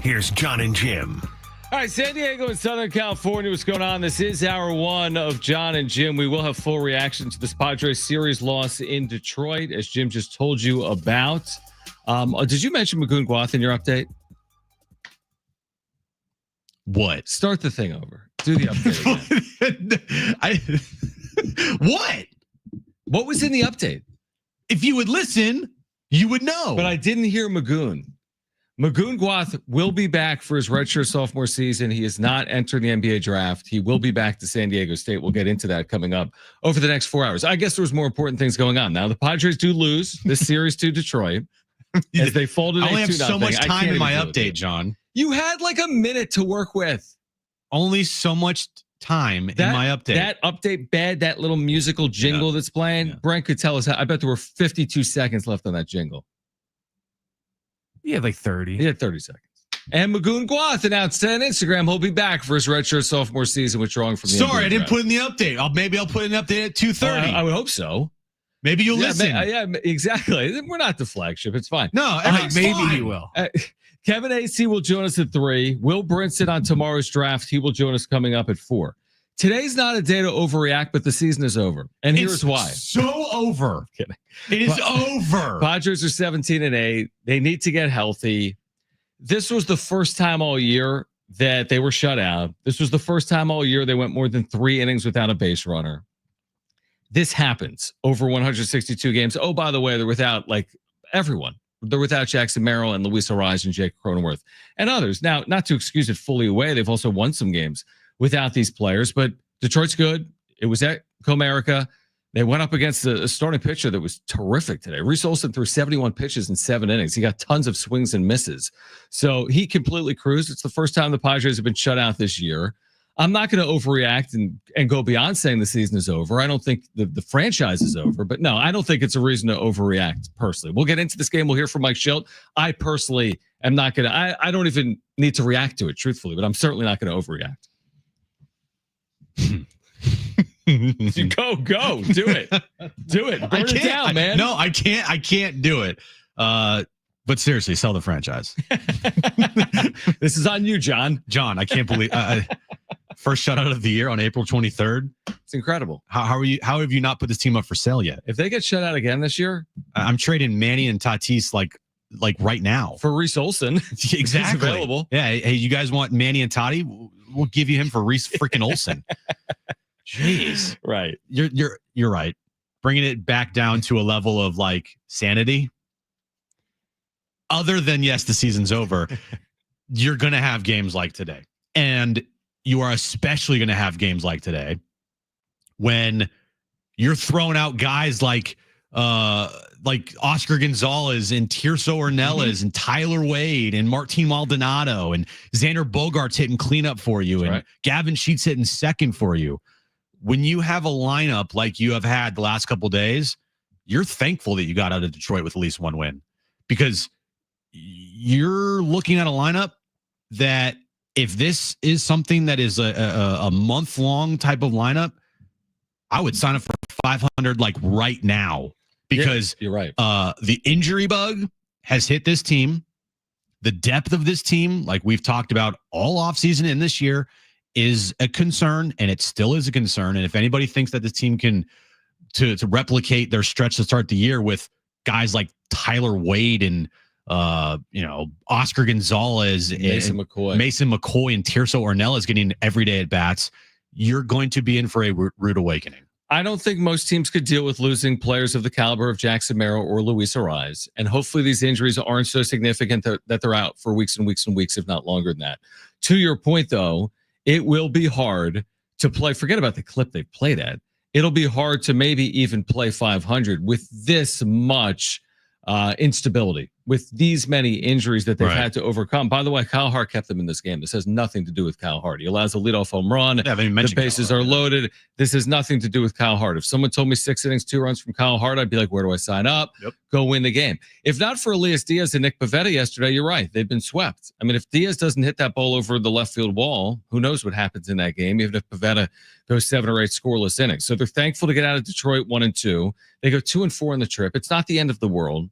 Here's John and Jim. All right, San Diego and Southern California, what's going on? This is hour one of John and Jim. We will have full reaction to this Padres series loss in Detroit, as Jim just told you about. Did you mention Magoon Guath in your update? What? Start the thing over. Do the update again. What was in the update? If you would listen, you would know. But I didn't hear Magoon. Magoon Guath will be back for his redshirt sophomore season. He is not entering the NBA draft. He will be back to San Diego State. We'll get into that coming up over the next 4 hours. I guess there was more important things going on. Now, the Padres do lose this series to Detroit as they folded. I only have so much time in my update, John. You had like a minute to work with. Only so much time in my update. That update bed, that little musical jingle that's playing. Yeah. Brent could tell us how. I bet there were 52 seconds left on that jingle. Yeah, like 30. He had 30 seconds. And Magoon Guath announced on Instagram he'll be back for his redshirt sophomore season, withdrawing from the NBA I didn't draft. put in the update. Maybe I'll put in an update at 2:30. I would hope so. Maybe you'll listen. Yeah, exactly. We're not the flagship. It's fine. No, maybe fine. you will. Kevin AC will join us at 3. Will Brinson on tomorrow's draft. He will join us coming up at 4. Today's not a day to overreact, but the season is over. And here's why. So over. Kidding. It is over. Padres are 17-8. They need to get healthy. This was the first time all year that they were shut out. This was the first time all year they went more than 3 innings without a base runner. This happens over 162 games. Oh, by the way, they're without like everyone. They're without Jackson Merrill and Luis Arraez and Jake Cronenworth and others. Now, not to excuse it fully away, they've also won some games without these players, but Detroit's good. It was at Comerica. They went up against a starting pitcher that was terrific today. Reese Olson threw 71 pitches in 7 innings. He got tons of swings and misses. So he completely cruised. It's the first time the Padres have been shut out this year. I'm not going to overreact and go beyond saying the season is over. I don't think the franchise is over, but no, I don't think it's a reason to overreact personally. We'll get into this game. We'll hear from Mike Schilt. I personally am not going to, I don't even need to react to it truthfully, but I'm certainly not going to overreact. Go, do it. Burn it down, man. No, I can't do it. But seriously, sell the franchise. This is on you, John. John, I can't believe first shutout of the year on April 23rd. It's incredible. How are you? How have you not put this team up for sale yet? If they get shut out again this year, I'm trading Manny and Tatis like right now for Reese Olson. Exactly. He's available. Yeah. Hey, you guys want Manny and Toddy? We'll give you him for Reese freaking Olson. Jeez. Right. You're right. Bringing it back down to a level of like sanity. Other than, yes, the season's over, you're going to have games like today. And you are especially going to have games like today when you're throwing out guys like Oscar Gonzalez and Tirso Ornelas and Tyler Wade and Martin Maldonado and Xander Bogaerts hitting cleanup for you and Gavin Sheets hitting second for you. When you have a lineup like you have had the last couple of days, you're thankful that you got out of Detroit with at least one win, because you're looking at a lineup that if this is something that is a month-long type of lineup, I would sign up for 500 like right now, because you're right. The injury bug has hit this team. The depth of this team, like we've talked about all offseason and this year, is a concern, and it still is a concern. And if anybody thinks that this team can to replicate their stretch to start the year with guys like Tyler Wade and Oscar Gonzalez, Mason McCoy, and Tirso Ornelas getting everyday at bats, you're going to be in for a rude awakening. I don't think most teams could deal with losing players of the caliber of Jackson Merrill or Luis Arraez. And hopefully these injuries aren't so significant that they're out for weeks and weeks and weeks, if not longer than that. To your point, though, it will be hard to play. Forget about the clip they played at. It'll be hard to maybe even play 500 with this much instability, with these many injuries that they've had to overcome. By the way, Kyle Hart kept them in this game. This has nothing to do with Kyle Hart. He allows a leadoff home run. The bases are loaded. This has nothing to do with Kyle Hart. If someone told me 6 innings, 2 runs from Kyle Hart, I'd be like, where do I sign up? Go win the game. If not for Elias Diaz and Nick Pivetta yesterday, you're right. They've been swept. I mean, if Diaz doesn't hit that ball over the left field wall, who knows what happens in that game, even if Pivetta goes 7 or 8 scoreless innings. So they're thankful to get out of Detroit 1-2. They go 2-4 on the trip. It's not the end of the world.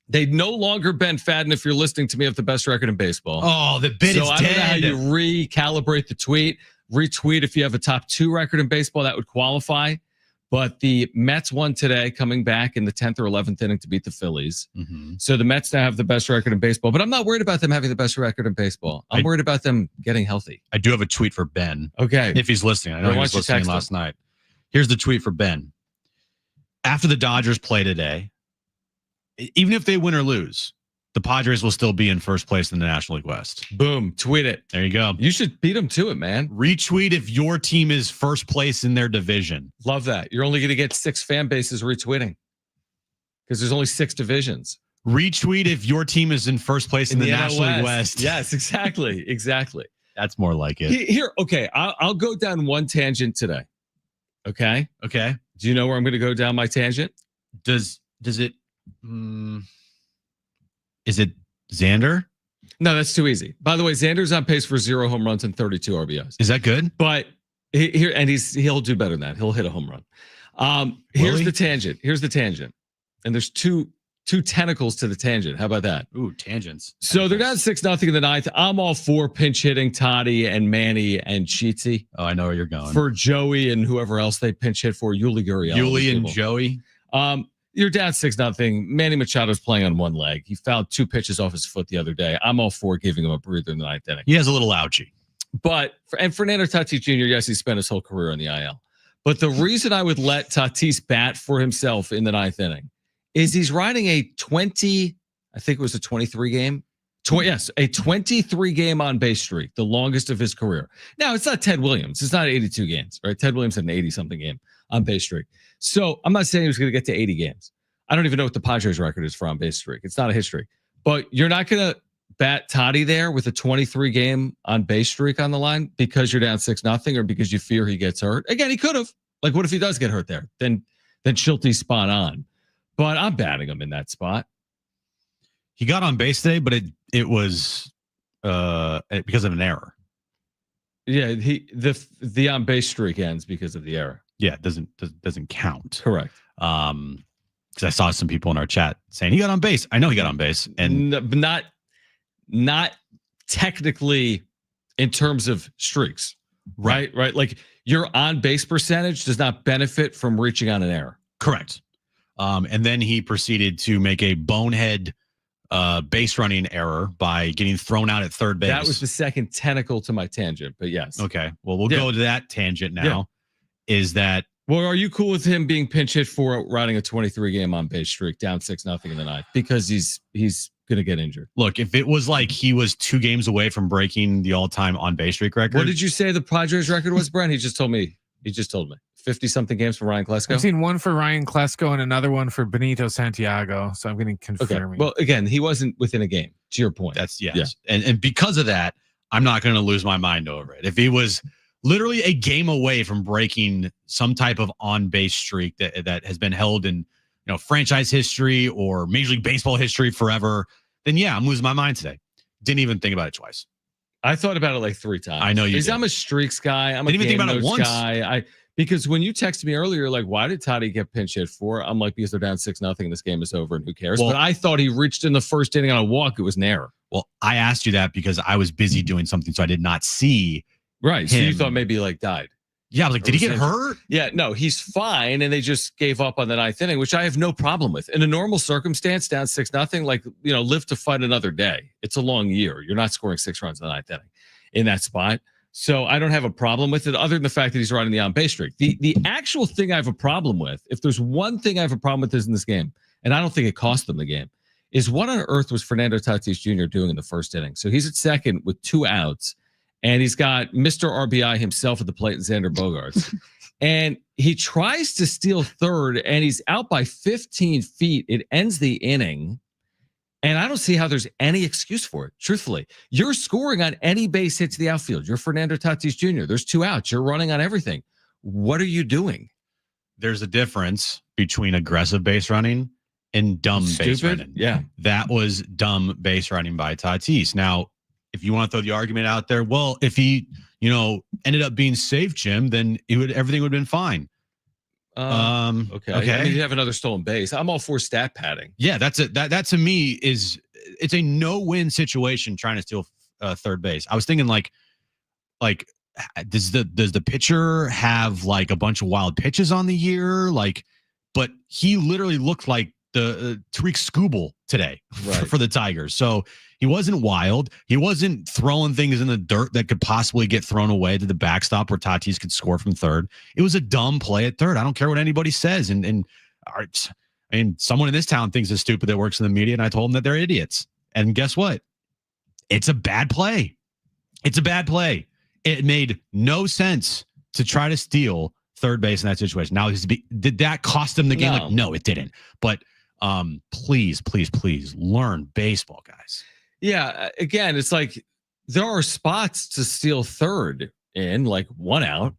They no longer Ben Fadden, if you're listening to me, have the best record in baseball. Oh, the bid so is I don't know how dead. you recalibrate the tweet. Retweet if you have a top 2 record in baseball, that would qualify. But the Mets won today, coming back in the 10th or 11th inning to beat the Phillies. Mm-hmm. So the Mets now have the best record in baseball. But I'm not worried about them having the best record in baseball. I'm worried about them getting healthy. I do have a tweet for Ben. Okay. If he's listening. I know he was listening last night. Here's the tweet for Ben. After the Dodgers play today, even if they win or lose, the Padres will still be in first place in the National League West. Boom. Tweet it. There you go. You should beat them to it, man. Retweet if your team is first place in their division. Love that. You're only going to get 6 fan bases retweeting because there's only 6 divisions. Retweet if your team is in first place in the National League West. Yes, exactly. Exactly. That's more like it. Here, okay. I'll go down one tangent today. Okay. Okay. Do you know where I'm going to go down my tangent? Does it? Is it Xander? No, that's too easy. By the way, Xander's on pace for 0 home runs and 32 RBIs. Is that good? But he'll do better than that. He'll hit a home run. Here's the tangent. And there's two tentacles to the tangent. How about that? Ooh, tangents. So they're down 6-0 in the 9th. I'm all for pinch hitting Toddy and Manny and Cheatsy. Oh, I know where you're going. For Joey and whoever else they pinch hit for, Yuli Gurriel. Yuli and Joey. You're down 6-0. Manny Machado's playing on one leg. He fouled 2 pitches off his foot the other day. I'm all for giving him a breather in the 9th inning. He has a little ouchie. But, and Fernando Tatis Jr., yes, he spent his whole career on the IL. But the reason I would let Tatis bat for himself in the 9th inning is he's riding a 23 game. A 23 game on base streak, the longest of his career. Now, it's not Ted Williams. It's not 82 games, right? Ted Williams had an 80 something game on base streak. So I'm not saying he was going to get to 80 games. I don't even know what the Padres record is for on base streak. It's not a history. But you're not going to bat Toddy there with a 23 game on base streak on the line because you're down 6-0 or because you fear he gets hurt. Again, he could have. Like, what if he does get hurt there? Then Schulte's spot on. But I'm batting him in that spot. He got on base today, but it was because of an error. Yeah, the on base streak ends because of the error. Yeah, it doesn't count. Correct. Because I saw some people in our chat saying he got on base. I know he got on base, and not technically in terms of streaks, right? Right. Like your on base percentage does not benefit from reaching on an error. Correct. And then he proceeded to make a bonehead base running error by getting thrown out at third base. That was the second tentacle to my tangent, but yes. Okay. Well, we'll go to that tangent now. Yeah. Is that? Well, are you cool with him being pinch hit for riding a 23 game on base streak down 6-0 in the 9th because he's going to get injured? Look, if it was like he was 2 games away from breaking the all-time on base streak record. What did you say the Padres record was, Brent? He just told me 50 something games for Ryan Klesko. I've seen one for Ryan Klesko and another one for Benito Santiago. So I'm going to confirm. Okay. Well, again, he wasn't within a game. To your point. That's yes. Yeah. And because of that, I'm not going to lose my mind over it. If he was literally a game away from breaking some type of on-base streak that has been held in, franchise history or Major League Baseball history forever, then yeah, I'm losing my mind today. Didn't even think about it twice. I thought about it like 3 times. I know you did. I'm a streaks guy. I'm Didn't a even game think about it notes once. guy. Because when you texted me earlier, like, why did Toddy get pinch hit for? I'm like, because they're down 6-0 and this game is over and who cares? Well, but I thought he reached in the first inning on a walk. It was an error. Well, I asked you that because I was busy doing something, so I did not see. Right. So him. you thought maybe he like died. Yeah, I was like, did he get hurt? Yeah, no, he's fine. And they just gave up on the 9th inning, which I have no problem with. In a normal circumstance, down 6-0, like, live to fight another day. It's a long year. You're not scoring 6 runs in the 9th inning in that spot. So I don't have a problem with it other than the fact that he's riding the on-base streak. The actual thing I have a problem with, if there's one thing I have a problem with is in this game, and I don't think it cost them the game, is what on earth was Fernando Tatis Jr. doing in the first inning? So he's at second with 2 outs, and he's got Mr. RBI himself at the plate, Xander Bogaerts. And he tries to steal third, and he's out by 15 feet. It ends the inning. And I don't see how there's any excuse for it. Truthfully, you're scoring on any base hit to the outfield. You're Fernando Tatis Jr. There's 2 outs. You're running on everything. What are you doing? There's a difference between aggressive base running and dumb base running. Yeah. That was dumb base running by Tatis. Now, if you want to throw the argument out there, well, if he, ended up being safe, Jim, then everything would have been fine. Okay. Okay. I mean, you have another stolen base. I'm all for stat padding. Yeah, that to me is it's a no-win situation trying to steal third base. I was thinking like does the pitcher have like a bunch of wild pitches on the year? Like, but he literally looked like the Tariq Skubal today Right. for the Tigers. So he wasn't wild. He wasn't throwing things in the dirt that could possibly get thrown away to the backstop where Tatis could score from third. It was a dumb play at third. I don't care what anybody says. And I mean, someone in this town thinks it's stupid that works in the media, and I told them that they're idiots. And guess what? It's a bad play. It's a bad play. It made no sense to try to steal third base in that situation. Now, did that cost them the game? No. Like, no, it didn't. But please, please, please learn baseball, guys. Yeah. Again, it's like there are spots to steal third in, like 1 out.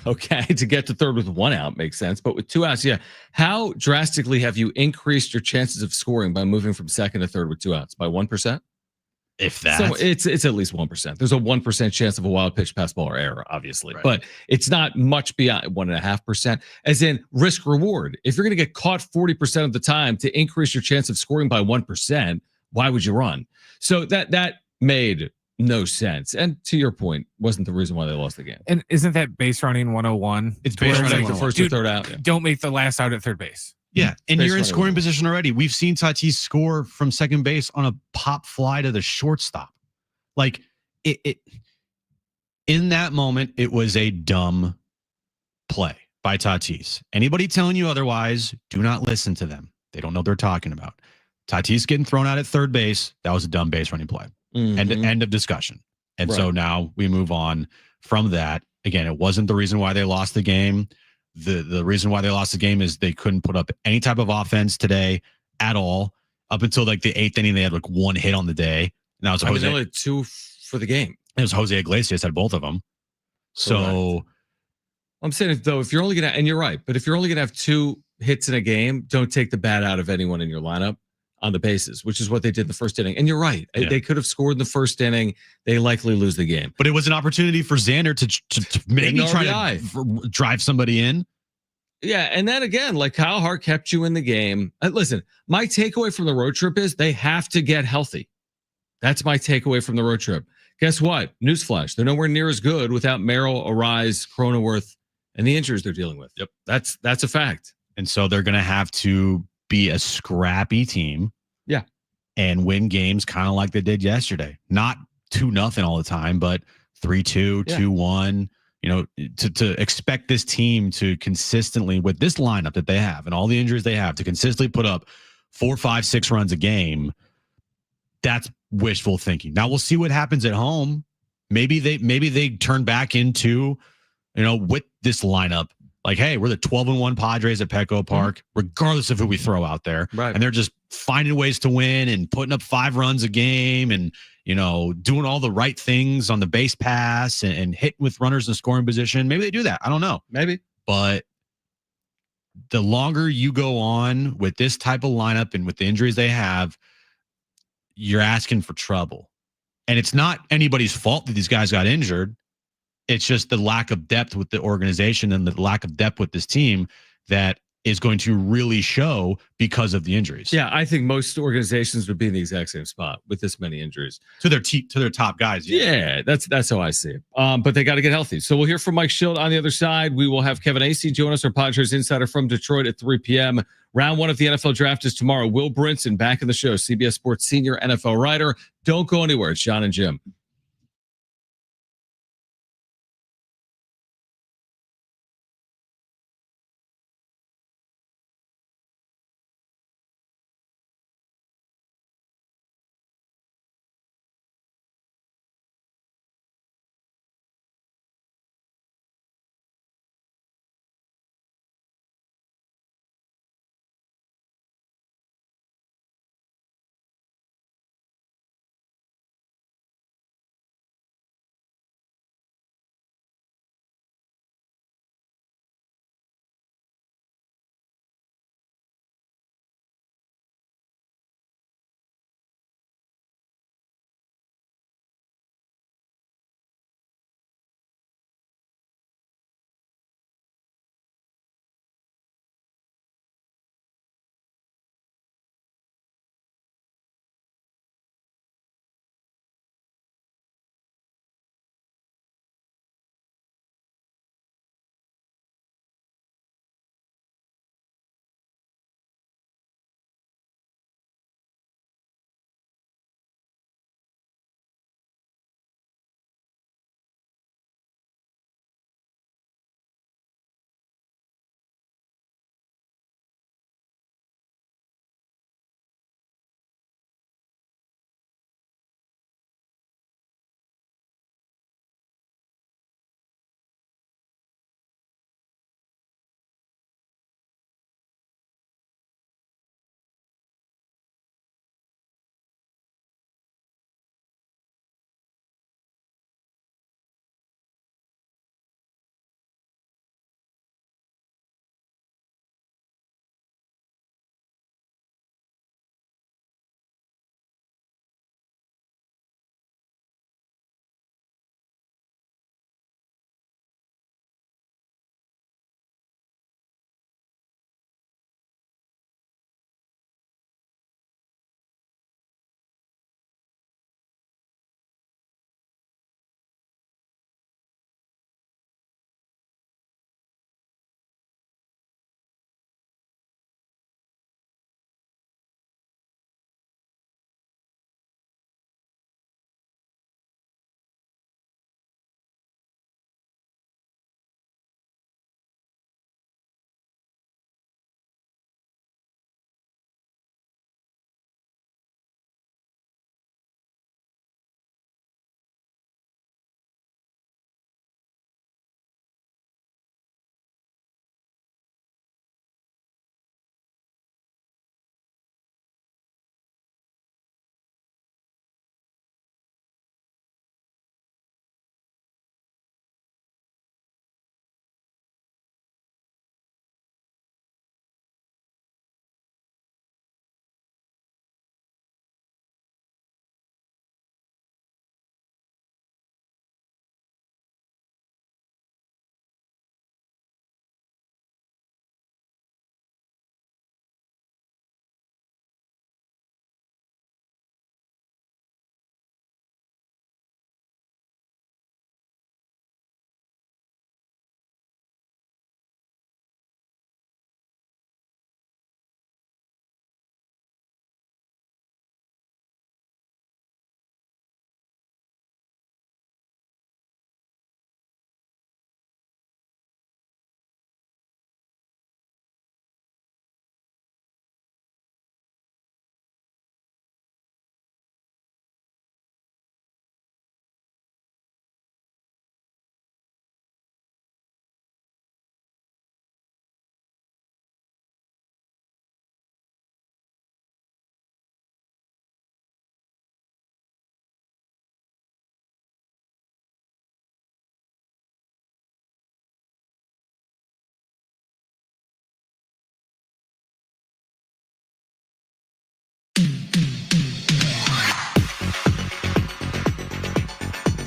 Okay, to get to third with 1 out makes sense, but with 2 outs, yeah. How drastically have you increased your chances of scoring by moving from second to third with 2 outs? By 1%? If that, So it's at least 1%. There's a 1% chance of a wild pitch, pass, ball, or error, obviously, right. But it's not much beyond 1.5%. As in risk reward. If you're going to get caught 40% of the time to increase your chance of scoring by 1%, why would you run? So that made no sense. And to your point, wasn't the reason why they lost the game. And isn't that base running 101? It's base running like the first or third out. Yeah. Don't make the last out at third base. Yeah, and Base you're in running. scoring position already. We've seen Tatis score from second base on a pop fly to the shortstop. Like it in that moment, it was a dumb play by Tatis. Anybody telling you otherwise, do not listen to them. They don't know what they're talking about. Tatis getting thrown out at third base, that was a dumb base running play. Mm-hmm. End of discussion. And Right. so now we move on from that. Again, it wasn't the reason why they lost the game. The reason why they lost the game is they couldn't put up any type of offense today at all. Up until like the 8th inning, they had like 1 hit on the day. Now it's Jose. They only had 2 for the game. It was Jose Iglesias had both of them. So I'm saying though, if you're only gonna, and you're right, but if you're only gonna have 2 hits in a game, don't take the bat out of anyone in your lineup on the bases, which is what they did in the first inning. And you're right, they could have scored in the first inning. They likely lose the game. But it was an opportunity for Xander to maybe try to drive somebody in. Yeah, and then again, like Kyle Hart kept you in the game. Listen, my takeaway from the road trip is they have to get healthy. That's my takeaway from the road trip. Guess what? Newsflash: they're nowhere near as good without Merrill, Arise, Cronenworth, and the injuries they're dealing with. Yep, that's a fact. And so they're going to have to be a scrappy team. Yeah, and win games kind of like they did yesterday. Not 2-0 all the time, but 3-2, 2-1. You know, to expect this team to consistently, with this lineup that they have and all the injuries they have, to consistently put up 4, 5, 6 runs a game, that's wishful thinking. Now we'll see what happens at home. Maybe they turn back into, with this lineup, like, hey, we're the 12-1 Padres at Petco Park, regardless of who we throw out there. Right. And they're just finding ways to win and putting up 5 runs a game and, doing all the right things on the base pass and hitting with runners in scoring position. Maybe they do that. I don't know. Maybe. But the longer you go on with this type of lineup and with the injuries they have, you're asking for trouble. And it's not anybody's fault that these guys got injured. It's just the lack of depth with the organization and the lack of depth with this team that is going to really show because of the injuries. Yeah, I think most organizations would be in the exact same spot with this many injuries to their top guys. Yeah, that's how I see it. But they got to get healthy. So we'll hear from Mike Schild on the other side. We will have Kevin Acee join us, our Padres insider from Detroit at 3 p.m. Round 1 of the NFL draft is tomorrow. Will Brinson back in the show, CBS Sports senior NFL writer. Don't go anywhere. It's John and Jim.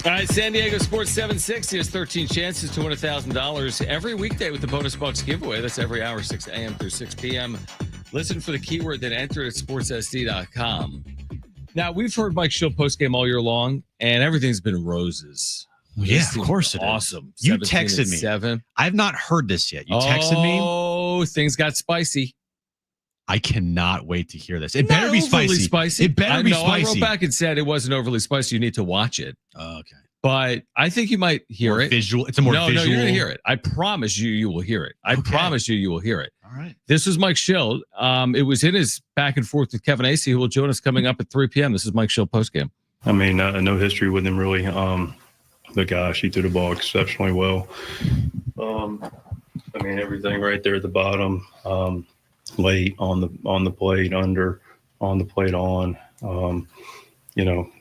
All right, San Diego Sports 760 has 13 chances to win $1,000 every weekday with the Bonus Bucks giveaway. That's every hour, 6 a.m. through 6 p.m. Listen for the keyword, then enter it at sportssd.com. Now, we've heard Mike Schill postgame all year long, and everything's been roses. Yeah, of course it is. Awesome. You texted me. 7. I've not heard this yet. You texted me. Oh, things got spicy. I cannot wait to hear this. It better be spicy. It better be spicy. I wrote back and said it wasn't overly spicy. You need to watch it. Oh, okay. But I think you might hear more it. Visual. It's a more visual. No, you're going to hear it. I promise you will hear it. I promise you will hear it. All right. This was Mike Schill. It was in his back and forth with Kevin Acee, who will join us coming up at 3 p.m. This is Mike Schill postgame. I mean, no history with him really. But gosh, he threw the ball exceptionally well. I mean, everything right there at the bottom, late on the plate, under, on the plate, on.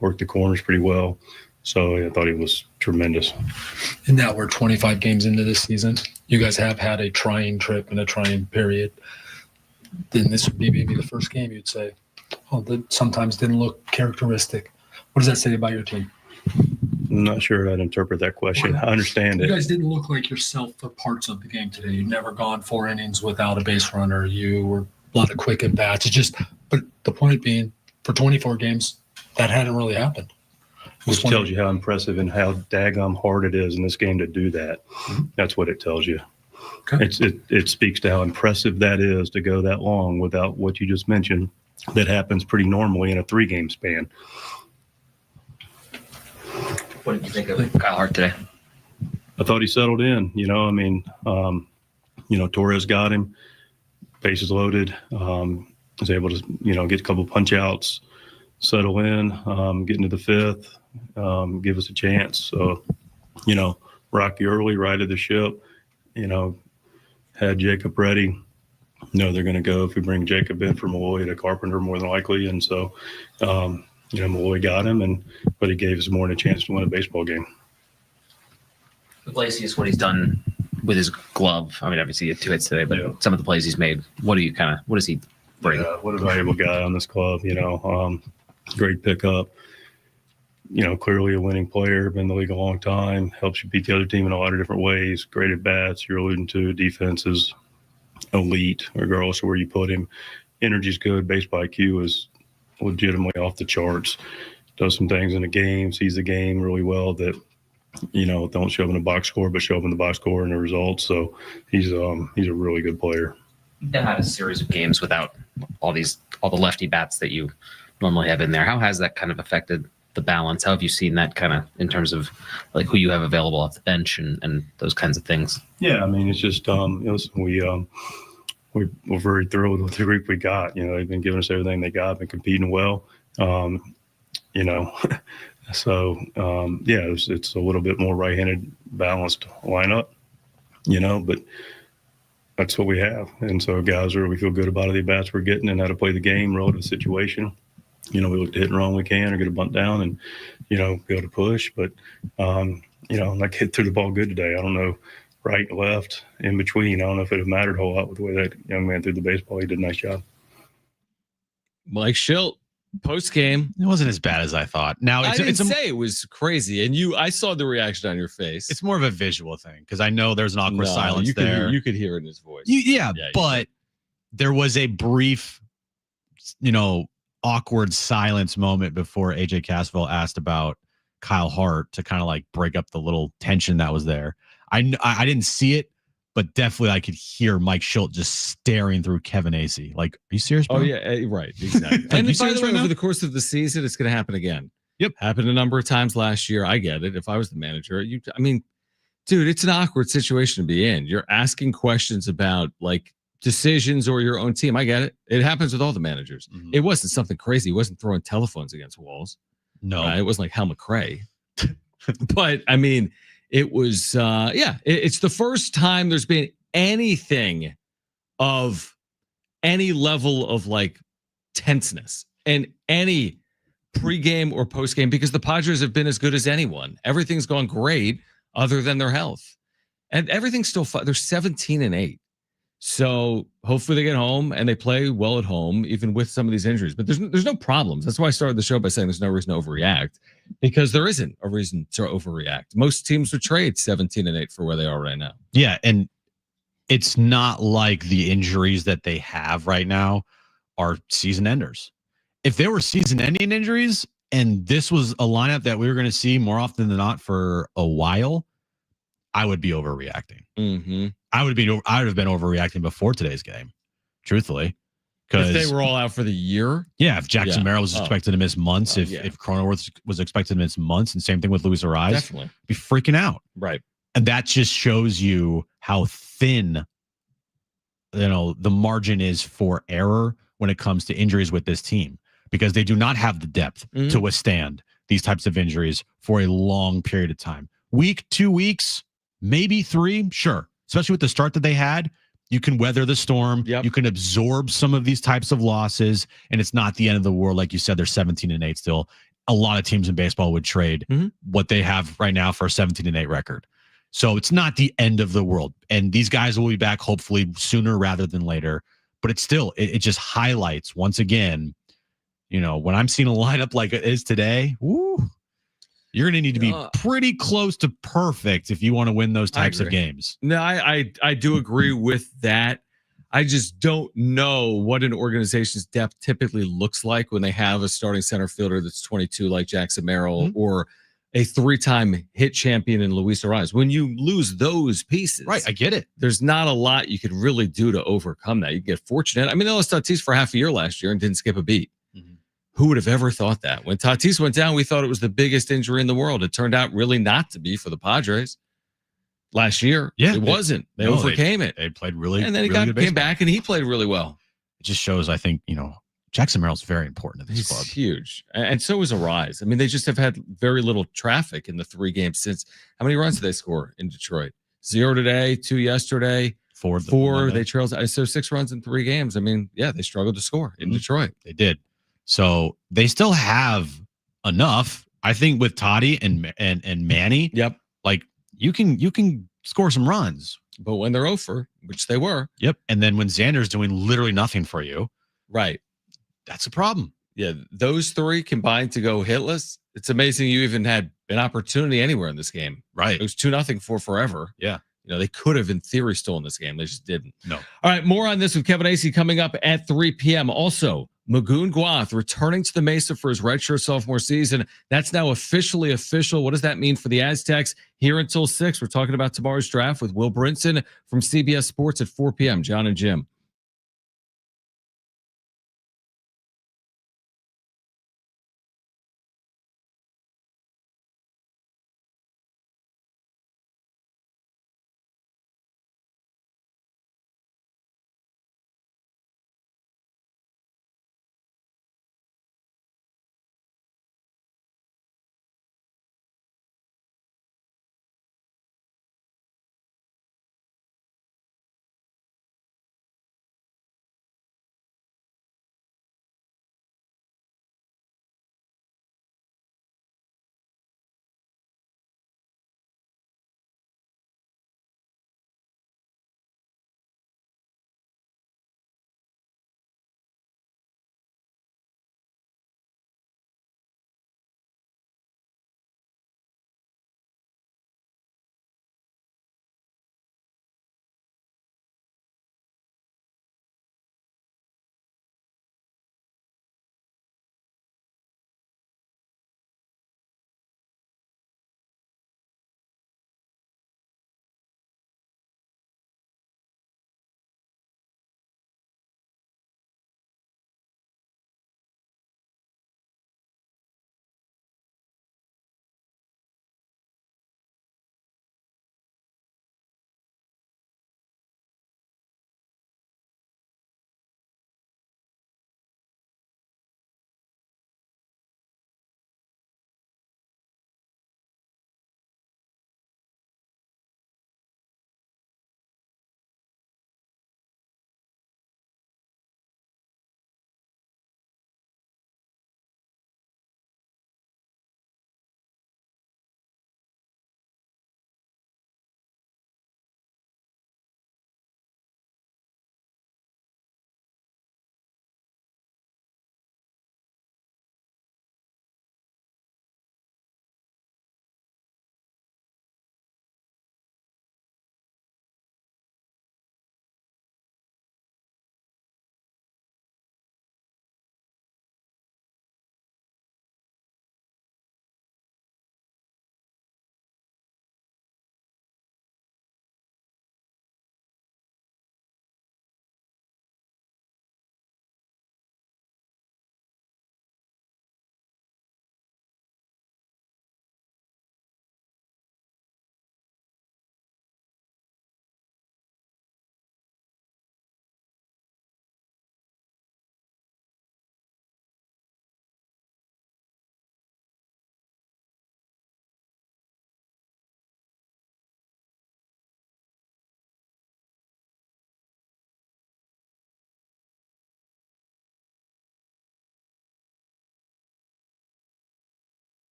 Worked the corners pretty well. So I thought he was tremendous. And now we're 25 games into this season. You guys have had a trying trip and a trying period. Then this would be maybe the first game you'd say, oh, that sometimes didn't look characteristic. What does that say about your team? I'm not sure I'd interpret that question. I understand it. You guys didn't look like yourself for parts of the game today. You've never gone 4 innings without a base runner. You were a lot of quick at bats. It's just, but the point being, for 24 games, that hadn't really happened. Which tells you how impressive and how daggum hard it is in this game to do that. Mm-hmm. That's what it tells you. Okay. It speaks to how impressive that is to go that long without what you just mentioned. That happens pretty normally in a 3-game span. What did you think of Kyle Hart today? I thought he settled in. Torres got him, bases loaded, was able to, get a couple punch outs, settle in, get into the 5th, give us a chance. So, Rocky early, righted the ship, had Jacob ready. They're going to go if we bring Jacob in for Malloy to Carpenter more than likely. And so, Malloy got him, but he gave us more than a chance to win a baseball game. The plays, what he's done with his glove. I mean, obviously he had 2 hits today, but some of the plays he's made, what does he bring? Yeah, what a valuable guy on this club, great pickup. Clearly a winning player, been in the league a long time, helps you beat the other team in a lot of different ways. Great at bats, you're alluding to. Defense is elite, regardless of where you put him. Energy's good. Baseball IQ is legitimately off the charts. Does some things in the game, sees the game really well that, don't show up in the box score, but show up in the box score and the results. So he's a really good player. You've had a series of games without all the lefty bats that you normally have in there. How has that kind of affected the balance? How have you seen that kind of in terms of like who you have available off the bench and those kinds of things? Yeah, I mean, it's just we're very thrilled with the group we got. They've been giving us everything they got, been competing well. So it's a little bit more right-handed balanced lineup, but that's what we have. And so guys we feel good about the bats we're getting and how to play the game relative to the situation. We look to hit and run when we can or get a bunt down and, be able to push. But, that kid threw the ball good today. I don't know, right, left, in between. I don't know if it would have mattered a whole lot with the way that young man threw the baseball. He did a nice job. Mike Schill, post game. It wasn't as bad as I thought. Now I didn't say it was crazy, and I saw the reaction on your face. It's more of a visual thing because I know there's an awkward silence there. You could hear it in his voice. But there was a brief, awkward silence moment before AJ Casville asked about Kyle Hart to kind of like break up the little tension that was there. I didn't see it, but definitely I could hear Mike Schilt just staring through Kevin Acee. Like, are you serious, bro? Oh, yeah, right. Exactly. And by the way, over the course of the season, it's going to happen again. Yep. Happened a number of times last year. I get it. If I was the manager, dude, it's an awkward situation to be in. You're asking questions about like decisions or your own team. I get it. It happens with all the managers. Mm-hmm. It wasn't something crazy. He wasn't throwing telephones against walls. No. It wasn't like Hal McRae. But, it was, it's the first time there's been anything of any level of like tenseness in any pregame or postgame because the Padres have been as good as anyone. Everything's gone great other than their health. And everything's still fine. They're 17-8. So hopefully they get home and they play well at home, even with some of these injuries. But there's no problems. That's why I started the show by saying there's no reason to overreact. because there isn't a reason to overreact. Most teams would trade 17-8 for where they are right now. Yeah, and it's not like the injuries that they have right now are season enders. If they were season ending injuries and this was a lineup that we were going to see more often than not for a while, I would be overreacting. Mm-hmm. I would have been overreacting before today's game, truthfully. If they Because were all out for the year, if Jackson Yeah. Merrill was Oh. expected to miss months, Oh, if yeah. Cronenworth was expected to miss months, and same thing with Luis Arise, definitely. be freaking out. Right. And that just shows you how thin, the margin is for error when it comes to injuries with this team, because they do not have the depth to withstand these types of injuries for a long period of time. Week, 2 weeks, maybe 3, sure. Especially with the start that they had, you can weather the storm. Yep. You can absorb some of these types of losses, and it's not the end of the world. Like you said, they're 17-8 still. A lot of teams in baseball would trade what they have right now for a 17-8 record. So it's not the end of the world. And these guys will be back hopefully sooner rather than later. But it's still, it just highlights once again, when I'm seeing a lineup like it is today, you're going to need to be pretty close to perfect if you want to win those types of games. No, I do agree with that. I just don't know what an organization's depth typically looks like when they have a starting center fielder that's 22 like Jackson Merrill or a 3-time hit champion in Luis Arise. When you lose those pieces, Right, I get it. There's not a lot you could really do to overcome that. You get fortunate. I mean, they lost Tatis for half a year last year and didn't skip a beat. Who would have ever thought that? When Tatis went down, we thought it was the biggest injury in the world. It turned out really not to be for the Padres last year. Yeah, it wasn't. They overcame it. They played really, and then he really good came baseball. back and he played really well. It just shows, I think, Jackson Merrill's very important to this He's club. huge. And so is Arise. I mean, they just have had very little traffic in the 3 games since. How many runs did they score in Detroit? 0 today, 2 yesterday, 4 they trailed. So 6 runs in 3 games. I mean, yeah, they struggled to score in Detroit. They did. So they still have enough. I think with Toddy and Manny, like you can score some runs. But when they're over, which they were. And then when Xander's doing literally nothing for you, right, that's a problem. Yeah, those 3 combined to go hitless. It's amazing you even had an opportunity anywhere in this game. Right. It was 2-0 for forever. Yeah. They could have, in theory, stolen this game. They just didn't. No. All right, more on this with Kevin Acee coming up at 3 p.m. Also, Magoon Guath returning to the Mesa for his redshirt sophomore season. That's now officially official. What does that mean for the Aztecs? Here until 6. We're talking about tomorrow's draft with Will Brinson from CBS Sports at 4 p.m. John and Jim.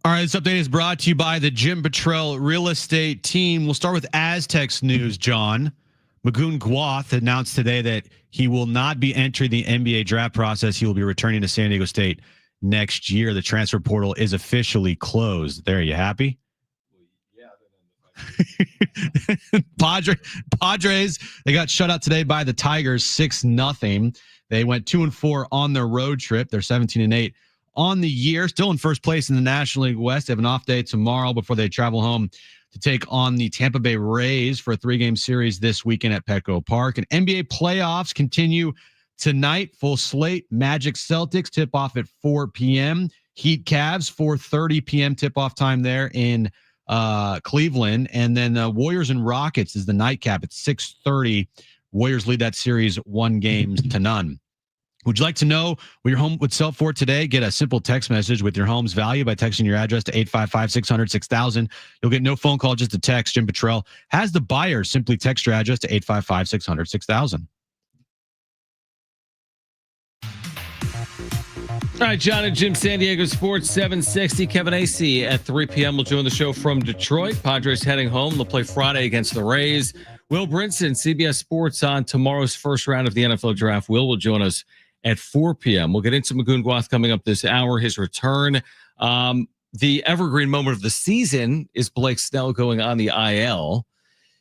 All right, this update is brought to you by the Jim Petrell real estate team. We'll start with Aztecs news, John. Magoon Gwath announced today that he will not be entering the NBA draft process. He will be returning to San Diego State next year. The transfer portal is officially closed. There, you happy? Padres, they got shut out today by the Tigers 6-0. They went 2-4 on their road trip. They're 17-8 on the year, still in first place in the National League West. They have an off day tomorrow before they travel home to take on the Tampa Bay Rays for a 3-game series this weekend at Petco Park. And NBA playoffs continue tonight. Full slate. Magic Celtics tip off at 4 p.m. Heat Cavs 4:30 p.m. tip off time there in Cleveland. And then Warriors and Rockets is the nightcap at 6:30. Warriors lead that series 1-0. Would you like to know what your home would sell for today? Get a simple text message with your home's value by texting your address to 855-600-6000. You'll get no phone call, just a text. Jim Petrell has the buyer. Simply text your address to 855-600-6000. All right, John and Jim, San Diego Sports 760. Kevin Acee at 3 p.m. will join the show from Detroit. Padres heading home. They'll play Friday against the Rays. Will Brinson, CBS Sports, on tomorrow's first round of the NFL Draft. Will join us at 4 p.m. We'll get into Magoon Gwath coming up this hour, his return. The evergreen moment of the season is Blake Snell going on the IL.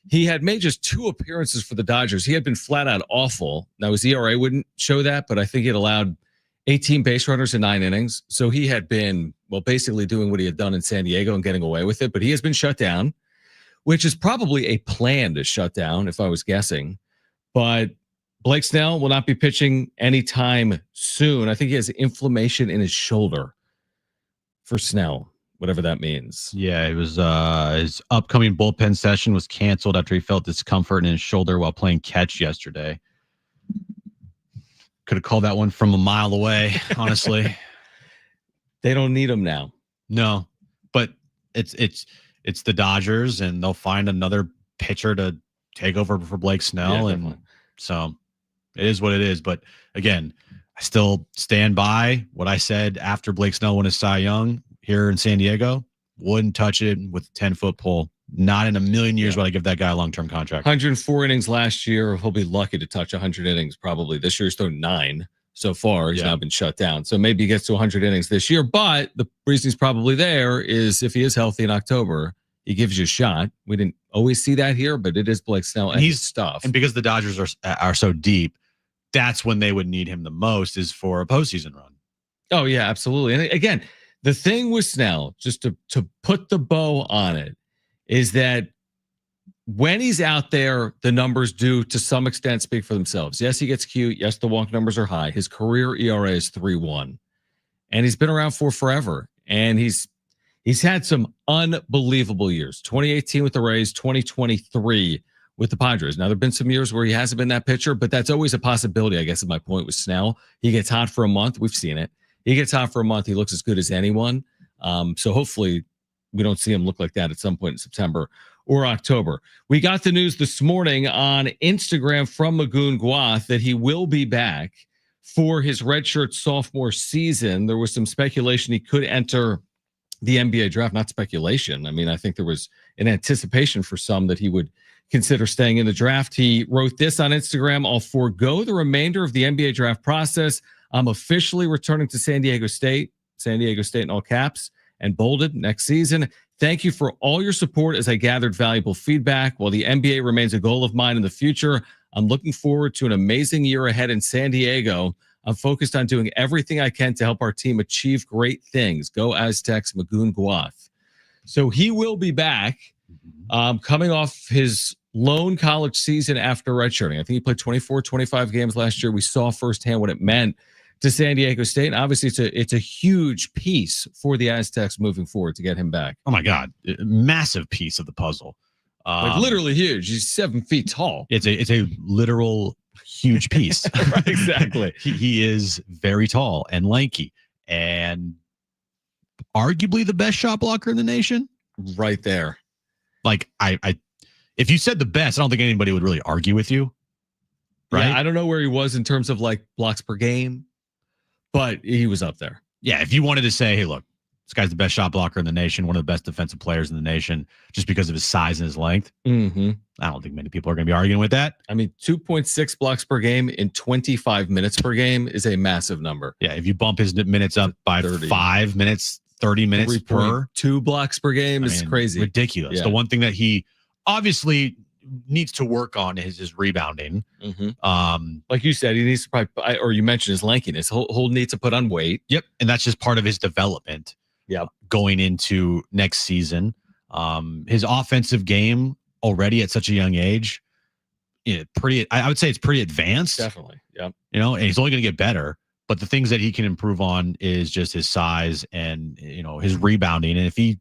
He had made just 2 appearances for the Dodgers. He had been flat out awful. Now, his ERA wouldn't show that, but I think he had allowed 18 base runners in 9 innings. So he had been, well, basically doing what he had done in San Diego and getting away with it. But he has been shut down, which is probably a planned shutdown, if I was guessing. But Blake Snell will not be pitching anytime soon. I think he has inflammation in his shoulder for Snell, whatever that means. Yeah, it was his upcoming bullpen session was canceled after he felt discomfort in his shoulder while playing catch yesterday. Could have called that one from a mile away, honestly. They don't need him now. No, but it's the Dodgers, and they'll find another pitcher to take over for Blake Snell, and so it is what it is. But again, I still stand by what I said after Blake Snell won his Cy Young here in San Diego. Wouldn't touch it with a 10-foot pole. Not in a million years would I give that guy a long-term contract. 104 innings last year. He'll be lucky to touch 100 innings probably. This year he's thrown 9 so far. He's now been shut down. So maybe he gets to 100 innings this year. But the reason he's probably there is if he is healthy in October, he gives you a shot. We didn't always see that here, but it is Blake Snell and his stuff. And because the Dodgers are so deep, that's when they would need him the most, is for a postseason run. Oh, yeah, absolutely. And again, the thing with Snell, just to put the bow on it, is that when he's out there, the numbers do to some extent speak for themselves. Yes, he gets cute. Yes, the walk numbers are high. His career ERA is 3.1, and he's been around for forever. And he's had some unbelievable years. 2018 with the Rays, 2023 with the Padres. Now, there have been some years where he hasn't been that pitcher, but that's always a possibility, I guess, is my point with Snell. He gets hot for a month. We've seen it. He gets hot for a month. He looks as good as anyone. So hopefully we don't see him look like that at some point in September or October. We got the news this morning on Instagram from Magoon Gwath that he will be back for his redshirt sophomore season. There was some speculation he could enter the NBA draft. Not speculation. I mean, I think there was an anticipation for some that he would consider staying in the draft. He wrote this on Instagram: "I'll forego the remainder of the NBA draft process. I'm officially returning to San Diego State in all caps, and bolded, next season. Thank you for all your support as I gathered valuable feedback. While the NBA remains a goal of mine in the future, I'm looking forward to an amazing year ahead in San Diego. I'm focused on doing everything I can to help our team achieve great things. Go Aztecs, Magoon Gwath." So he will be back, coming off his lone college season after redshirting. I think he played 24, 25 games last year. We saw firsthand what it meant to San Diego State. And obviously, it's a huge piece for the Aztecs moving forward to get him back. Oh my God, massive piece of the puzzle. Like literally huge. He's 7 feet tall. It's a literal huge piece. Right, exactly. He is very tall and lanky, and arguably the best shot blocker in the nation. Right there. Like I if you said the best, I don't think anybody would really argue with you. Right? Yeah, I don't know where he was in terms of like blocks per game, but he was up there. Yeah, if you wanted to say, hey, look, This guy's the best shot blocker in the nation, one of the best defensive players in the nation, just because of his size and his length. Mm-hmm. I don't think many people are going to be arguing with that. I mean, 2.6 blocks per game in 25 minutes per game is a massive number. Yeah, if you bump his minutes up by 5 minutes, 30 minutes per 2 blocks per game is crazy. Ridiculous. Yeah. The one thing that he obviously needs to work on is his rebounding. Mm-hmm. Like you said, he needs to probably, or you mentioned his lankiness. He'll need to put on weight. Yep. And that's just part of his development. Yep. Going into next season. His offensive game already at such a young age, I would say it's pretty advanced. Definitely. Yep. And he's only going to get better. But the things that he can improve on is just his size and his rebounding. And if he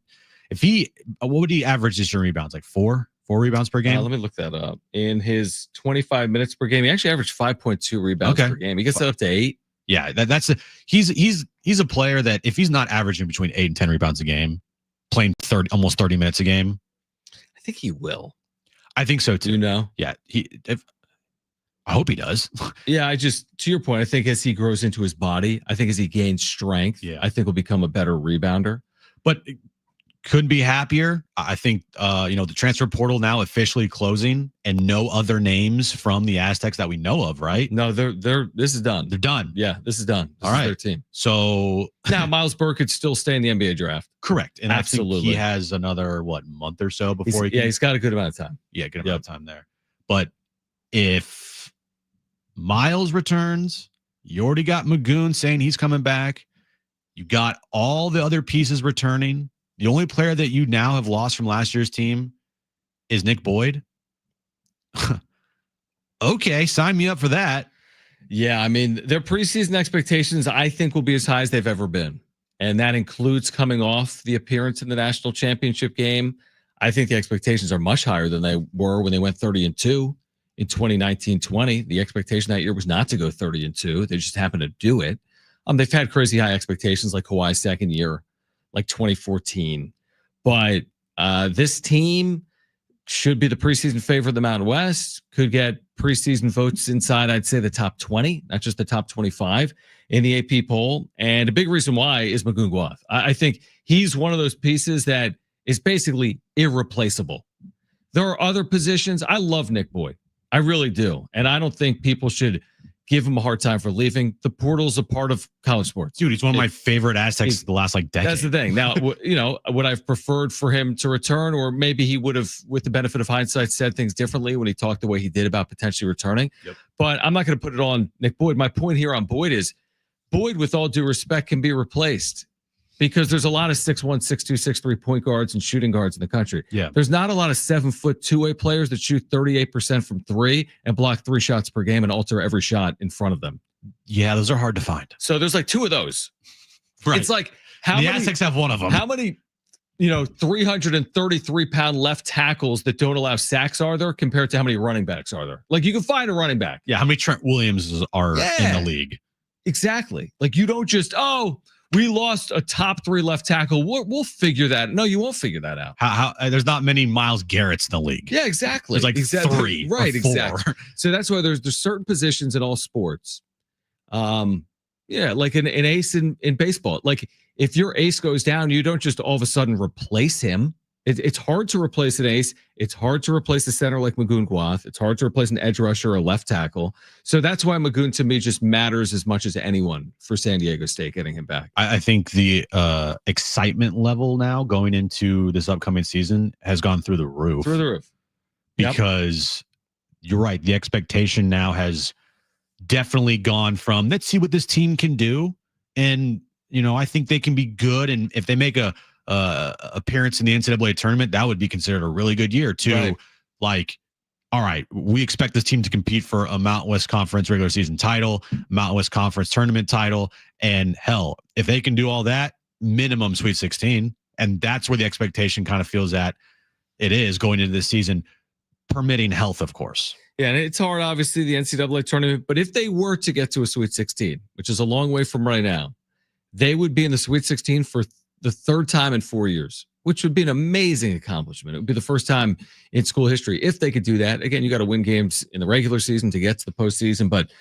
what would he average this year in rebounds? Like four rebounds per game? Let me look that up. In his 25 minutes per game, he actually averaged 5.2 rebounds per game. He gets that up to 8. Yeah, he's a player that if he's not averaging between 8 and 10 rebounds a game, playing almost 30 minutes a game, I think he will. I think so too. Yeah, I hope he does. Yeah, to your point, I think as he grows into his body, I think as he gains strength, I think he'll become a better rebounder. But couldn't be happier. I think the transfer portal now officially closing and no other names from the Aztecs that we know of, right? No, this is done. They're done. Yeah, this is done. This All right. is their team. So now Miles Burke could still stay in the NBA draft. Correct. And absolutely, I think he has another month or so before he's got a good amount of time. Yeah, good amount of time there. But if Miles returns, you already got Magoon saying he's coming back. You got all the other pieces returning. The only player that you now have lost from last year's team is Nick Boyd. Okay, sign me up for that. Yeah, I mean, their preseason expectations, I think, will be as high as they've ever been. And that includes coming off the appearance in the national championship game. I think the expectations are much higher than they were when they went 30-2 in 2019-20. The expectation that year was not to go 30-2. They just happened to do it. They've had crazy high expectations like Kawhi's second year, like 2014. But this team should be the preseason favorite of the Mountain West, could get preseason votes inside, I'd say, the top 20, not just the top 25 in the AP poll. And a big reason why is Magoon Guath. I think he's one of those pieces that is basically irreplaceable. There are other positions. I love Nick Boyd. I really do. And I don't think people should give him a hard time for leaving. The portal's a part of college sports. Dude, he's one of my favorite Aztecs the last decade. That's the thing. Now, would I've preferred for him to return, or maybe he would have, with the benefit of hindsight, said things differently when he talked the way he did about potentially returning. Yep. But I'm not going to put it on Nick Boyd. My point here on Boyd is Boyd, with all due respect, can be replaced because there's a lot of 6'1", 6'2", 6'3" point guards and shooting guards in the country. Yeah. There's not a lot of 7-foot two-way players that shoot 38% from three and block 3 shots per game and alter every shot in front of them. Yeah, those are hard to find. So there's like 2 of those. Right. It's like the Aztecs have one of them. How many 333-pound left tackles that don't allow sacks are there compared to how many running backs are there? Like, you can find a running back. Yeah, how many Trent Williams are in the league? Exactly. Like, you don't just, we lost a top 3 left tackle. We'll figure that. No, you won't figure that out. How there's not many Myles Garretts in the league. Yeah, exactly. There's like exactly. 3, right? or 4. Exactly. So that's why there's certain positions in all sports. Like an ace in baseball. Like, if your ace goes down, you don't just all of a sudden replace him. It's hard to replace an ace. It's hard to replace a center like Magoon Guath. It's hard to replace an edge rusher or a left tackle. So that's why Magoon, to me, just matters as much as anyone for San Diego State getting him back. I think the excitement level now going into this upcoming season has gone through the roof. Through the roof. Because you're right. The expectation now has definitely gone from, let's see what this team can do. And, I think they can be good. And if they make a appearance in the NCAA tournament, that would be considered a really good year too. Right. Like, all right, we expect this team to compete for a Mountain West Conference regular season title, Mountain West Conference tournament title, and hell, if they can do all that, minimum Sweet 16, and that's where the expectation kind of feels at it is going into this season, permitting health, of course. Yeah, and it's hard, obviously, the NCAA tournament, but if they were to get to a Sweet 16, which is a long way from right now, they would be in the Sweet 16 for the 3rd time in 4 years, which would be an amazing accomplishment. It would be the first time in school history if they could do that. Again, you got to win games in the regular season to get to the postseason, but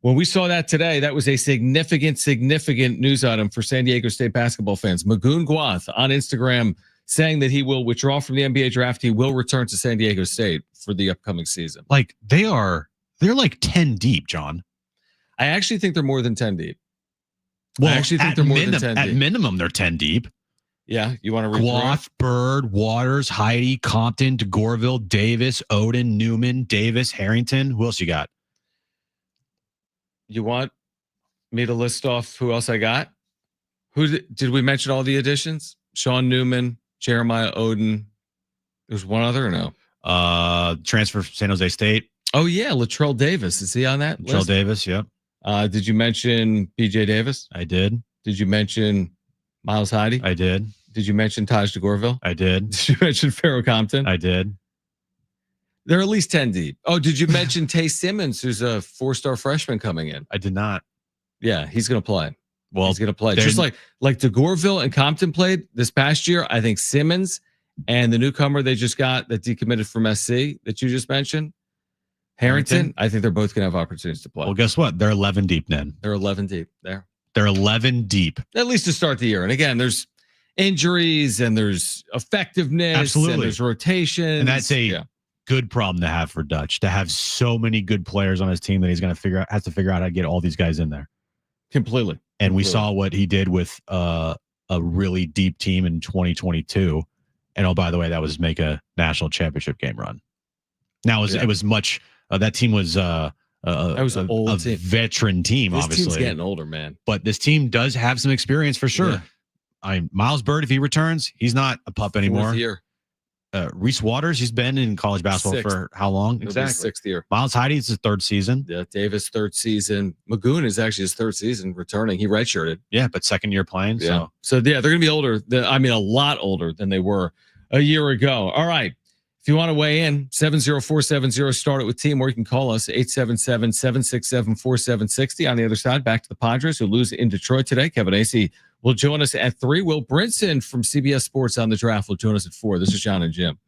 When we saw that today, that was a significant news item for San Diego State basketball fans. Magoon Guath on Instagram saying that he will withdraw from the NBA draft. He will return to San Diego State for the upcoming season. Like they're like 10 deep, John. I actually think they're more than 10 deep. Well, I actually think they're more than 10 at deep. minimum, they're 10 deep. Yeah, you want to read Guath, Bird, Waters, Heidi, Compton, DeGorville, Davis, Odin, Newman, Davis, Harrington. Who else you got? You want me to list off who else I got? Who did we mention all the additions? Sean Newman, Jeremiah Odin. There's one other or no? Transfer from San Jose State. Oh yeah, Latrell Davis. Is he on that Latrell list? Davis, yep. Did you mention BJ Davis? I did. Did you mention Miles Heidi? I did. Did you mention Taj DeGorville? I did. Did you mention Pharaoh Compton? I did. They're at least 10 deep. Oh, did you mention Tay Simmons, who's a 4-star freshman coming in? I did not. Yeah, he's going to play. Well, he's going to play. Just like DeGorville and Compton played this past year, I think Simmons and the newcomer they just got that decommitted from SC that you just mentioned, Harrington, I think they're both going to have opportunities to play. Well, guess what? They're 11 deep then. They're 11 deep there. They're 11 deep. At least to start the year. And again, there's injuries and there's effectiveness. Absolutely. And there's rotation. And that's a good problem to have for Dutch, to have so many good players on his team that he's going to has to figure out how to get all these guys in there. Completely. And we saw what he did with a really deep team in 2022. And oh, by the way, that was make a national championship game run. Now it was much. That team was that was an old team. Veteran team. This obviously team's getting older, man. But this team does have some experience for sure. Yeah. Miles Bird, if he returns, he's not a pup anymore. Reese Waters, he's been in college basketball for how long? Exactly. 6th year. Miles Heidi is his 3rd season. Yeah, Davis 3rd season. Magoon is actually his 3rd season returning. He redshirted. Yeah, but 2nd year playing. Yeah. So yeah, they're going to be older. I mean, a lot older than they were a year ago. All right. If you want to weigh in, 70470, start it with team, or you can call us 877-767-4760. On the other side, back to the Padres, who lose in Detroit today. Kevin Acee will join us at 3. Will Brinson from CBS Sports on the Draft will join us at 4. This is John and Jim.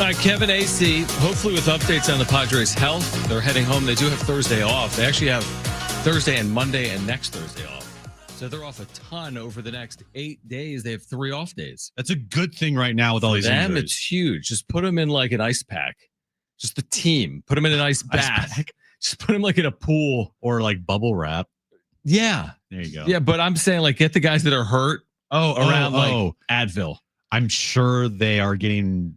right, Kevin AC, hopefully with updates on the Padres' health. They're heading home. They do have Thursday off. They actually have Thursday and Monday and next Thursday off. So they're off a ton over the next 8 days. They have 3 off days. That's a good thing right now with all these Them, injuries. it's huge. Just put them in like an ice pack. Just the team. Put them in an ice bath. pack? Just put them like in a pool. Or like bubble wrap. Yeah. There you go. Yeah, but I'm saying like get the guys that are hurt around like Advil. I'm sure they are getting,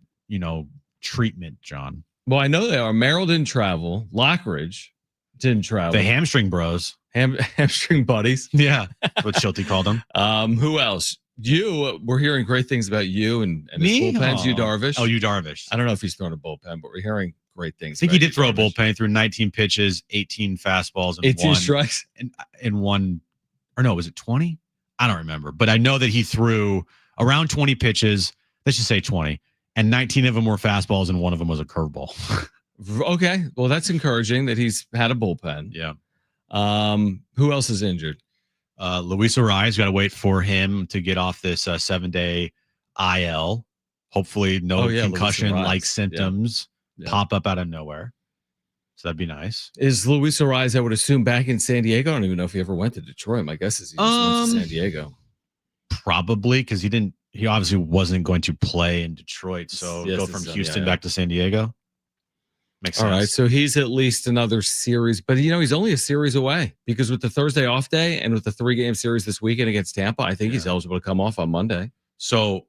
treatment, John. Well, I know they are. Merrill didn't travel. Lockridge didn't travel. The hamstring bros. Hamstring buddies. Yeah. That's what Schulte called them. Who else? We're hearing great things about you and Me? his bullpens. You Darvish. Oh, you Darvish. I don't know if he's thrown a bullpen, but we're hearing great things. I think he about did throw a Darvish. bullpen through 19 pitches, 18 fastballs, and 18 one strikes. in one, or no, was it 20? I don't remember, but I know that he threw around 20 pitches. Let's just say 20, and 19 of them were fastballs, and one of them was a curveball. Okay, well that's encouraging that he's had a bullpen. Yeah. Who else is injured? Luis Ariz, got to wait for him to get off this 7-day IL. Hopefully, no Luis concussion-like Ariz. symptoms Yeah. pop up out of nowhere. So that'd be nice. Is Luis Ariz, I would assume, back in San Diego? I don't even know if he ever went to Detroit. My guess is he just went to San Diego. Probably because he obviously wasn't going to play in Detroit. So Yes, go it's from done, Houston yeah. back to San Diego. Makes All sense. right, so he's at least another series, but he's only a series away because with the Thursday off day and with the 3-game series this weekend against Tampa, I think he's eligible to come off on Monday. So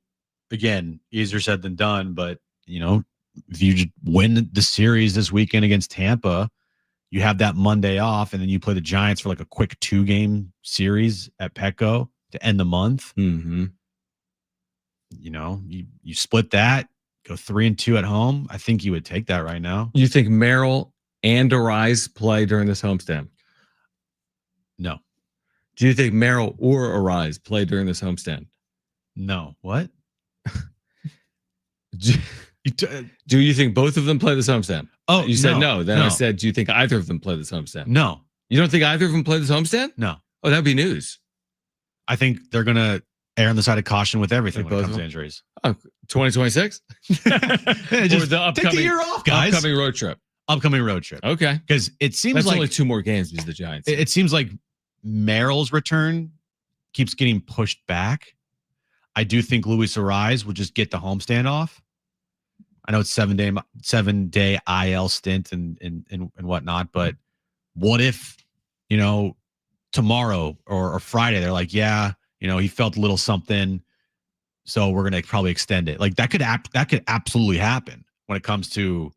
again, easier said than done, but if you just win the series this weekend against Tampa, you have that Monday off, and then you play the Giants for like a quick 2-game series at Petco to end the month. Mm-hmm. You split that, go 3-2 at home. I think you would take that right now. You think Merrill and Ariz play during this homestand? No. Do you think Merrill or Ariz play during this homestand? No. What? Do you think both of them play this homestand? Oh, You said no. Then I no. said, do you think either of them play this homestand? No. You don't think either of them play this homestand? No. Oh, that'd be news. I think they're going to err on the side of caution with everything Like when it both comes of to them? injuries. 2026? Just Or the take the year off, guys. upcoming road trip. Upcoming road trip. Okay. Because it seems That's like only 2 more games because the Giants. it seems like Merrill's return keeps getting pushed back. I do think Luis Ariz will just get the homestand off. I know it's 7-day IL stint and whatnot, but what if tomorrow or Friday they're like, he felt a little something, so we're gonna probably extend it. Like that could absolutely happen when it comes to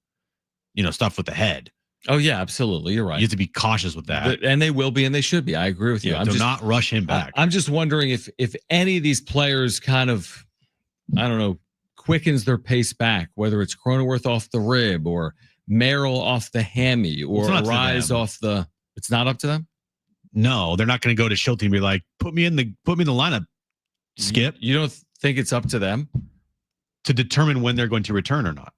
stuff with the head. Oh yeah, absolutely. You're right. You have to be cautious with that. And they will be, and they should be. I agree with you. Do not rush him back. I'm just wondering if any of these players kind of, I don't know, quickens their pace back, whether it's Cronenworth off the rib or Merrill off the hammy or It's not to Ariz them. off the. It's not up to them. No, they're not going to go to Schulte and be like, put me in the lineup, Skip, You don't think it's up to them? to determine when they're going to return or not.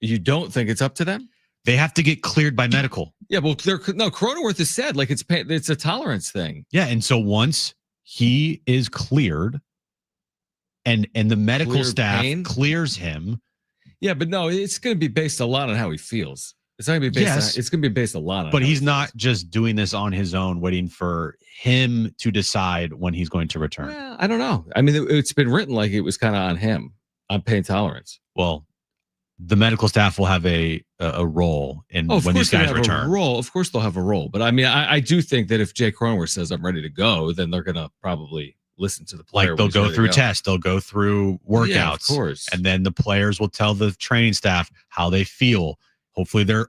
You don't think it's up to them? They have to get cleared by medical. Yeah, well, Cronenworth has said like it's a tolerance thing. Yeah, and so once he is cleared, and the medical Cleared staff pain? clears him, Yeah, but no, it's going to be based a lot on how he feels. It's not going to be based. Yes. It's going to be based a lot on. but how he's he not feels. just doing this on his own, waiting for him to decide when he's going to return. Well, I don't know. I mean, it's been written like it was kind of on him on pain tolerance. Well, the medical staff will have a role in Oh, of when course these guys they have return. a role. Of course they'll have a role. But I mean, I do think that if Jay Cronenworth says I'm ready to go, then they're going to probably listen to the player. Like they'll when he's go ready to through tests, they'll go through workouts, Yeah, of course. and then the players will tell the training staff how they feel. Hopefully, they're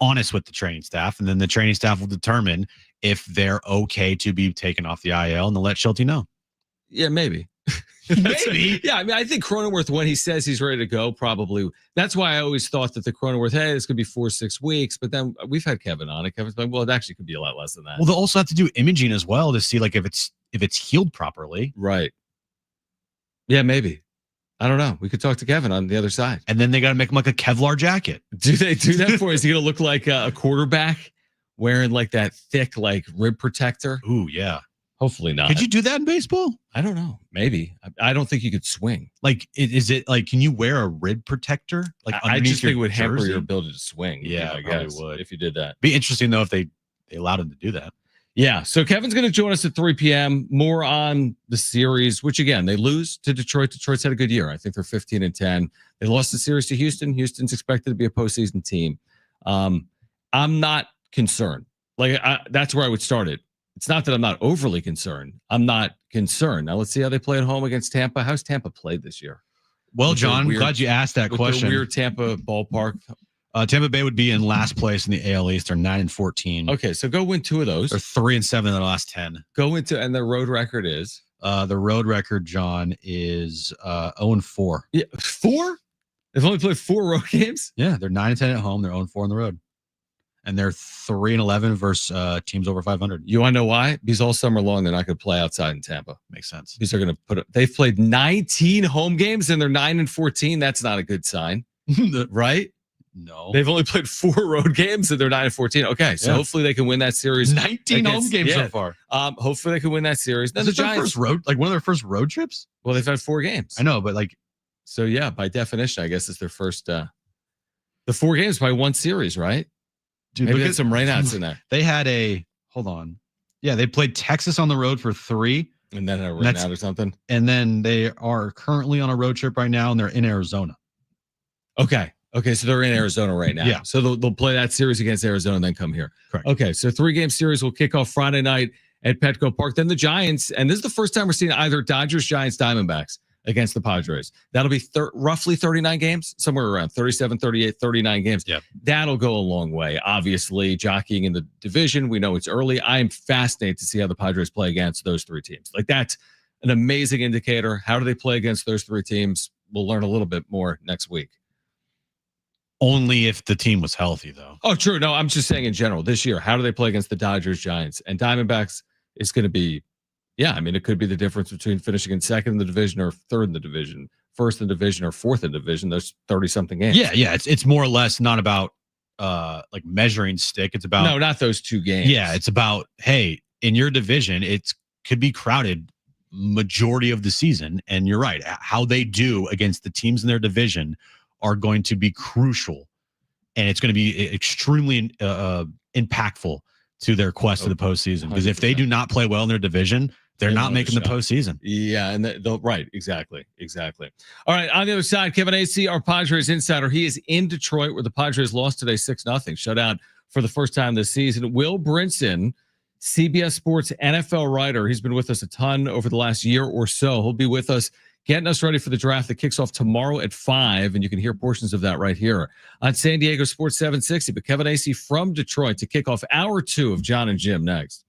honest with the training staff, and then the training staff will determine if they're okay to be taken off the IL, and they'll let Schulte know. Yeah, maybe. Maybe. Yeah, I mean, I think Cronenworth, when he says he's ready to go, probably. That's why I always thought that the Cronenworth, hey, it's going to be 4-6 weeks. But then we've had Kevin on it. Kevin's like, well, it actually could be a lot less than that. Well, they'll also have to do imaging as well to see like if it's healed properly, Right. Yeah, maybe. I don't know. We could talk to Kevin on the other side. and then they got to make him like a Kevlar jacket. Do they do that for? Is he going to look like a quarterback wearing like that thick like rib protector? Ooh, yeah. Hopefully not. Could you do that in baseball? I don't know. Maybe. I don't think you could swing. Like, is it like, can you wear a rib protector? Like, I underneath just think it your would hamper jersey? your ability to swing. Yeah, I it probably guess, would. if you did that. Be interesting though if they allowed him to do that. Yeah. So Kevin's going to join us at 3 p.m. More on the series, which again, they lose to Detroit. Detroit's had a good year. I think they're 15-10. They lost the series to Houston. Houston's expected to be a postseason team. I'm not concerned. That's where I would start it. It's not that I'm not overly concerned. I'm not concerned. Now let's see how they play at home against Tampa. How's Tampa played this year? Well, With their John, weird- glad you asked that With their question. weird Tampa ballpark. Tampa Bay would be in last place in the AL East. They're 9-14. Okay, so go win 2 of those. They're 3-7 in the last 10. Go into, and their road record is The road record, John, is 0-4. yeah 4. They've only played 4 road games. Yeah, they're 9-10 at home. They're 0-4 on the road, and they're 3-11 versus teams over 500. You want to know why? Because all summer long they're not going to play outside in Tampa. Makes sense. Because they're going to put. They've played 19 home games and they're 9-14. That's not a good sign, right? No, They've only played 4 road games and they're 9-14. Okay, so Yeah. hopefully they can win that series. 19 home against- games yeah. so far. Hopefully they can win that series. Then Is the this their Giants. first road, like one of their first road trips? Well, they've had 4 games. I know, but like, So yeah, by definition, I guess it's their first. The 4 games by 1 series, right? dude, Maybe look there's at, some rainouts in there, they had a hold on. Yeah, they played Texas on the road for 3, and then a That's- rainout or something. and then they are currently on a road trip right now, and they're in Arizona. Okay, so they're in Arizona right now. Yeah. So they'll play that series against Arizona and then come here. Correct. Okay, so 3-game series will kick off Friday night at Petco Park. Then the Giants, and this is the first time we're seeing either Dodgers, Giants, Diamondbacks against the Padres. That'll be roughly 39 games, somewhere around 37, 38, 39 games. Yep. That'll go a long way. Obviously, jockeying in the division. We know it's early. I am fascinated to see how the Padres play against those 3 teams. Like, that's an amazing indicator. How do they play against those 3 teams? We'll learn a little bit more next week. Only if the team was healthy, though. Oh, true. No, I'm just saying in general this year, how do they play against the Dodgers, Giants, and Diamondbacks? Is going to be, yeah. I mean, it could be the difference between finishing in 2nd in the division or 3rd in the division, 1st in the division or 4th in the division. There's 30 something games. Yeah. It's more or less not about like measuring stick. It's about No, not those 2 games. Yeah, it's about, hey, in your division, it could be crowded majority of the season. And you're right. How they do against the teams in their division are going to be crucial. And it's going to be extremely impactful to their quest to the postseason. Because if they 100%. do not play well in their division, they're They not won't making the have a shot. postseason. Yeah, and they'll right, exactly. All right, on the other side, Kevin AC, our Padres insider, he is in Detroit where the Padres lost today 6-0, shut out for the first time this season. Will Brinson, CBS Sports NFL writer, he's been with us a ton over the last year or so. He'll be with us getting us ready for the draft that kicks off tomorrow at 5, and you can hear portions of that right here on San Diego Sports 760. But Kevin AC from Detroit to kick off hour 2 of John and Jim next.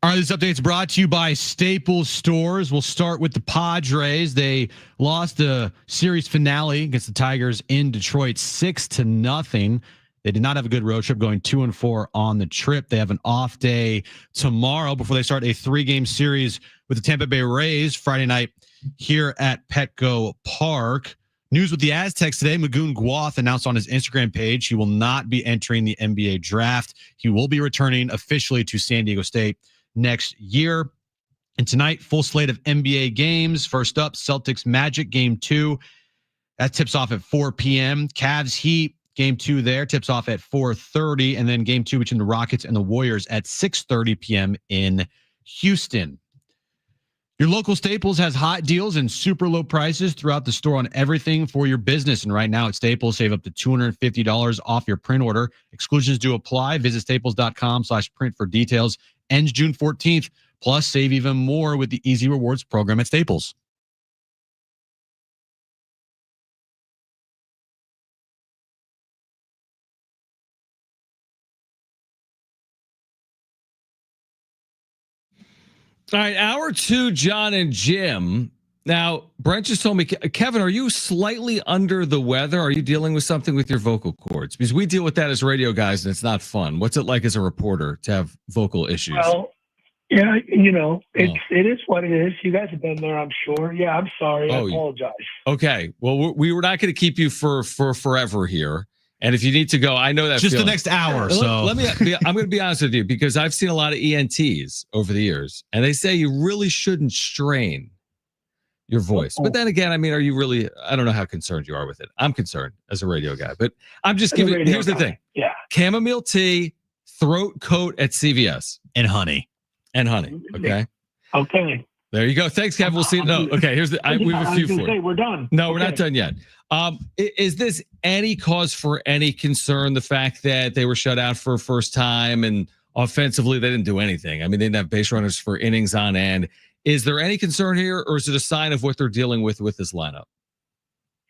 All right, this update's brought to you by Staples Stores. We'll start with the Padres. They lost the series finale against the Tigers in Detroit 6-0. They did not have a good road trip, going 2-4 on the trip. They have an off day tomorrow before they start a 3-game series with the Tampa Bay Rays Friday night here at Petco Park. News with the Aztecs today. Magoon Guath announced on his Instagram page he will not be entering the NBA draft. He will be returning officially to San Diego State next year. And tonight, full slate of NBA games. First up, Celtics Magic Game 2. That tips off at 4 p.m. Cavs Heat Game 2 there tips off at 4:30. And then Game 2 between the Rockets and the Warriors at 6:30 p.m. in Houston. Your local Staples has hot deals and super low prices throughout the store on everything for your business. And right now at Staples, save up to $250 off your print order. Exclusions do apply. Visit staples.com/print for details. Ends June 14th. Plus, save even more with the Easy Rewards program at Staples. All right, hour 2, John and Jim. Now, Brent just told me, Kevin, are you slightly under the weather? Are you dealing with something with your vocal cords? Because we deal with that as radio guys, and it's not fun. What's it like as a reporter to have vocal issues? Well, yeah, it is what it is. You guys have been there, I'm sure. Yeah, I'm sorry. I apologize. Okay. Well, we were not going to keep you for forever here. And if you need to go, I know that just feeling. the next hour. Let me. I'm going to be honest with you because I've seen a lot of ENTs over the years, and they say you really shouldn't strain your voice. But then again, I mean, are you really? I don't know how concerned you are with it. I'm concerned as a radio guy, but I'm just giving. Here's the thing. Yeah. Chamomile tea, throat coat at CVS, and honey. Okay. Okay. There you go. Thanks, Kevin. We'll see. No. Okay. Here's the. We have a few for you. We're done. No, we're not done yet. Is this any cause for any concern? The fact that they were shut out for a first time and offensively they didn't do anything. I mean, they didn't have base runners for innings on end. Is there any concern here, or is it a sign of what they're dealing with this lineup?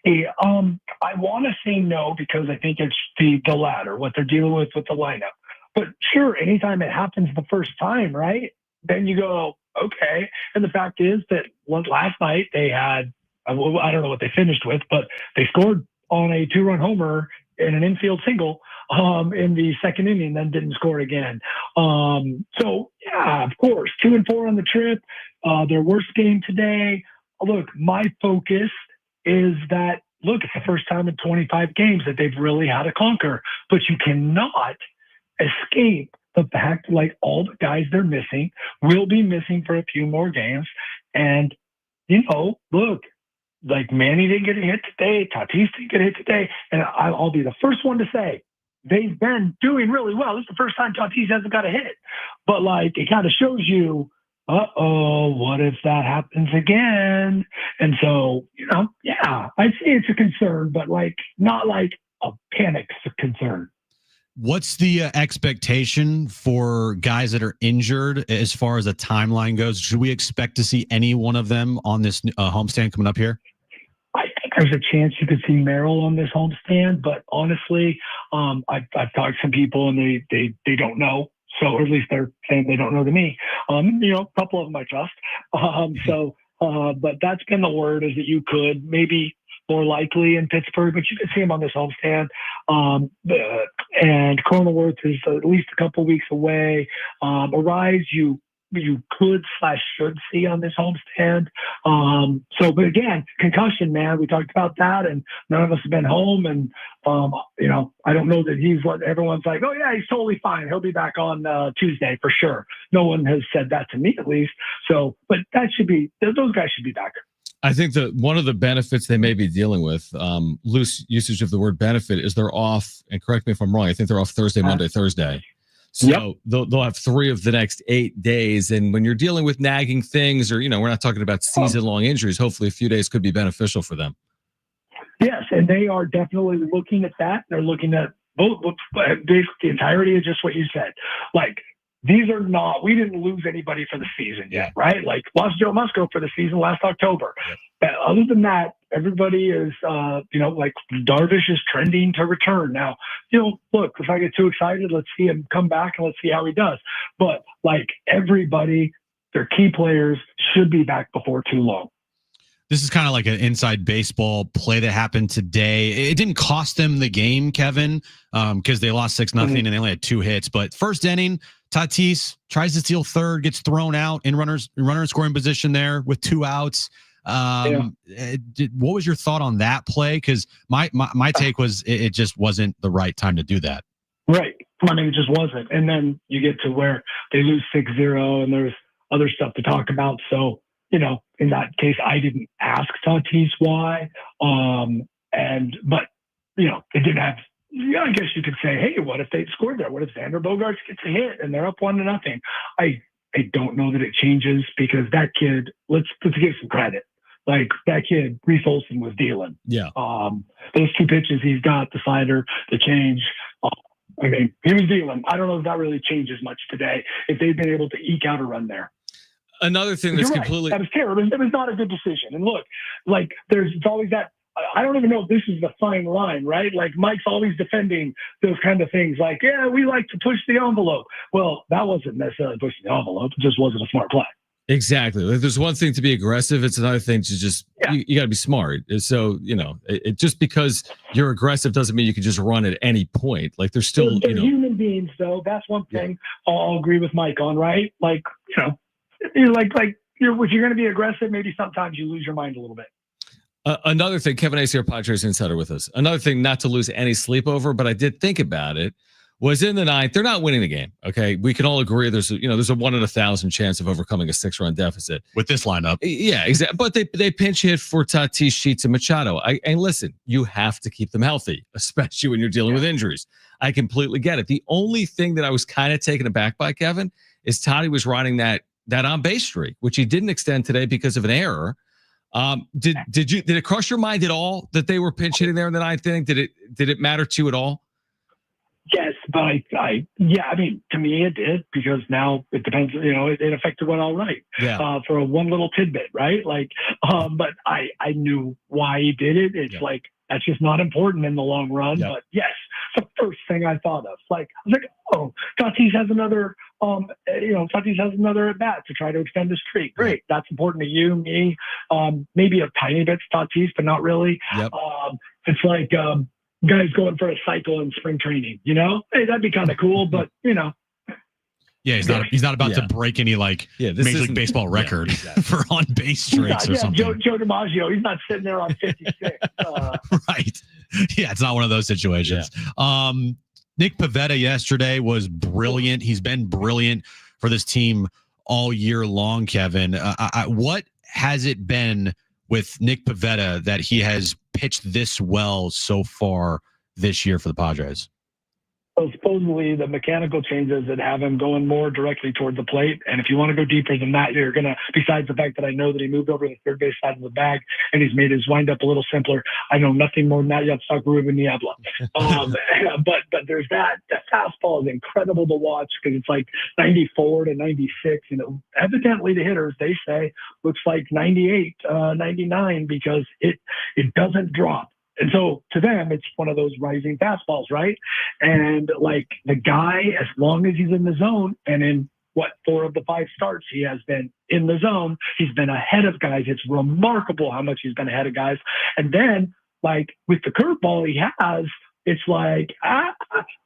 Hey, I want to say no because I think it's the latter, what they're dealing with the lineup. But sure, anytime it happens the first time, right? Then you go, okay. And the fact is that last night they had, I don't know what they finished with, but they scored on a 2-run homer in an infield single in the second inning, then didn't score again. So yeah, of course, 2-4 on the trip. Their worst game today. Look, my focus is that, look, it's the first time in 25 games that they've really had to conquer, but you cannot escape the fact, like, all the guys they're missing will be missing for a few more games. And, look, like Manny didn't get a hit today. Tatis didn't get a hit today. And I'll be the first one to say they've been doing really well. This is the first time Tatis hasn't got a hit. But, like, it kind of shows you, what if that happens again? And so, yeah, I'd say it's a concern, but, like, not like a panic concern. What's the expectation for guys that are injured as far as the timeline goes? Should we expect to see any one of them on this homestand coming up here? I think there's a chance you could see Merrill on this homestand, but honestly, I've talked to some people and they don't know. So, or at least they're saying they don't know to me. A couple of them I trust. But that's been the word, is that you could maybe more likely in Pittsburgh, but you could see him on this homestand. And Cronenworth is at least a couple weeks away. Arise, you could/should see on this homestand. But again, concussion, man, we talked about that, and none of us have been home. And I don't know that he's what everyone's like. Oh yeah, he's totally fine. He'll be back on Tuesday for sure. No one has said that to me, at least. So, but those guys should be back. I think that one of the benefits they may be dealing with, loose usage of the word benefit, is they're off, and correct me if I'm wrong, I think they're off Thursday, Monday, Thursday. So they'll have 3 of the next 8 days. And when you're dealing with nagging things, or, we're not talking about season-long injuries, hopefully a few days could be beneficial for them. Yes, and they are definitely looking at that. They're looking at both, basically the entirety of just what you said. Like, we didn't lose anybody for the season yet, right? Like, lost Joe Musco for the season last October. But other than that, everybody is, like Darvish is trending to return. Now, look, if I get too excited, let's see him come back and let's see how he does. But like everybody, their key players should be back before too long. This is kind of like an inside baseball play that happened today. It didn't cost them the game, Kevin, because they lost 6-0 and they only had 2 hits. But first inning, Tatis tries to steal third, gets thrown out in runner scoring position there with 2 outs. What was your thought on that play? Because my take was it just wasn't the right time to do that. Right. I mean, it just wasn't. And then you get to where they lose 6-0 and there's other stuff to talk about. So, in that case, I didn't ask Tatis why. But it didn't have, I guess you could say, hey, what if they scored there? What if Xander Bogaerts gets a hit and they're up 1-0? I don't know that it changes because that kid, let's give some credit. Like that kid, Reese Olson was dealing. Yeah. Those 2 pitches he's got, the slider, the change. He was dealing. I don't know if that really changes much today. If they've been able to eke out a run there. Another thing that's completely that was terrible. It was not a good decision. And look, like there's always that. I don't even know if this is the fine line, right? Like Mike's always defending those kind of things. Like, yeah, we like to push the envelope. Well, that wasn't necessarily pushing the envelope. It just wasn't a smart play. Exactly. Like, there's one thing to be aggressive. It's another thing to just, you got to be smart. So, it just because you're aggressive doesn't mean you can just run at any point. Like there's still, they're human beings though. That's one thing I'll agree with Mike on, right? Like, you're if you're going to be aggressive, maybe sometimes you lose your mind a little bit. Another thing, Kevin Ace here, Padres Insider with us. Another thing, not to lose any sleep over, but I did think about it, was in the 9th. They're not winning the game. Okay, we can all agree there's a 1 in 1,000 chance of overcoming a 6-run deficit with this lineup. Yeah, exactly. But they pinch hit for Tatis, Sheets, and Machado. And listen, you have to keep them healthy, especially when you're dealing with injuries. I completely get it. The only thing that I was kind of taken aback by, Kevin, is Toddy was riding that on base streak, which he didn't extend today because of an error. Did it cross your mind at all that they were pinch hitting there in the 9th inning? Did it matter to you at all? Yes, but I mean, to me it did because now it depends. It affected one all right. Yeah. For one little tidbit, right? Like, but I knew why he did it. It's like that's just not important in the long run. Yeah. But yes, the first thing I thought of, like, I was like, oh, Tatis has another, Tatis has another at bat to try to extend the streak. Great, that's important to you, me, maybe a tiny bit to Tatis, but not really. Yep. It's like guys going for a cycle in spring training. Hey, that'd be kind of cool, but Yeah, he's not about to break any Major League Baseball record for on base streaks or something. Joe DiMaggio, he's not sitting there on 56. Right. Yeah, it's not one of those situations. Yeah. Nick Pivetta yesterday was brilliant. He's been brilliant for this team all year long, Kevin. What has it been with Nick Pivetta that he has pitched this well so far this year for the Padres? So supposedly the mechanical changes that have him going more directly toward the plate. And if you want to go deeper than that, you're going to, besides the fact that I know that he moved over to the third base side of the bag and he's made his windup a little simpler, I know nothing more than that. You have to talk Ruben Niebla. But there's that. That fastball is incredible to watch because it's like 94 to 96. Evidently the hitters, they say, looks like 98, 99 because it doesn't drop. And so to them, it's one of those rising fastballs, right? And like the guy, as long as he's in the zone, and in 4 of the 5 starts, he has been in the zone. He's been ahead of guys. It's remarkable how much he's been ahead of guys. And then like with the curveball he has, it's like,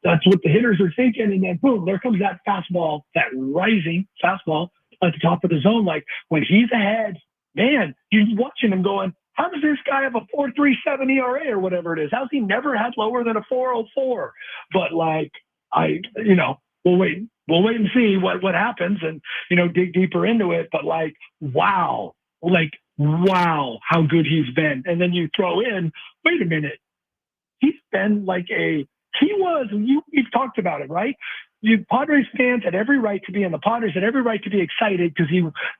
that's what the hitters are thinking. And then boom, there comes that fastball, that rising fastball at the top of the zone. Like when he's ahead, man, you're watching him going, how does this guy have a 4.37 ERA or whatever it is? How's he never had lower than a 4.04? But like, we'll wait and see what happens and, dig deeper into it. But like, wow, how good he's been. And then you throw in, wait a minute, he's been we've talked about it, right? You Padres fans had every right to be in the Padres had every right to be excited because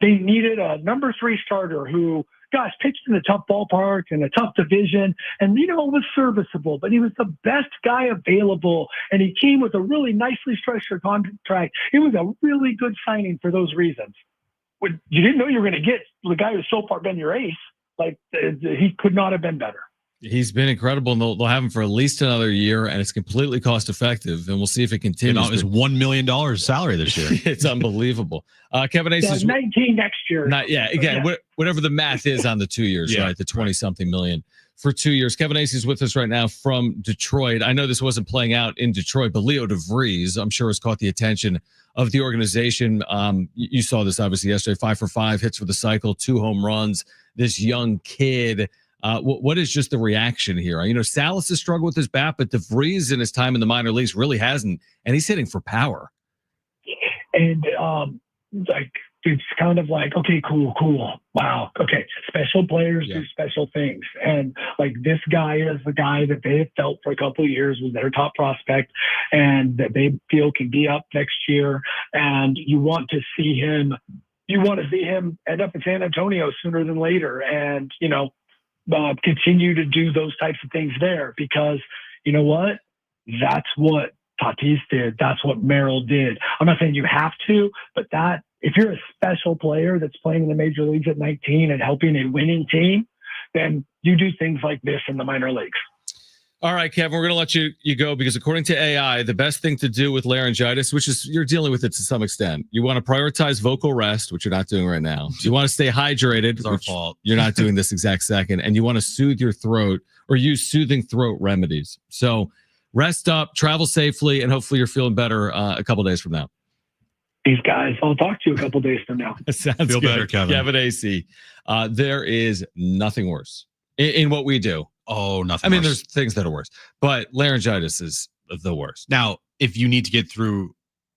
they needed a number 3 starter who, gosh, pitched in a tough ballpark and a tough division and, was serviceable, but he was the best guy available. And he came with a really nicely structured contract. It was a really good signing for those reasons. You didn't know you were going to get the guy who's so far been your ace. Like he could not have been better. He's been incredible, and they'll have him for at least another year, and it's completely cost effective. And we'll see if it You continues. know, his $1 million salary this year. It's unbelievable. Kevin Ace is 19 next year. not. Yeah, again, Yeah. whatever the math is on the 2 years, Yeah, right? The 20-something million for 2 years. Kevin Ace is with us right now from Detroit. I know this wasn't playing out in Detroit, but Leo DeVries, I'm sure, has caught the attention of the organization. You saw this obviously yesterday. 5 for 5 hits for the cycle, 2 home runs. This young kid. What is just the reaction here? You know, Salas has struggled with his bat, but DeVries in his time in the minor leagues really hasn't, and he's hitting for power. And like it's kind of like, okay, cool, wow, okay. Special players do special things, and like this guy is the guy that they have felt for a couple of years was their top prospect, and that they feel can be up next year. And you want to see him. You want to see him end up in San Antonio sooner than later, and continue to do those types of things there, because you know what? That's what Tatis did. That's what Merrill did. I'm not saying you have to, but that if you're a special player that's playing in the major leagues at 19 and helping a winning team, then you do things like this in the minor leagues. All right, Kevin, we're going to let you go because according to AI, the best thing to do with laryngitis, which is you're dealing with it to some extent, you want to prioritize vocal rest, which you're not doing right now. You want to stay hydrated. It's our fault. You're not doing this exact second. And you want to soothe your throat or use soothing throat remedies. So rest up, travel safely, and hopefully you're feeling better a couple days from now. These guys, I'll talk to you a couple days from now. Sounds Feel good. better, Kevin. Kevin AC. There is nothing worse in what we do. Oh, nothing. I mean, worse. there's things that are worse, but laryngitis is the worst. Now, if you need to get through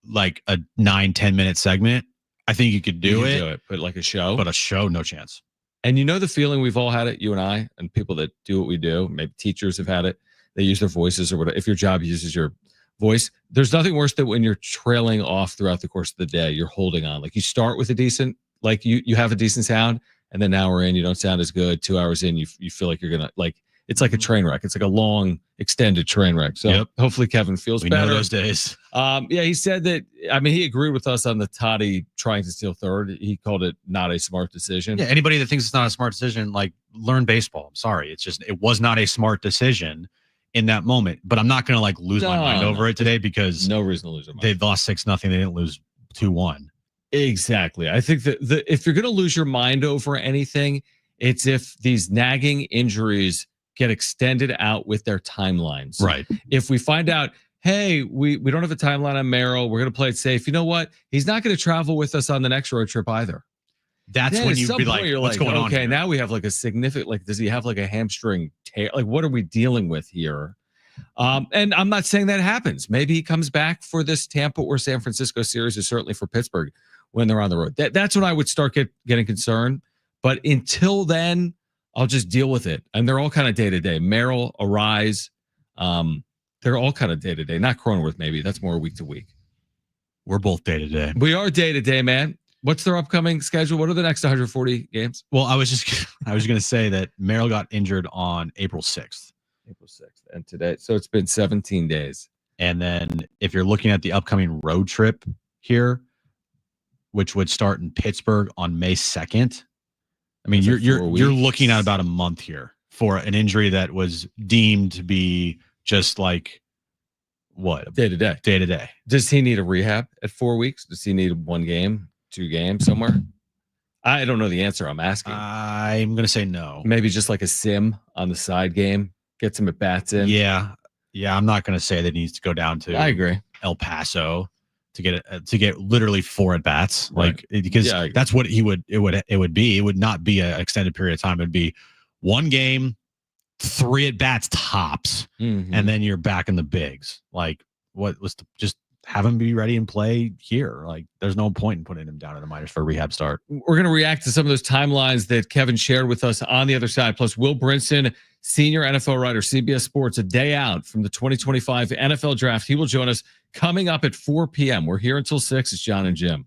like a 9-10 minute segment, I think you could do it. But like a show. But a show, no chance. And you know the feeling we've all had it, you and I, and people that do what we do. Maybe teachers have had it. They use their voices or whatever. If your job uses your voice, there's nothing worse than when you're trailing off throughout the course of the day. You're holding on. Like you start with a decent, like you have a decent sound, and then an hour in, you don't sound as good. 2 hours in, you feel like you're gonna like. It's like a train wreck. It's like a long, extended train wreck. So hopefully Kevin feels We better. know those days. Yeah, he said that. I mean, he agreed with us on the Toddy trying to steal third. He called it not a smart decision. Yeah, anybody that thinks it's not a smart decision, like learn baseball. I'm sorry. It's just, it was not a smart decision in that moment. But I'm not going to like lose my mind over it today because no reason to lose your mind. They lost 6-0. They didn't lose 2-1. Exactly. I think that if you're going to lose your mind over anything, it's if these nagging injuries get extended out with their timelines. Right. If we find out, hey, we don't have a timeline on Merrill, we're going to play it safe. You know what? He's not going to travel with us on the next road trip either. That's then when at you'd some be point like, you're what's going on? Okay, here? now we have like a significant, like, does he have like a hamstring tear? Like, what are we dealing with here? And I'm not saying that happens. Maybe he comes back for this Tampa or San Francisco series, or certainly for Pittsburgh when they're on the road. That's when I would start getting concerned. But until then, I'll just deal with it. And they're all kind of day to day. Merrill, Arise, they're all kind of day to day. Not Cronenworth, maybe. That's more week to week. We're both day to day. We are day to day, man. What's their upcoming schedule? What are the next 140 games? Well, I was going to say that Merrill got injured on April 6th. April 6th. And today. So it's been 17 days. And then if you're looking at the upcoming road trip here, which would start in Pittsburgh on May 2nd, I mean, you're looking at about a month here for an injury that was deemed to be just like what day to day. Does he need a rehab at 4 weeks? Does he need 1 game, 2 games somewhere? I don't know the answer. I'm asking. I'm going to say no. Maybe just like a sim on the side game, get some at bats in. Yeah. I'm not going to say that he needs to go down to I agree. El Paso to get literally 4 at bats, right. Because that's what it would be. It would not be an extended period of time. It'd be 1 game, 3 at bats tops, and then you're back in the bigs. Like, what was just have him be ready and play here? Like, there's no point in putting him down in the minors for a rehab start. We're going to react to some of those timelines that Kevin shared with us on the other side. Plus, Will Brinson, senior NFL writer, CBS Sports, a day out from the 2025 NFL Draft. He will join us coming up at 4 p.m. We're here until 6. It's John and Jim.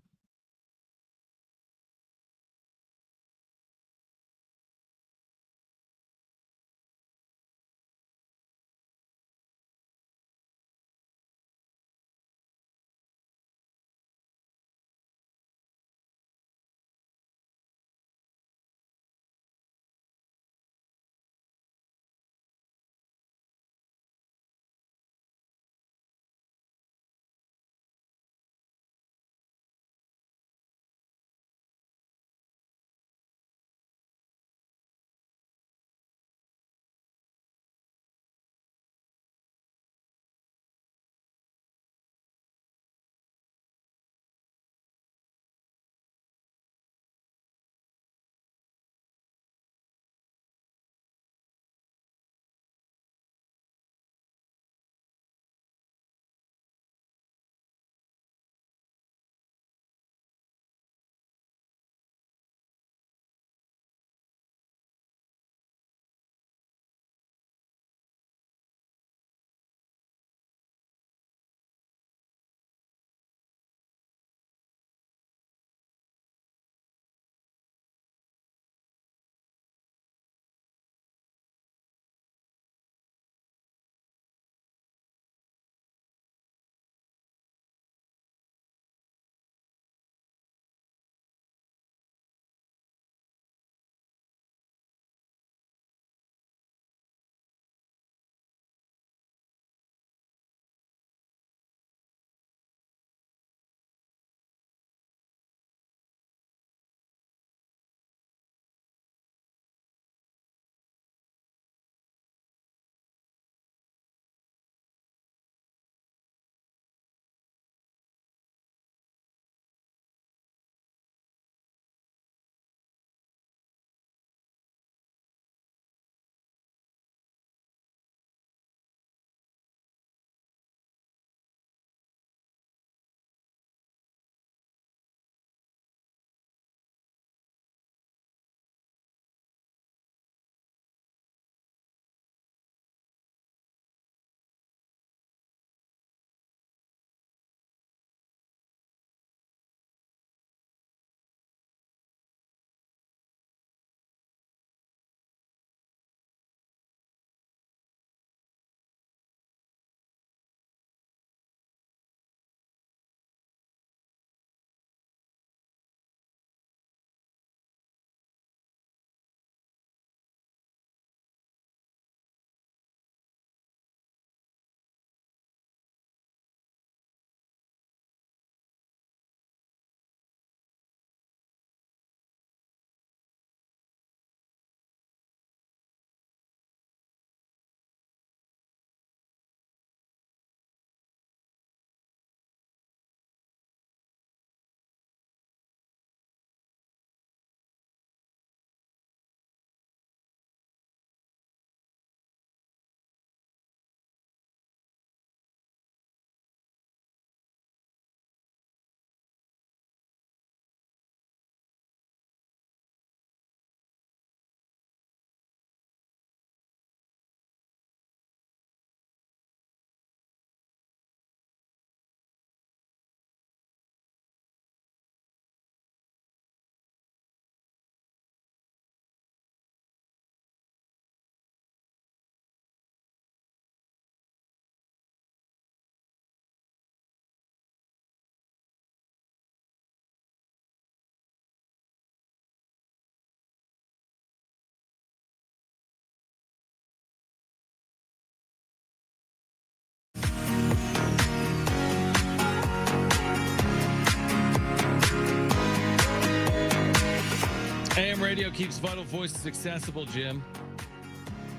Radio keeps vital voices accessible, Jim.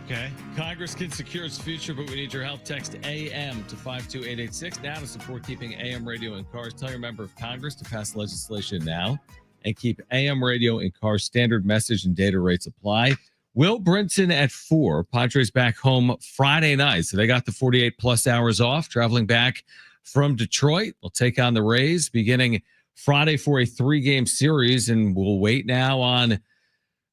Okay. Congress can secure its future, but we need your help. Text AM to 52886 now to support keeping AM radio in cars. Tell your member of Congress to pass legislation now and keep AM radio in cars. Standard message and data rates apply. Will Brinson at 4. Padres back home Friday night. So they got the 48 plus hours off, traveling back from Detroit. We'll take on the Rays beginning Friday for a 3-game series. And we'll wait now on,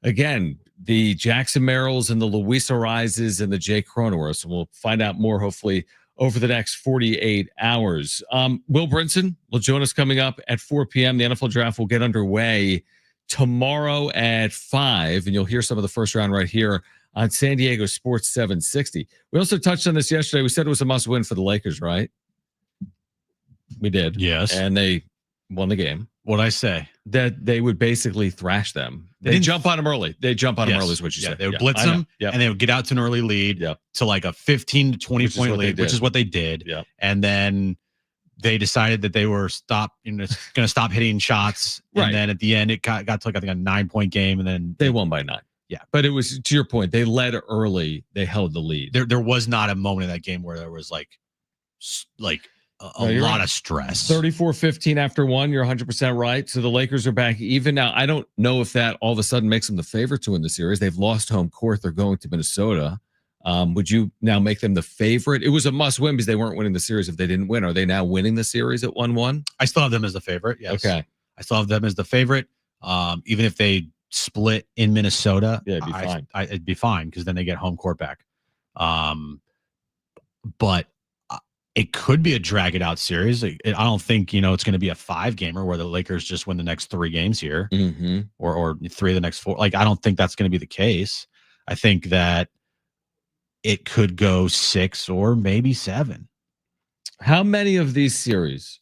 again, the Jackson Merrills and the Luis Arises and the Jay Cronenworths. And we'll find out more, hopefully, over the next 48 hours. Will Brinson will join us coming up at 4 p.m. The NFL draft will get underway tomorrow at 5, and you'll hear some of the first round right here on San Diego Sports 760. We also touched on this yesterday. We said it was a must-win for the Lakers, right? We did. Yes. And they won the game. What'd I say? That they would basically thrash them. They didn't jump on them early. They jump on them early is what you said. They would blitz them, and they would get out to an early lead to like a 15 to 20 point lead, which is what they did. Yeah. And then they decided that they were going to stop hitting shots. Right. And then at the end, it got to like, I think, a 9-point game, and then they won by 9. Yeah. But it was, to your point, they led early. They held the lead. There was not a moment in that game where there was like a lot of stress. 34-15 after 1. You're 100% right. So the Lakers are back even. Now, I don't know if that all of a sudden makes them the favorite to win the series. They've lost home court. They're going to Minnesota. Would you now make them the favorite? It was a must win because they weren't winning the series if they didn't win. Are they now winning the series at 1-1? I still have them as the favorite. Yes. Okay. I still have them as the favorite. Even if they split in Minnesota, it'd be fine. It'd be fine because then they get home court back. But it could be a drag it out series. I don't think, it's going to be a 5-gamer where the Lakers just win the next 3 games here or 3 of the next 4. Like, I don't think that's going to be the case. I think that it could go 6 or maybe 7. How many of these series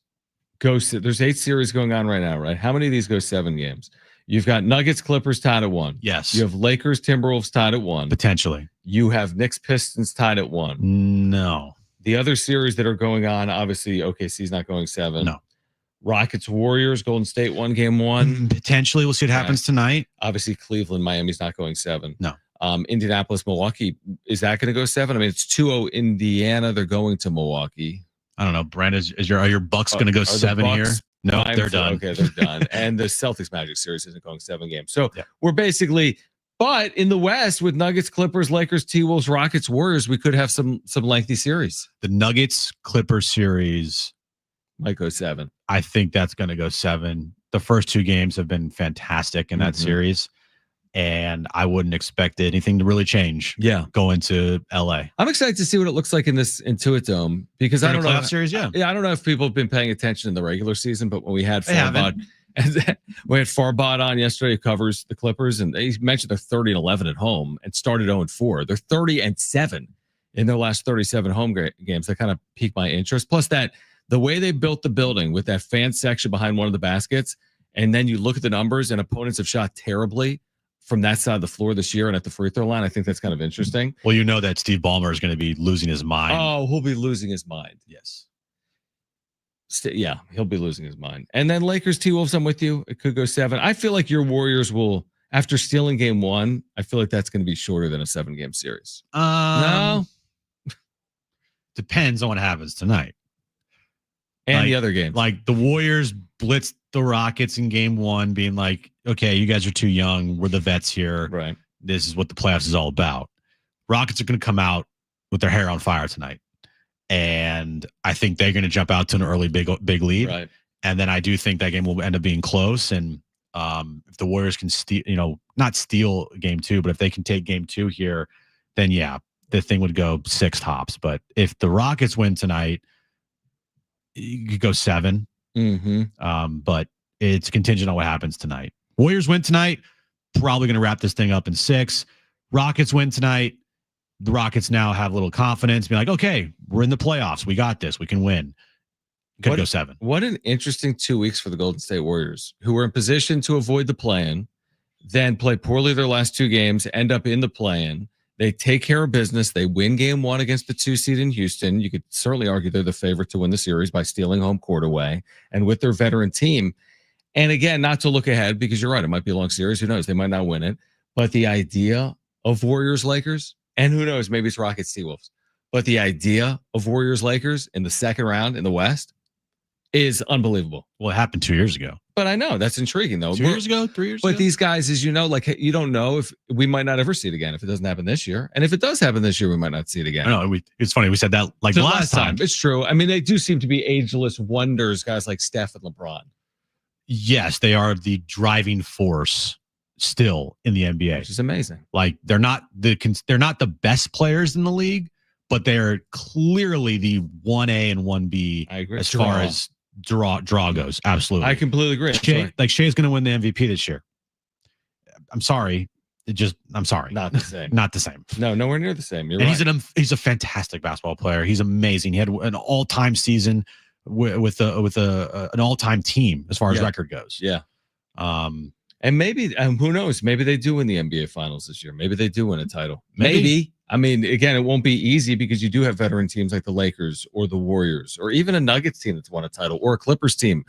there's 8 series going on right now, right? How many of these go 7 games? You've got Nuggets, Clippers tied at 1. Yes. You have Lakers, Timberwolves tied at 1. Potentially. You have Knicks, Pistons tied at 1. No. The other series that are going on, obviously, OKC's not going 7. No. Rockets, Warriors, Golden State 1, game 1. Potentially. We'll see what happens tonight. Obviously, Cleveland, Miami's not going 7. No. Indianapolis, Milwaukee, is that going to go 7? I mean, it's 2-0 Indiana. They're going to Milwaukee. I don't know. Brand, are your Bucks going to go 7 here? No, they're done. Okay, they're done. And the Celtics Magic series isn't going 7 games. So we're basically, but in the West with Nuggets, Clippers, Lakers, T-Wolves, Rockets, Warriors, we could have some lengthy series. The Nuggets Clippers series might go 7. I think that's going to go 7. The first 2 games have been fantastic in that series. And I wouldn't expect anything to really change. Going to LA. I'm excited to see what it looks like in this Intuit Dome because I don't know. Series, I don't know if people have been paying attention in the regular season, but when we had Farbod on yesterday, who covers the Clippers, and he mentioned they're 30-11 at home and started 0-4. They're 30-7 in their last 37 home games. That kind of piqued my interest. Plus that the way they built the building with that fan section behind one of the baskets, and then you look at the numbers and opponents have shot terribly from that side of the floor this year and at the free throw line. I think that's kind of interesting. Well, you know that Steve Ballmer is going to be losing his mind. Oh, he'll be losing his mind. Yes. He'll be losing his mind. And then Lakers, T-Wolves, I'm with you. It could go 7. I feel like your Warriors will, after stealing game 1, I feel like that's going to be shorter than a 7-game series. No? Depends on what happens tonight. And the other games. Like the Warriors blitzed the Rockets in game 1, being like, okay, you guys are too young. We're the vets here. Right. This is what the playoffs is all about. Rockets are going to come out with their hair on fire tonight. And I think they're going to jump out to an early big lead. Right. And then I do think that game will end up being close. And if the Warriors can steal, not steal game 2, but if they can take game 2 here, then the thing would go 6 tops. But if the Rockets win tonight, you could go 7. But it's contingent on what happens tonight. Warriors win tonight, probably going to wrap this thing up in 6. Rockets win tonight. The Rockets now have a little confidence, be like, okay, we're in the playoffs. We got this. We can win. Could go 7. What an interesting 2 weeks for the Golden State Warriors, who were in position to avoid the play-in, then play poorly their last 2 games, end up in the play-in. They take care of business. They win game 1 against the 2 seed in Houston. You could certainly argue they're the favorite to win the series by stealing home court away and with their veteran team. And again, not to look ahead because you're right, it might be a long series. Who knows? They might not win it. But the idea of Warriors Lakers, and who knows, maybe it's Rockets T-Wolves. But the idea of Warriors Lakers in the second round in the West is unbelievable. Well, it happened 2 years ago. But I know that's intriguing though. 2 years ago, 3 years ago. But these guys, as you know, like you don't know if we might not ever see it again if it doesn't happen this year. And if it does happen this year, we might not see it again. I know. It's funny. We said that like The last time. It's true. I mean, they do seem to be ageless wonders, guys like Steph and LeBron. Yes, they are the driving force still in the NBA. Which is amazing. Like they're not the best players in the league, but they're clearly the 1A and 1B I agree. as far as draw goes. Absolutely. I completely agree. Shea's going to win the MVP this year. I'm sorry. I'm sorry. Not the same. Not the same. No, nowhere near the same. You're And right. he's a fantastic basketball player. He's amazing. He had an all-time season with an all-time team as far as record goes. Yeah. And maybe, who knows? Maybe they do win the NBA Finals this year. Maybe they do win a title. Maybe. I mean, again, it won't be easy because you do have veteran teams like the Lakers or the Warriors or even a Nuggets team that's won a title or a Clippers team.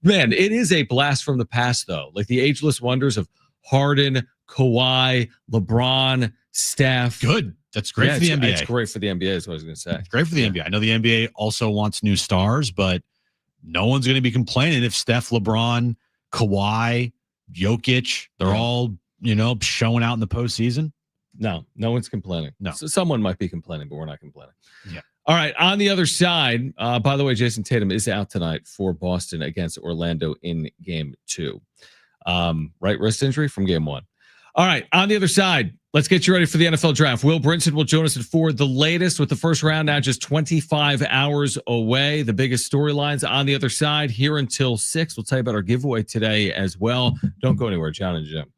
Man, it is a blast from the past, though. Like the ageless wonders of Harden, Kawhi, LeBron, Steph. Good. That's great for the NBA. It's great for the NBA is what I was going to say. It's great for the NBA. I know the NBA also wants new stars, but no one's going to be complaining if Steph, LeBron, Kawhi, Jokic, they're all, showing out in the postseason. No one's complaining. No. So someone might be complaining, but we're not complaining. Yeah. All right. On the other side, by the way, Jason Tatum is out tonight for Boston against Orlando in game 2. Right wrist injury from game 1. All right. On the other side, let's get you ready for the NFL draft. Will Brinson will join us at 4. The latest with the first round now just 25 hours away. The biggest storylines on the other side here until 6. We'll tell you about our giveaway today as well. Don't go anywhere. John and Jim.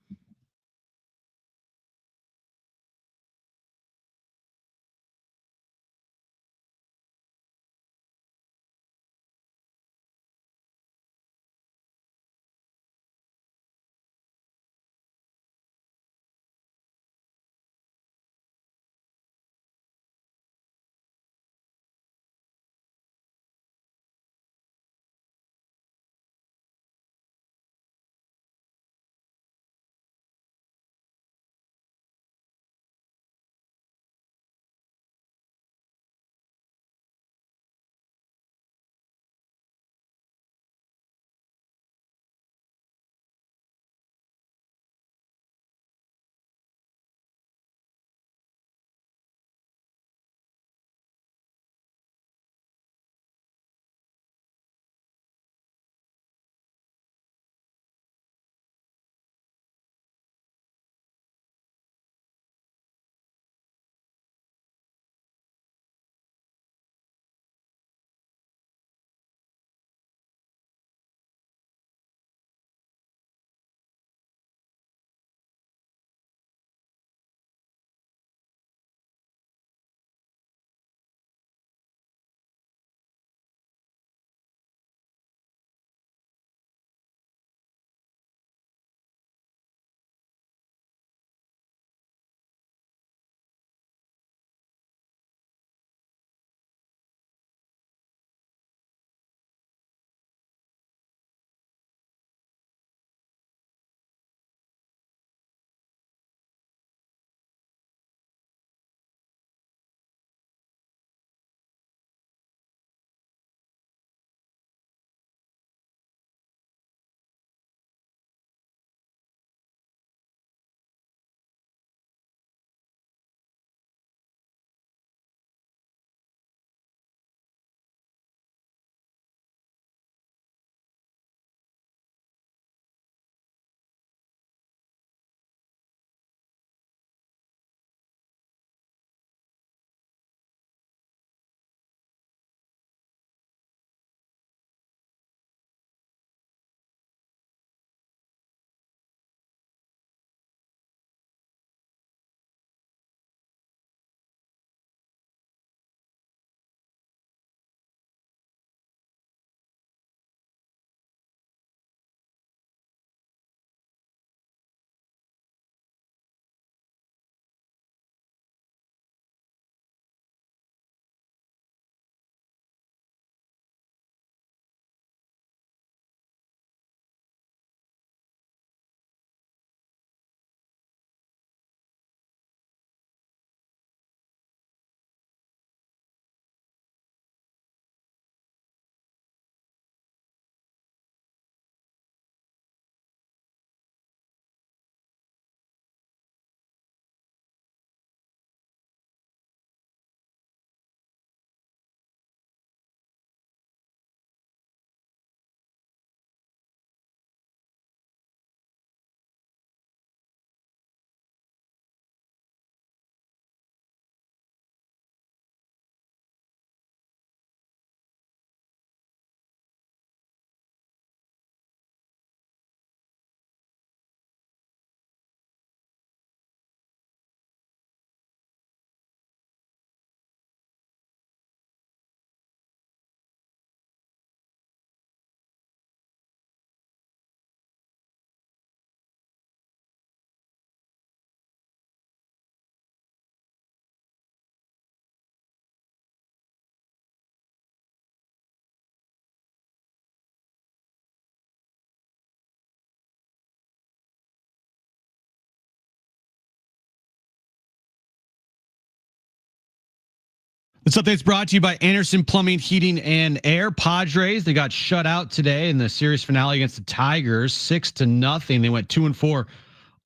This update's brought to you by Anderson Plumbing, Heating, and Air. Padres, they got shut out today in the series finale against the Tigers, 6-0. They went 2-4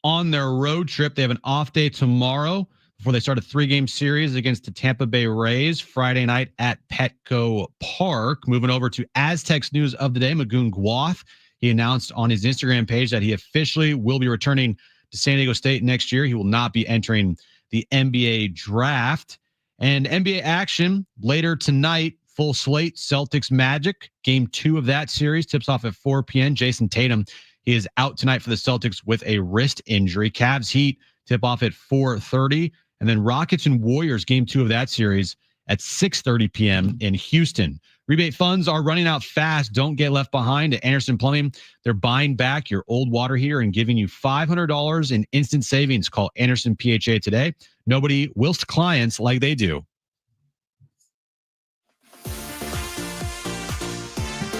on their road trip. They have an off day tomorrow before they start a 3-game series against the Tampa Bay Rays Friday night at Petco Park. Moving over to Aztecs news of the day, Magoon Guath. He announced on his Instagram page that he officially will be returning to San Diego State next year. He will not be entering the NBA draft. And NBA action later tonight, full slate, Celtics Magic. Game 2 of that series tips off at 4 p.m. Jason Tatum, he is out tonight for the Celtics with a wrist injury. Cavs Heat tip off at 4:30. And then Rockets and Warriors, game 2 of that series at 6:30 p.m. in Houston. Rebate funds are running out fast. Don't get left behind. At Anderson Plumbing, they're buying back your old water heater and giving you $500 in instant savings. Call Anderson PHA today. Nobody whilst clients like they do.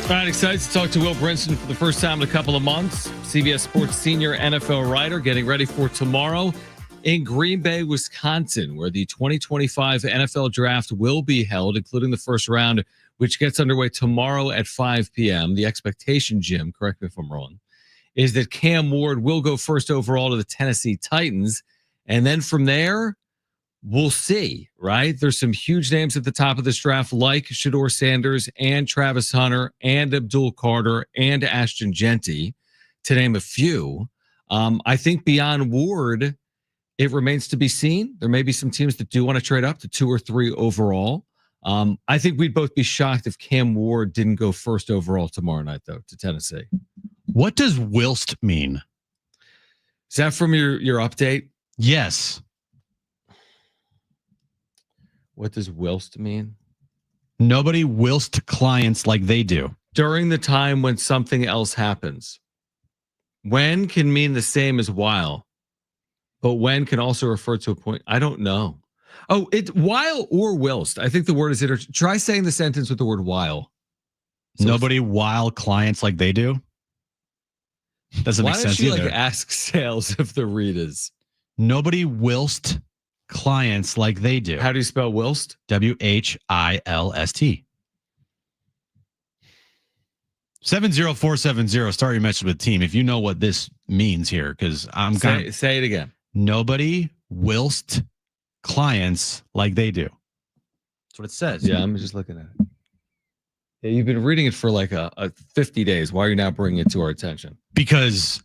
All right, excited to talk to Will Brinson for the first time in a couple of months. CBS Sports senior NFL writer, getting ready for tomorrow in Green Bay, Wisconsin, where the 2025 NFL draft will be held, including the first round, which gets underway tomorrow at 5 p.m. The expectation, Jim, correct me if I'm wrong, is that Cam Ward will go first overall to the Tennessee Titans. And then from there, we'll see, right? There's some huge names at the top of this draft, like Shedeur Sanders and Travis Hunter and Abdul Carter and Ashton Genty, to name a few. I think beyond Ward, it remains to be seen. There may be some teams that do want to trade up to 2 or 3 overall. I think we'd both be shocked if Cam Ward didn't go first overall tomorrow night, though, to Tennessee. What does whilst mean? Is that from your update? Yes. What does whilst mean? Nobody whilst clients like they do. During the time when something else happens. When can mean the same as while, but when can also refer to a point. I don't know. Oh, it while or whilst. I think the word is try saying the sentence with the word while. So Nobody while clients like they do. Doesn't make sense either. Why don't you either. like ask sales if the read is nobody whilst clients like they do. How do you spell whilst? WHILST. 70470. Start your message with team if you know what this means here, because I'm going to say it again. Nobody whilst clients like they do. That's what it says. Yeah, I'm just looking at it. Yeah, you've been reading it for like a 50 days. Why are you now bringing it to our attention? Because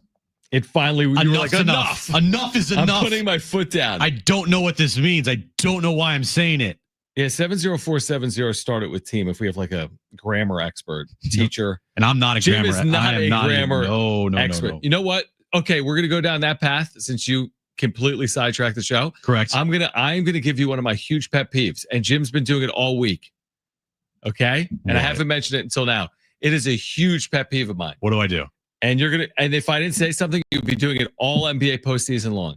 it finally, you were like, enough. Enough is enough. I'm putting my foot down. I don't know what this means. I don't know why I'm saying it. Yeah, 70470 started with team if we have like a grammar expert, teacher. And I'm not a Jim grammar is not a grammar expert. No. You know what? Okay, we're going to go down that path since you completely sidetracked the show. Correct. I'm going to give you one of my huge pet peeves, and Jim's been doing it all week. Okay? And I haven't mentioned it until now. It is a huge pet peeve of mine. What do I do? And and if I didn't say something, you'd be doing it all NBA postseason long.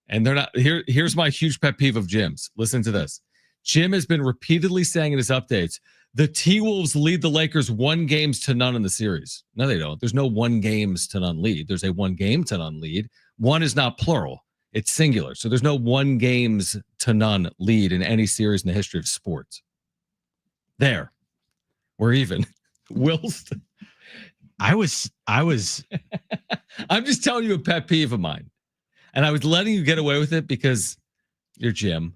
And they're not here's my huge pet peeve of Jim's. Listen to this. Jim has been repeatedly saying in his updates, the T-Wolves lead the Lakers 1-0 in the series. No, they don't. There's no 1-0 lead. There's a 1-0 lead. One is not plural. It's singular. So there's no 1-0 lead in any series in the history of sports. There. We're even. Whilst. I was. I'm just telling you a pet peeve of mine. And I was letting you get away with it because you're Jim.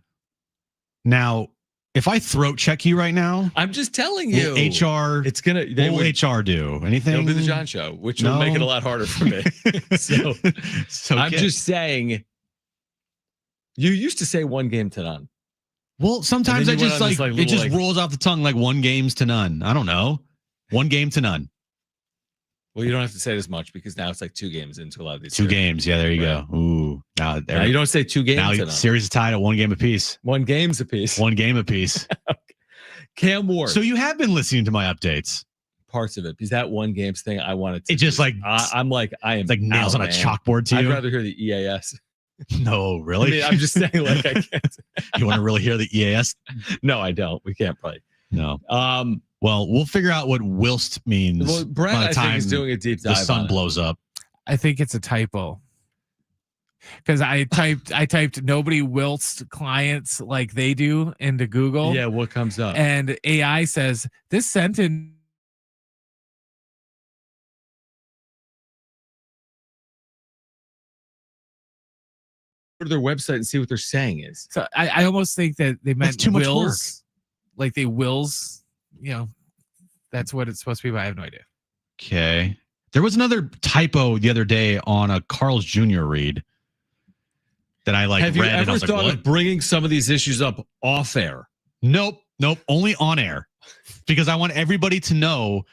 Now, if I throat check you right now, I'm just telling you. HR. It's gonna. What will HR do? Anything? It'll be the John Show, which will make it a lot harder for me. So I'm just saying. You used to say 1-0. Well, sometimes I just like it just rolls off the tongue like 1-0. I don't know. 1-0. Well, you don't have to say it as much because now it's like 2 games into a lot of these. 2 games. Yeah, there you go. Ooh. Now you don't say 2 games. Now the series is tied at 1 game apiece. 1 game's apiece. 1 game apiece. Okay. Cam Ward. So you have been listening to my updates. Parts of it, because that 1 games thing I wanted to. It just like I am like nails on a chalkboard to you. I'd rather hear the EAS. No, really? I mean, I'm just saying, like, I can't. You want to really hear the EAS? No, I don't. We can't play. No. Well, we'll figure out what whilst means. Well, Brent, by the time I think, is doing a deep dive. The sun blows up. I think it's a typo. because I typed nobody wilts clients like they do into Google. Yeah, what comes up? And AI says this sentence. Go to their website and see what they're saying is. So I almost think that they meant too much wills, like they wills. You know, that's what it's supposed to be. But I have no idea. Okay. There was another typo the other day on a Carl's Jr. read that I Have you read and I ever was like, thought what? of bringing some of these issues up off air? Nope. Only on air, because I want everybody to know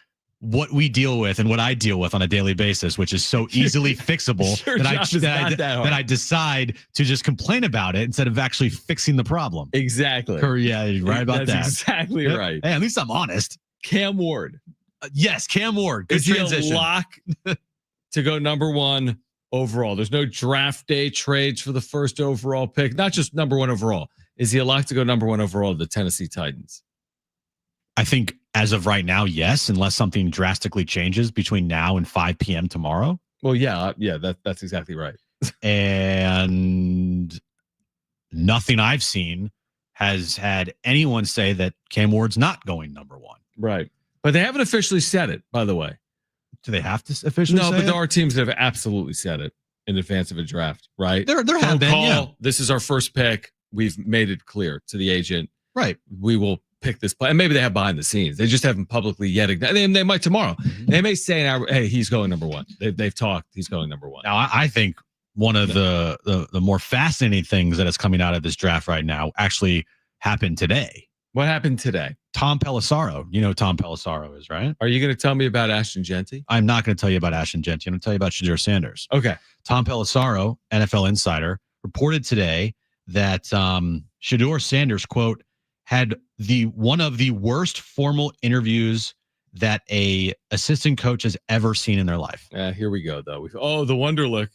what we deal with and what I deal with on a daily basis, which is so easily fixable Sure, that Josh, it's not that hard. I decide to just complain about it instead of actually fixing the problem. Exactly. Yeah, you're right about That's that. exactly Yep. right. Hey, at least I'm honest. Cam Ward. Yes, Cam Ward. Good Is he transition. a lock to go number 1 overall? There's no draft day trades for the first overall pick. Not just number 1 overall. Is he a lock to go number 1 overall to the Tennessee Titans? I think as of right now, yes, unless something drastically changes between now and 5 p.m. tomorrow. Well, yeah, that's exactly right. And nothing I've seen has had anyone say that Cam Ward's not going number 1. Right. But they haven't officially said it, by the way. Do they have to officially No, say but it? there are teams that have absolutely said it in advance of a draft, right? There Phone have been, call, yeah. This is our first pick. We've made it clear to the agent. Right. We will pick this play. And maybe they have behind the scenes. They just haven't publicly yet. They might tomorrow. Mm-hmm. They may say now, hey, he's going number 1. They've talked. He's going number 1. Now, I think one of the more fascinating things that is coming out of this draft right now actually happened today. What happened today? Tom Pelissero. You know who Tom Pelissero is, right? Are you going to tell me about Ashton Genty? I'm not going to tell you about Ashton Genty. I'm going to tell you about Shadir Sanders. Okay. Tom Pelissero, NFL insider, reported today that Shadir Sanders, quote, had one of the worst formal interviews that a assistant coach has ever seen in their life. Here we go, though. The Wonderlic.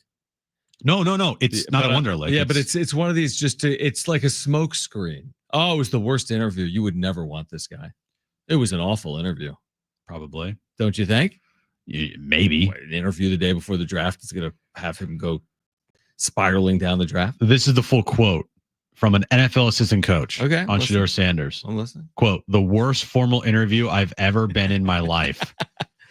No. It's not a Wonderlic. Yeah, but it's one of these it's like a smoke screen. Oh, it was the worst interview. You would never want this guy. It was an awful interview. Probably. Don't you think? Maybe. An interview the day before the draft is going to have him go spiraling down the draft. This is the full quote from an NFL assistant coach Okay, on listen. Shadir Sanders. I'm listening. Quote, the worst formal interview I've ever been in my life.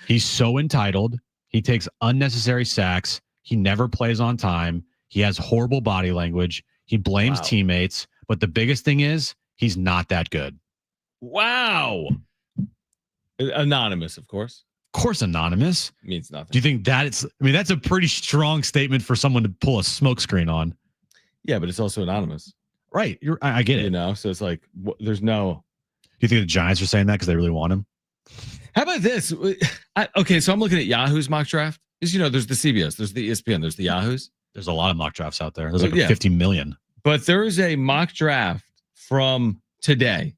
He's so entitled. He takes unnecessary sacks. He never plays on time. He has horrible body language. He blames teammates. But the biggest thing is he's not that good. Wow. Anonymous, of course. Of course, anonymous. Means nothing. Do you think that's a pretty strong statement for someone to pull a smokescreen on? Yeah, but it's also anonymous. Right. I get it. You know, so it's like, there's no. Do you think the Giants are saying that because they really want him? How about this? Okay, so I'm looking at Yahoo's mock draft. Because, there's the CBS, there's the ESPN, there's the Yahoo's. There's a lot of mock drafts out there. There's like 50 million. But there is a mock draft from today.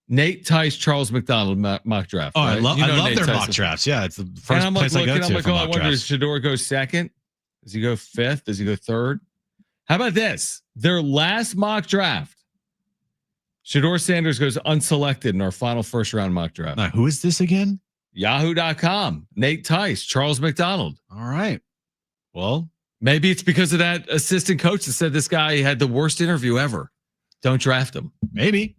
Nate Tice, Charles McDonald mock draft. Oh, right? I love Nate their Tice. mock drafts. Yeah, it's the And first I'm place like, I go looking, to I'm for like, I mock wonder, does drafts. Shador go second? Does he go fifth? Does he go third? How about this? Their last mock draft. Shador Sanders goes unselected in our final first round mock draft. Now, who is this again? Yahoo.com. Nate Tice, Charles McDonald. All right. Well, maybe it's because of that assistant coach that said this guy had the worst interview ever. Don't draft him. Maybe.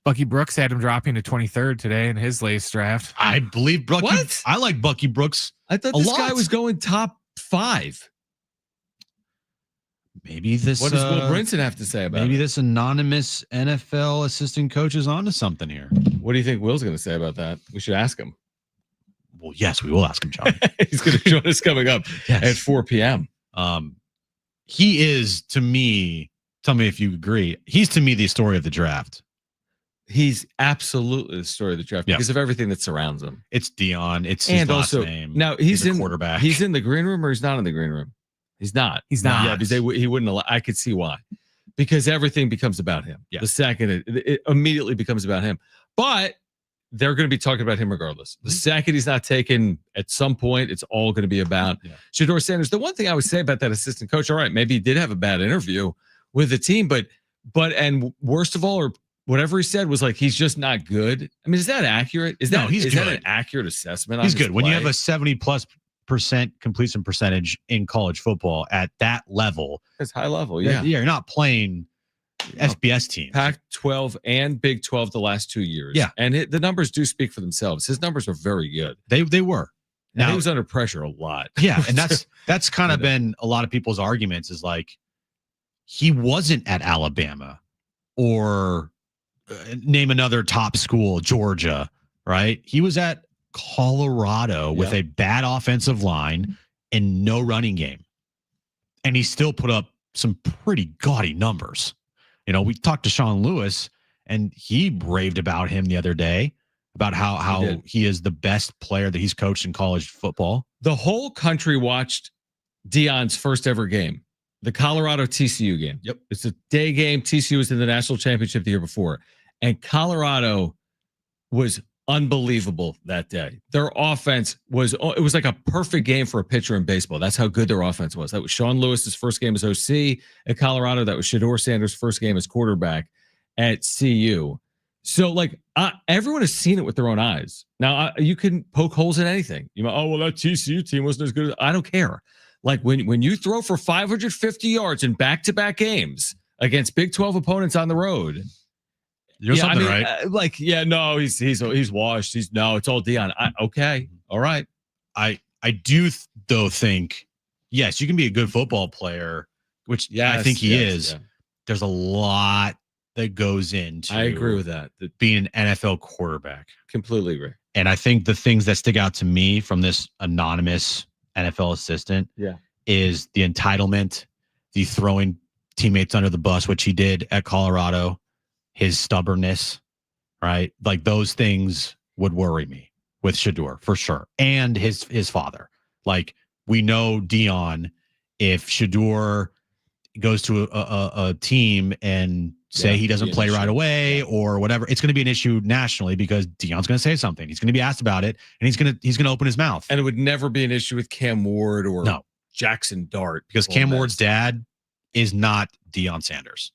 Bucky Brooks had him dropping to 23rd today in his latest draft. I believe Bucky. What? I like Bucky Brooks. I thought this guy was going top 5. Maybe this. What does Will Brinson have to say about maybe it? this anonymous NFL assistant coach is onto something here. What do you think Will's going to say about that? We should ask him. Well, yes, we will ask him, John. He's going to join us coming up at 4 p.m. He is, to me, tell me if you agree, he's to me the story of the draft. He's absolutely the story of the draft because of everything that surrounds him. It's Dion. It's his last name. Now he's in quarterback. He's in the green room or he's not in the green room? He's not. He's not. Yeah, because he wouldn't allow. I could see why. Because everything becomes about him. Yeah. The second it immediately becomes about him. But they're going to be talking about him regardless. The second he's not taken, at some point, it's all going to be about Shador Sanders. The one thing I would say about that assistant coach, all right, maybe he did have a bad interview with the team, but worst of all, or whatever he said was like, he's just not good. I mean, is that accurate? Is that he's is good. that an accurate assessment? He's on his good. When you play? have a 70+ completion percentage in college football at that level. It's high level. Yeah, Yeah. you're not playing FBS teams. Pac-12 and Big 12 the last 2 years. Yeah. And the numbers do speak for themselves. His numbers are very good. They were. Now, Now he was under pressure a lot. Yeah, and that's kind of You know. been a lot of people's arguments is like he wasn't at Alabama or name another top school, Georgia, right? He was at Colorado with a bad offensive line and no running game. And he still put up some pretty gaudy numbers. You know, we talked to Sean Lewis and he raved about him the other day about how he is the best player that he's coached in college football. The whole country watched Deion's first ever game, the Colorado TCU game. Yep. It's a day game. TCU was in the national championship the year before. And Colorado was unbelievable that day. Their offense was like a perfect game for a pitcher in baseball. That's how good their offense was. That was Sean Lewis's first game as OC at Colorado. That was Shedeur Sanders' first game as quarterback at CU. So, like, everyone has seen it with their own eyes. Now, you can poke holes in anything. You know, oh, well, that TCU team wasn't as good. I don't care. Like, when you throw for 550 yards in back-to-back games against Big 12 opponents on the road, You're something, right? He's washed. It's all Deion. Okay, all right. I do though think, yes, you can be a good football player, which I think he is. Yeah. There's a lot that goes into. I agree with that. Being an NFL quarterback. Completely agree. And I think the things that stick out to me from this anonymous NFL assistant is the entitlement, the throwing teammates under the bus, which he did at Colorado, his stubbornness, right? Like those things would worry me with Shedeur for sure. And his father. Like we know Deion, if Shedeur goes to a team and say he doesn't play right away or whatever, it's going to be an issue nationally because Deion's going to say something. He's going to be asked about it and he's going to open his mouth. And it would never be an issue with Cam Ward or Jackson Dart. Because Cam Ward's dad is not Deion Sanders.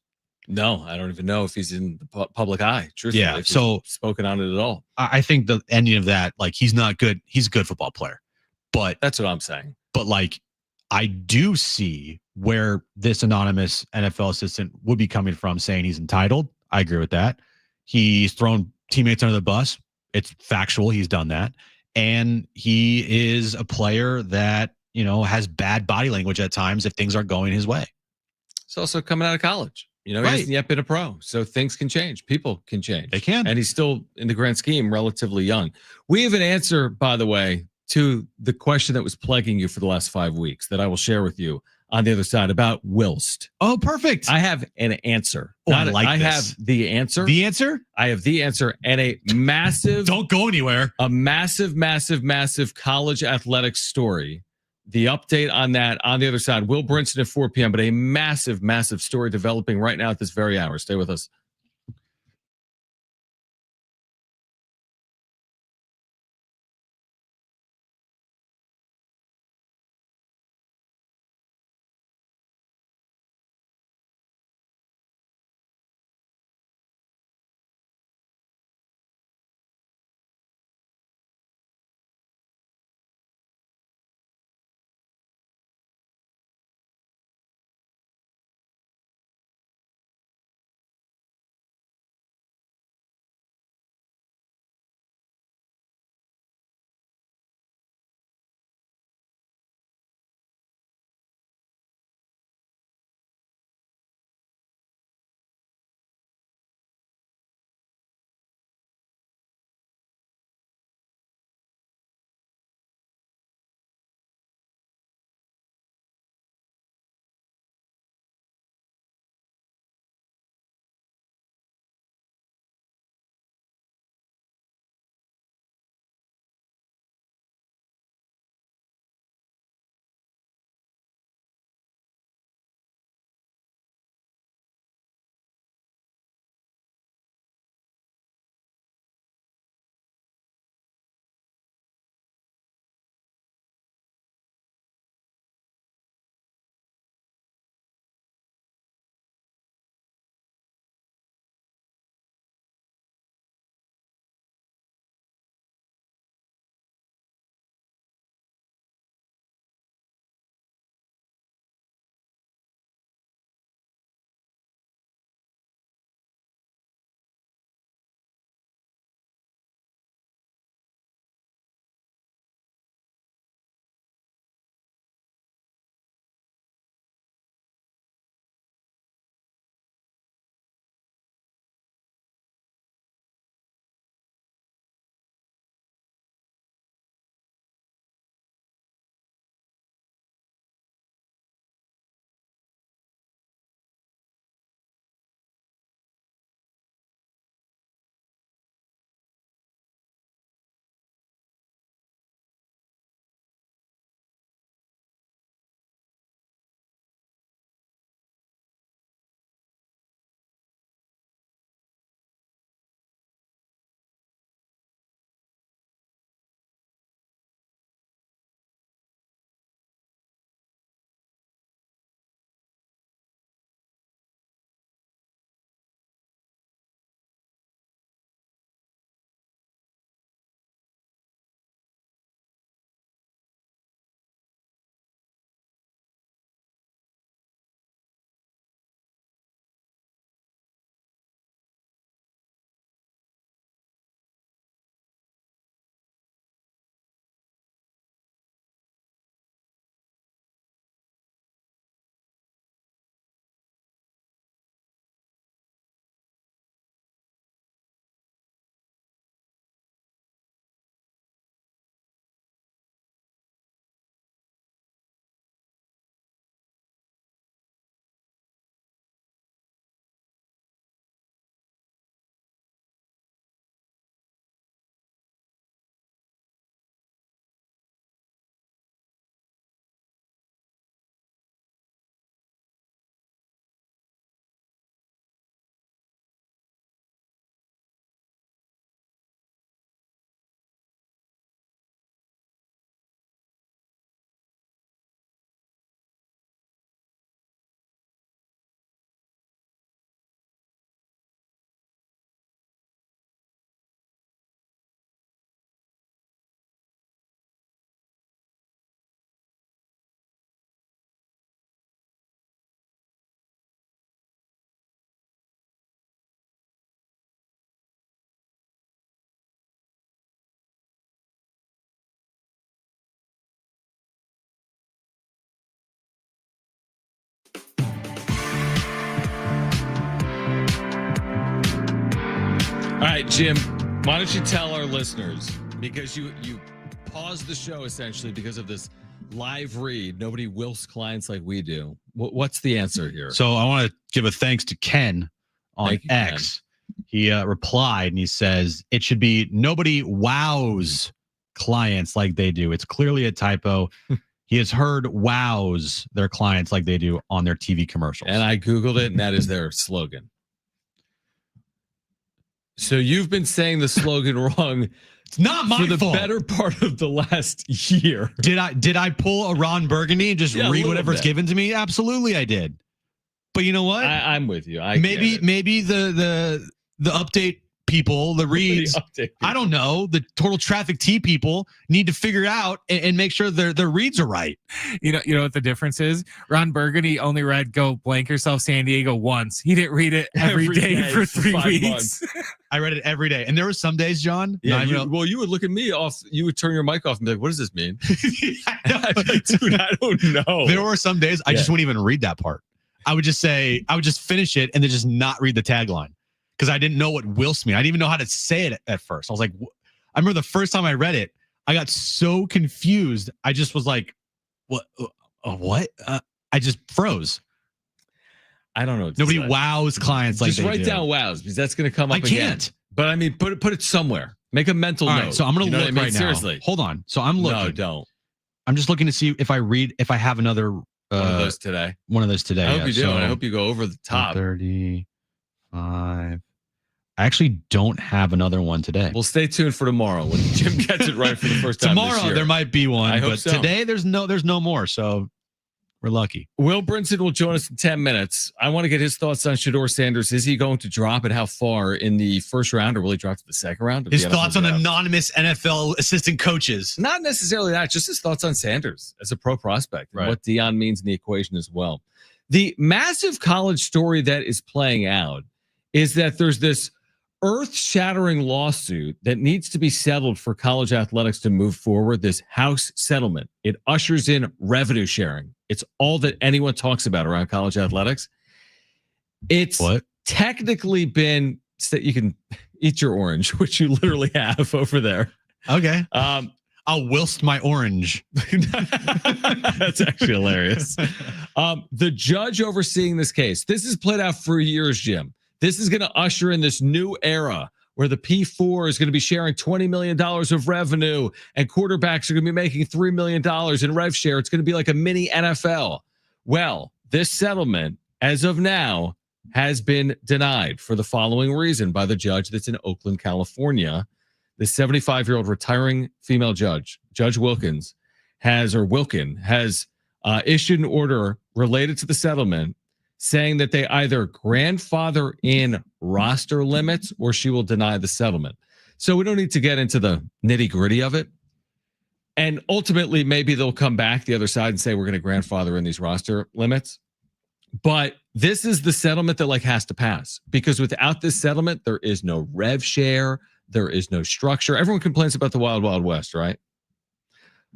No, I don't even know if he's in the public eye. Truthfully, Yeah, so spoken on it at all. I think the ending of that, like he's not good. He's a good football player, but that's what I'm saying. But like, I do see where this anonymous NFL assistant would be coming from, saying he's entitled. I agree with that. He's thrown teammates under the bus. It's factual. He's done that, and he is a player that has bad body language at times if things aren't going his way. It's also coming out of college. He hasn't yet been a pro, so things can change. People can change. They can. And he's still, in the grand scheme, relatively young. We have an answer, by the way, to the question that was plaguing you for the last 5 weeks that I will share with you on the other side about Wilst. Oh, perfect. I have an answer. Oh, I have the answer. The answer? I have the answer and a massive... Don't go anywhere. A massive, massive, massive college athletics story. The update on that on the other side. Will Brinson at 4 p.m., but a massive, massive story developing right now at this very hour. Stay with us. All right, Jim, why don't you tell our listeners, because you paused the show essentially because of this live read. Nobody wills clients like we do. What's the answer here? So I want to give a thanks to Ken on Thank you, X. He replied and he says, it should be nobody wows clients like they do. It's clearly a typo. He has heard wows their clients like they do on their TV commercials. And I Googled it, and that is their slogan. So you've been saying the slogan wrong. It's not my for the fault. better part of the last year. Did I pull a Ron Burgundy and just Yeah, a read little whatever's bit. given to me? Absolutely, I did. But you know what? I'm with you. Maybe the update people, the reads. I don't know. The total traffic T people need to figure out and make sure their reads are right. You know what the difference is? Ron Burgundy only read "Go Blank Yourself, San Diego" once. He didn't read it every day for 3 5 weeks. months. I read it every day, and there were some days, John. Yeah, not even- well, you would look at me off. You would turn your mic off and be like, "What does this mean?" I know. Dude, I don't know. There were some days I just Yeah. wouldn't even read that part. I would just finish it and then just not read the tagline because I didn't know what whilst mean. I didn't even know how to say it at first. I was like, I remember the first time I read it, I got so confused. I just was like, what? I just froze. I don't know. What to Nobody say. wows clients like Just they write do. down wows because that's going to come up I again. can't. But I mean, put it somewhere. Make a mental All note. right, so I'm going to You know look what I mean? right now. Seriously. Hold on. So I'm looking. No, don't. I'm just looking to see if I have another One of those today. today. I hope you do. And I hope you go over the top. 35. I actually don't have another one today. Well, stay tuned for tomorrow when Jim gets it right for the first time. Tomorrow this year. there might be one, I hope but so. today there's no more. So we're lucky. Will Brinson will join us in 10 minutes. I want to get his thoughts on Shedeur Sanders. Is he going to drop and how far in the first round, or will he drop to the second round? of His the thoughts NFL on draft? anonymous NFL assistant coaches. Not necessarily that, just his thoughts on Sanders as a pro prospect and Right. what Deion means in the equation as well. The massive college story that is playing out is that there's this earth-shattering lawsuit that needs to be settled for college athletics to move forward, this House settlement. It ushers in revenue sharing. It's all that anyone talks about around college athletics. It's What? technically been, you can eat your orange, which you literally have over there. Okay. I'll whilst my orange. That's actually hilarious. The judge overseeing this case, this has played out for years, Jim. This is going to usher in this new era where the P4 is going to be sharing $20 million of revenue and quarterbacks are going to be making $3 million in rev share. It's going to be like a mini NFL. Well, this settlement, as of now, has been denied for the following reason by the judge that's in Oakland, California. The 75-year-old retiring female judge, Judge Wilkin, has issued an order related to the settlement saying that they either grandfather in roster limits or she will deny the settlement. So we don't need to get into the nitty-gritty of it. And ultimately, maybe they'll come back the other side and say we're going to grandfather in these roster limits. But this is the settlement that has to pass, because without this settlement, there is no rev share. There is no structure. Everyone complains about the Wild Wild West, right?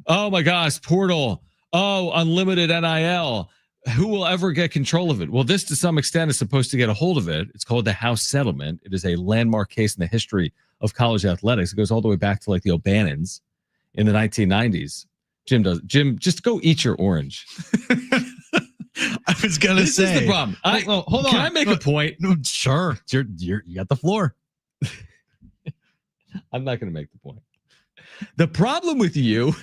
Oh my gosh, portal. Oh, unlimited NIL. Who will ever get control of it? Well, this to some extent is supposed to get a hold of it. It's called the House settlement. It is a landmark case in the history of college athletics. It goes all the way back to the O'Bannons in the 1990s. Jim, just go eat your orange. I was gonna This say is the problem. Hold on. Can I make a point? No, sure. You got the floor. I'm not going to make the point. The problem with you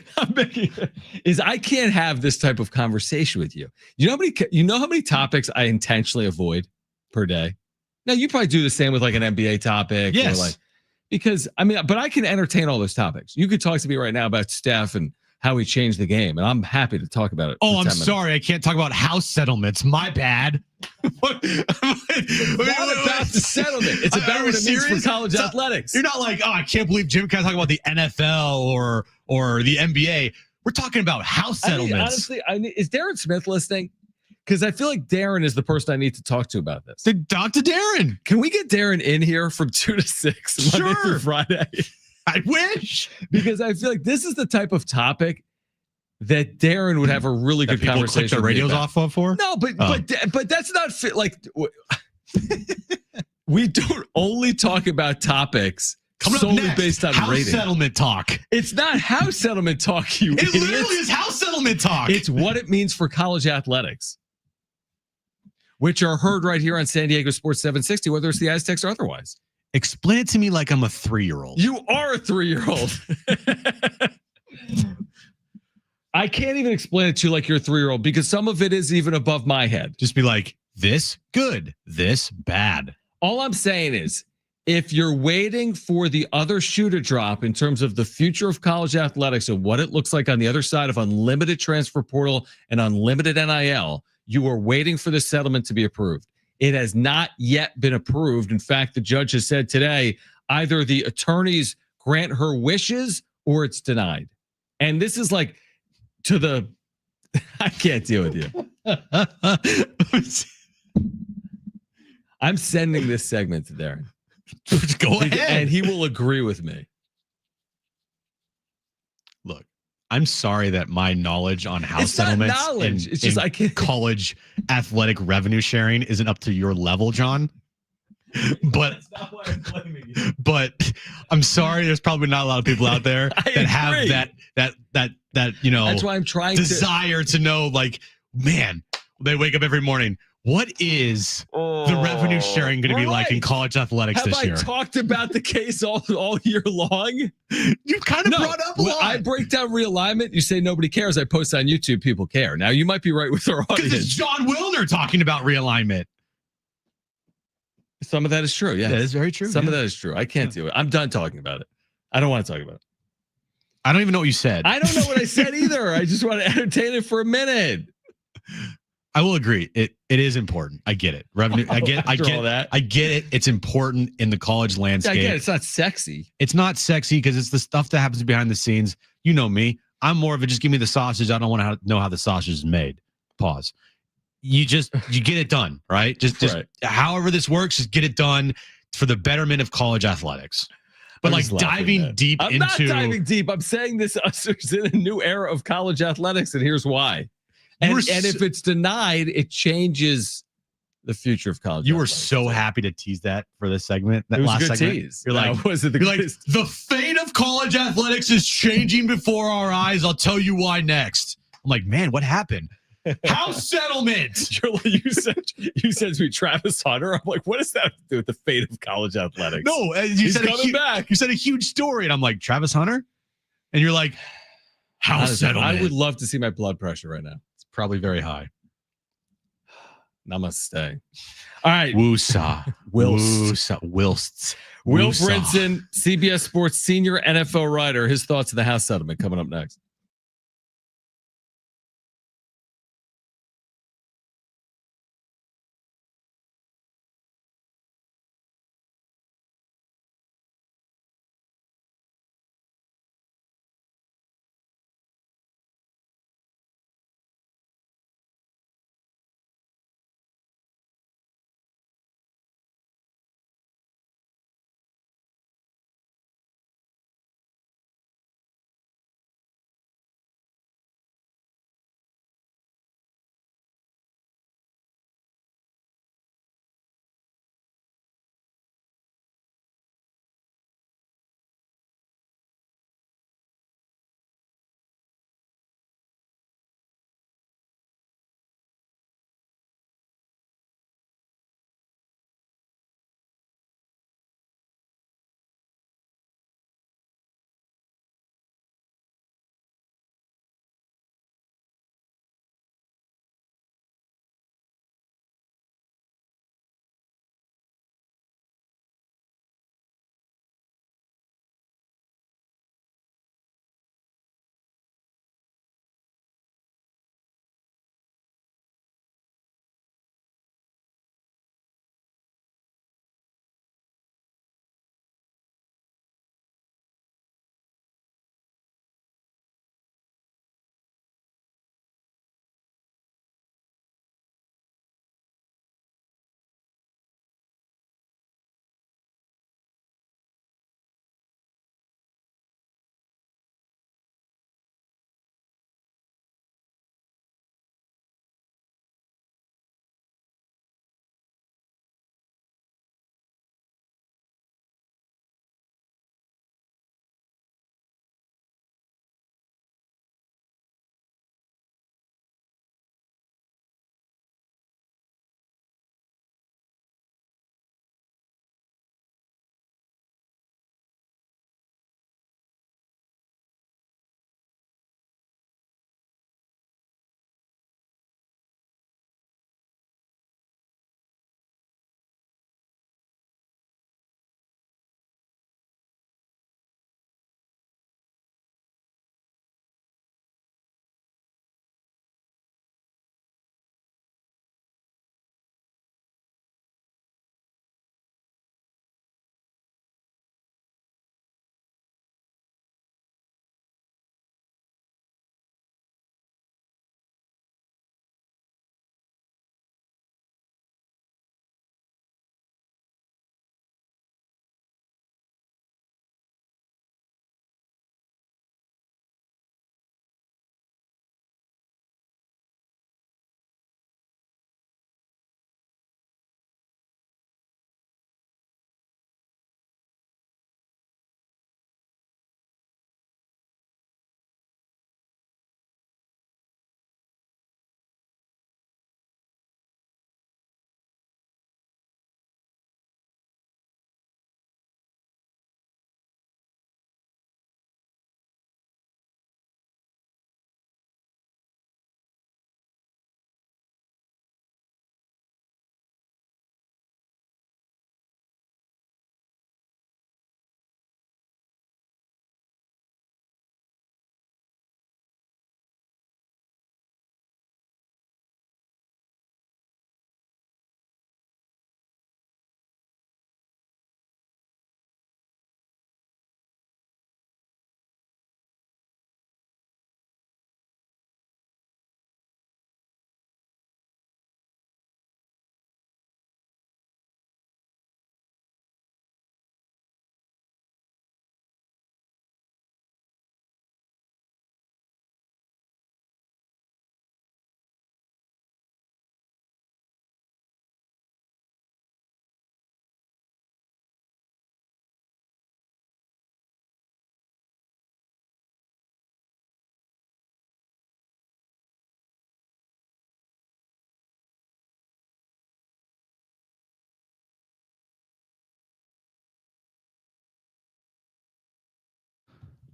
is I can't have this type of conversation with you. You know how many topics I intentionally avoid per day? Now you probably do the same with an NBA topic. Yes. But I can entertain all those topics. You could talk to me right now about Steph and how he changed the game, and I'm happy to talk about it. Oh, for I'm 10 minutes. sorry. I can't talk about house settlements. My bad. It's not about the settlement. It's about what it means for college athletics. You're not like, oh, I can't believe Jim can't talk about the NFL or the NBA. We're talking about house settlements. Honestly, is Darren Smith listening? Because I feel like Darren is the person I need to talk to about this. Then talk to Darren. Can we get Darren in here from 2 to 6 Monday Sure. through Friday? I wish. Because I feel like this is the type of topic that Darren would have a really That good people conversation. click their with me radios about. off for? No, but that's not fit. We don't only talk about topics Coming up solely next, based on house rating. settlement talk. It's not house settlement talk, you It idiots. literally is house settlement talk. It's what it means for college athletics, which are heard right here on San Diego Sports 760, whether it's the Aztecs or otherwise. Explain it to me like I'm a 3-year-old. You are a 3-year-old. I can't even explain it to you like you're a 3-year-old because some of it is even above my head. Just be like, this good, this bad. All I'm saying is, if you're waiting for the other shoe to drop in terms of the future of college athletics and what it looks like on the other side of unlimited transfer portal and unlimited NIL, you are waiting for the settlement to be approved. It has not yet been approved. In fact, the judge has said today, either the attorneys grant her wishes or it's denied. And this is like to the, I can't deal with you. I'm sending this segment to Darren. Go ahead. And he will agree with me. Look, I'm sorry that my knowledge on house It's not settlements knowledge. and It's just I can't. college athletic revenue sharing isn't up to your level, John. But That's not why I'm blaming you. but I'm sorry, there's probably not a lot of people out there I that have agree. that you know That's why I'm trying desire to know, like, man, they wake up every morning. What is the revenue sharing going to be like in Right. college athletics Have this I year? talked about the case all year long? You kind of No, brought up a when lot. I break down realignment. You say nobody cares. I post on YouTube. People care. Now you might be right with our Because it's audience. John Wilner talking about realignment. Some of that is true. Yeah, That is very true. Some of yeah. that is true. I can't do it. I'm done talking about it. I don't want to talk about it. I don't even know what you said. I don't know what I said either. I just want to entertain it for a minute. I will agree. It is important. I get it. Revenue. I get all that. I get it. It's important in the college Yeah, landscape. again, it's not sexy. It's not sexy because it's the stuff that happens behind the scenes. You know me. I'm more of a just give me the sausage. I don't want to know how the sausage is made. Pause. You get it done, right? Just Right. however this works, just get it done for the betterment of college athletics. But I'm like just laughing, diving man. deep I'm into not diving deep. I'm saying this ushers in a new era of college athletics, and here's why. And if it's denied, it changes the future of college. you were athletics. so happy to tease that for this segment. That It was last a good segment. tease. You're like, Now, was it the You're like, greatest? the fate of college athletics is changing before our eyes. I'll tell you why next. I'm like, man, what happened? House settlement. You said to me, Travis Hunter. I'm like, what does that have to do with the fate of college athletics? No, you He's said coming back. You said a huge story, and I'm like, Travis Hunter, and you're like, house Honestly, settlement. I would love to see my blood pressure right now. It's probably very high. Namaste. All right. Woosah. Wilst. Wilst. Will Woosah. Brinson, CBS Sports senior NFL writer, his thoughts of the house settlement coming up next.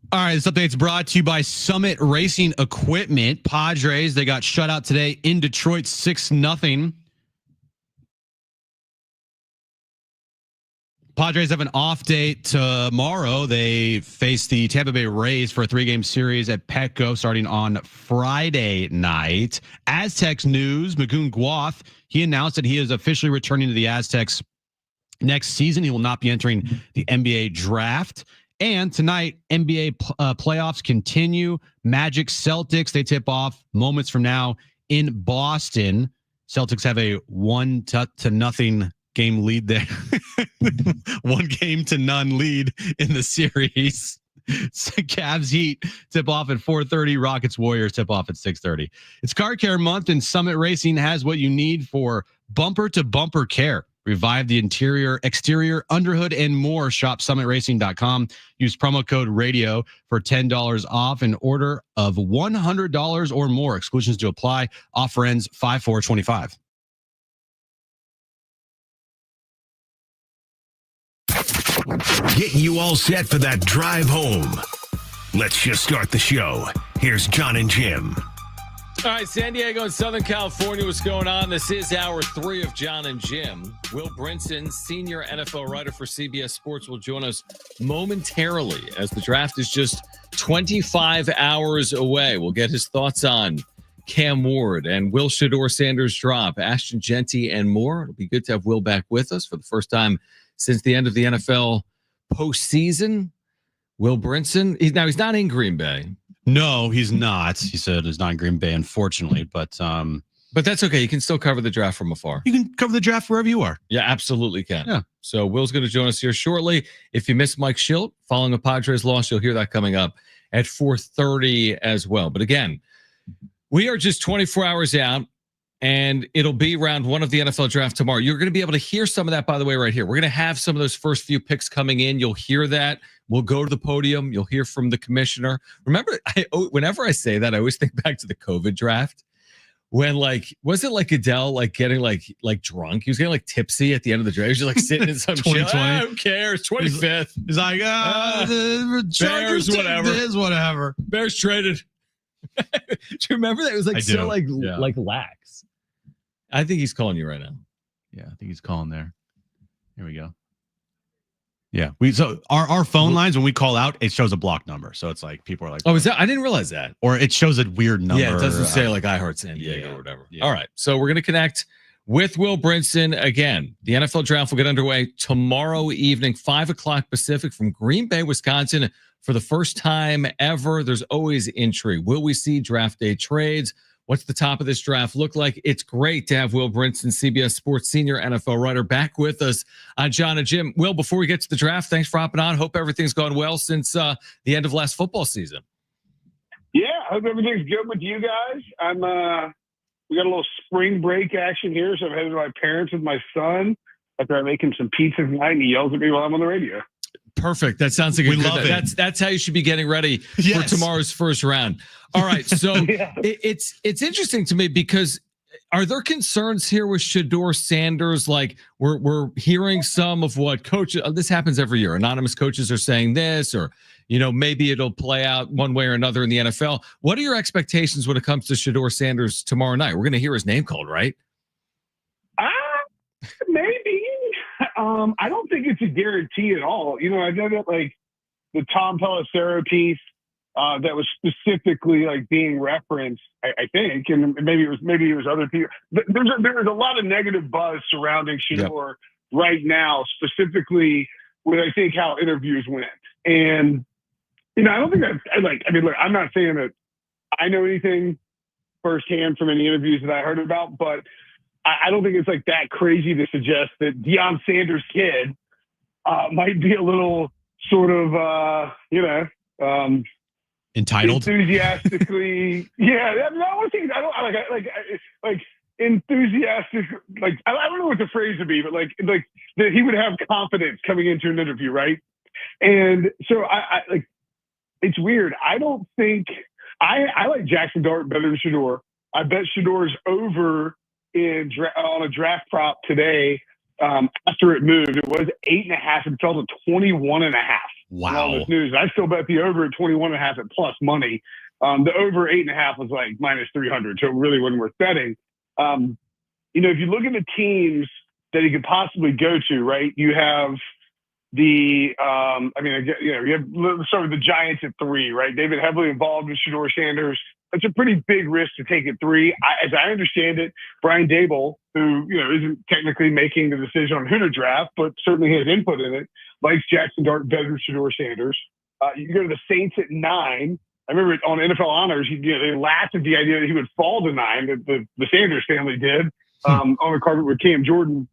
All right, this update's brought to you by Summit Racing Equipment. Padres, they got shut out today in Detroit 6-0. Padres have an off day tomorrow. They face the Tampa Bay Rays for a 3-game series at Petco starting on Friday night. Aztecs news, Magoon Guath, he announced that he is officially returning to the Aztecs next season. He will not be entering the NBA draft. And tonight, NBA playoffs continue. Magic Celtics, they tip off moments from now in Boston. Celtics have a 1-0 game lead there. 1-0 lead in the series. Cavs Heat tip off at 4:30. Rockets Warriors tip off at 6:30. It's Car Care Month, and Summit Racing has what you need for bumper to bumper care. Revive the interior, exterior, underhood, and more. Shop summitracing.com. Use promo code radio for $10 off an order of $100 or more. Exclusions to apply. Offer ends 5/4/25. Getting you all set for that drive home. Let's just start the show. Here's John and Jim. All right, San Diego and Southern California, what's going on? This is hour 3 of John and Jim. Will Brinson, senior NFL writer for CBS Sports, will join us momentarily as the draft is just 25 hours away. We'll get his thoughts on Cam Ward and Will Shedeur Sanders drop, Ashton Genty, and more. It'll be good to have Will back with us for the first time since the end of the NFL postseason. Will Brinson, he's not in Green Bay. No, he's not. He said he's not in Green Bay, unfortunately. But that's okay. You can still cover the draft from afar. You can cover the draft wherever you are. Yeah, absolutely can. Yeah. So Will's going to join us here shortly. If you missed Mike Schilt following a Padres loss, you'll hear that coming up at 4:30 as well. But again, we are just 24 hours out, and it'll be round 1 of the NFL draft tomorrow. You're going to be able to hear some of that, by the way, right here. We're going to have some of those first few picks coming in. You'll hear that. We'll go to the podium. You'll hear from the commissioner. Remember, whenever I say that, I always think back to the COVID draft when, was it like Goodell, getting drunk? He was getting tipsy at the end of the draft. He was just sitting in some shit. Who cares? 25th. He's like, Bears, whatever. Whatever. Bears traded. Do you remember that? It was lax. I think he's calling you right now. Yeah, I think he's calling there. Here we go. Yeah, so our phone lines, when we call out, it shows a block number. So it's like people are like, oh, is that? I didn't realize that. Or it shows a weird number. Yeah, it doesn't say I Heart San Diego or whatever. Yeah. All right, so we're gonna connect with Will Brinson again. The NFL draft will get underway tomorrow evening, 5:00 Pacific, from Green Bay, Wisconsin. For the first time ever, there's always intrigue. Will we see draft day trades? What's the top of this draft look like? It's great to have Will Brinson, CBS Sports senior NFL writer, back with us on John and Jim. Will, before we get to the draft, thanks for hopping on. Hope everything's gone well since the end of last football season. Yeah, I hope everything's good with you guys. We got a little spring break action here, so I'm headed to my parents with my son after I'm making some pizza tonight, and he yells at me while I'm on the radio. Perfect. That sounds like we love it. That's how you should be getting ready for tomorrow's first round. All right. So it's interesting to me because are there concerns here with Shedeur Sanders? We're hearing some of what coaches, this happens every year. Anonymous coaches are saying this, or, maybe it'll play out one way or another in the NFL. What are your expectations when it comes to Shedeur Sanders tomorrow night? We're going to hear his name called, right? Maybe. I don't think it's a guarantee at all. I know that the Tom Pelissero piece that was specifically being referenced, I think, and maybe it was other people. But there's a lot of negative buzz surrounding Shedeur right now, specifically with I think how interviews went. And I don't think look, I'm not saying that I know anything firsthand from any interviews that I heard about, but I don't think it's that crazy to suggest that Deion Sanders' kid might be a little sort of, entitled, enthusiastically. Enthusiastic. I don't know what the phrase would be, but that he would have confidence coming into an interview, right? And so I it's weird. I don't think I like Jackson Dart better than Shedeur. I bet Shedeur's over on a draft prop today after it moved. It was 8.5 and fell to 21.5. and all Wow. this news. I still bet the over at 21.5 at plus money. The over 8.5 was like minus 300, so it really wasn't worth betting. If you look at the teams that he could possibly go to, right? You have let's start with the Giants at 3, right? They've been heavily involved with Shedeur Sanders. That's a pretty big risk to take at 3. As I understand it, Brian Dable, who isn't technically making the decision on who to draft, but certainly has input in it, likes Jackson Dart better than Shedeur Sanders. You go to the Saints at 9. I remember on NFL Honors, they laughed at the idea that he would fall to 9, that the Sanders family did on the carpet with Cam Jordan.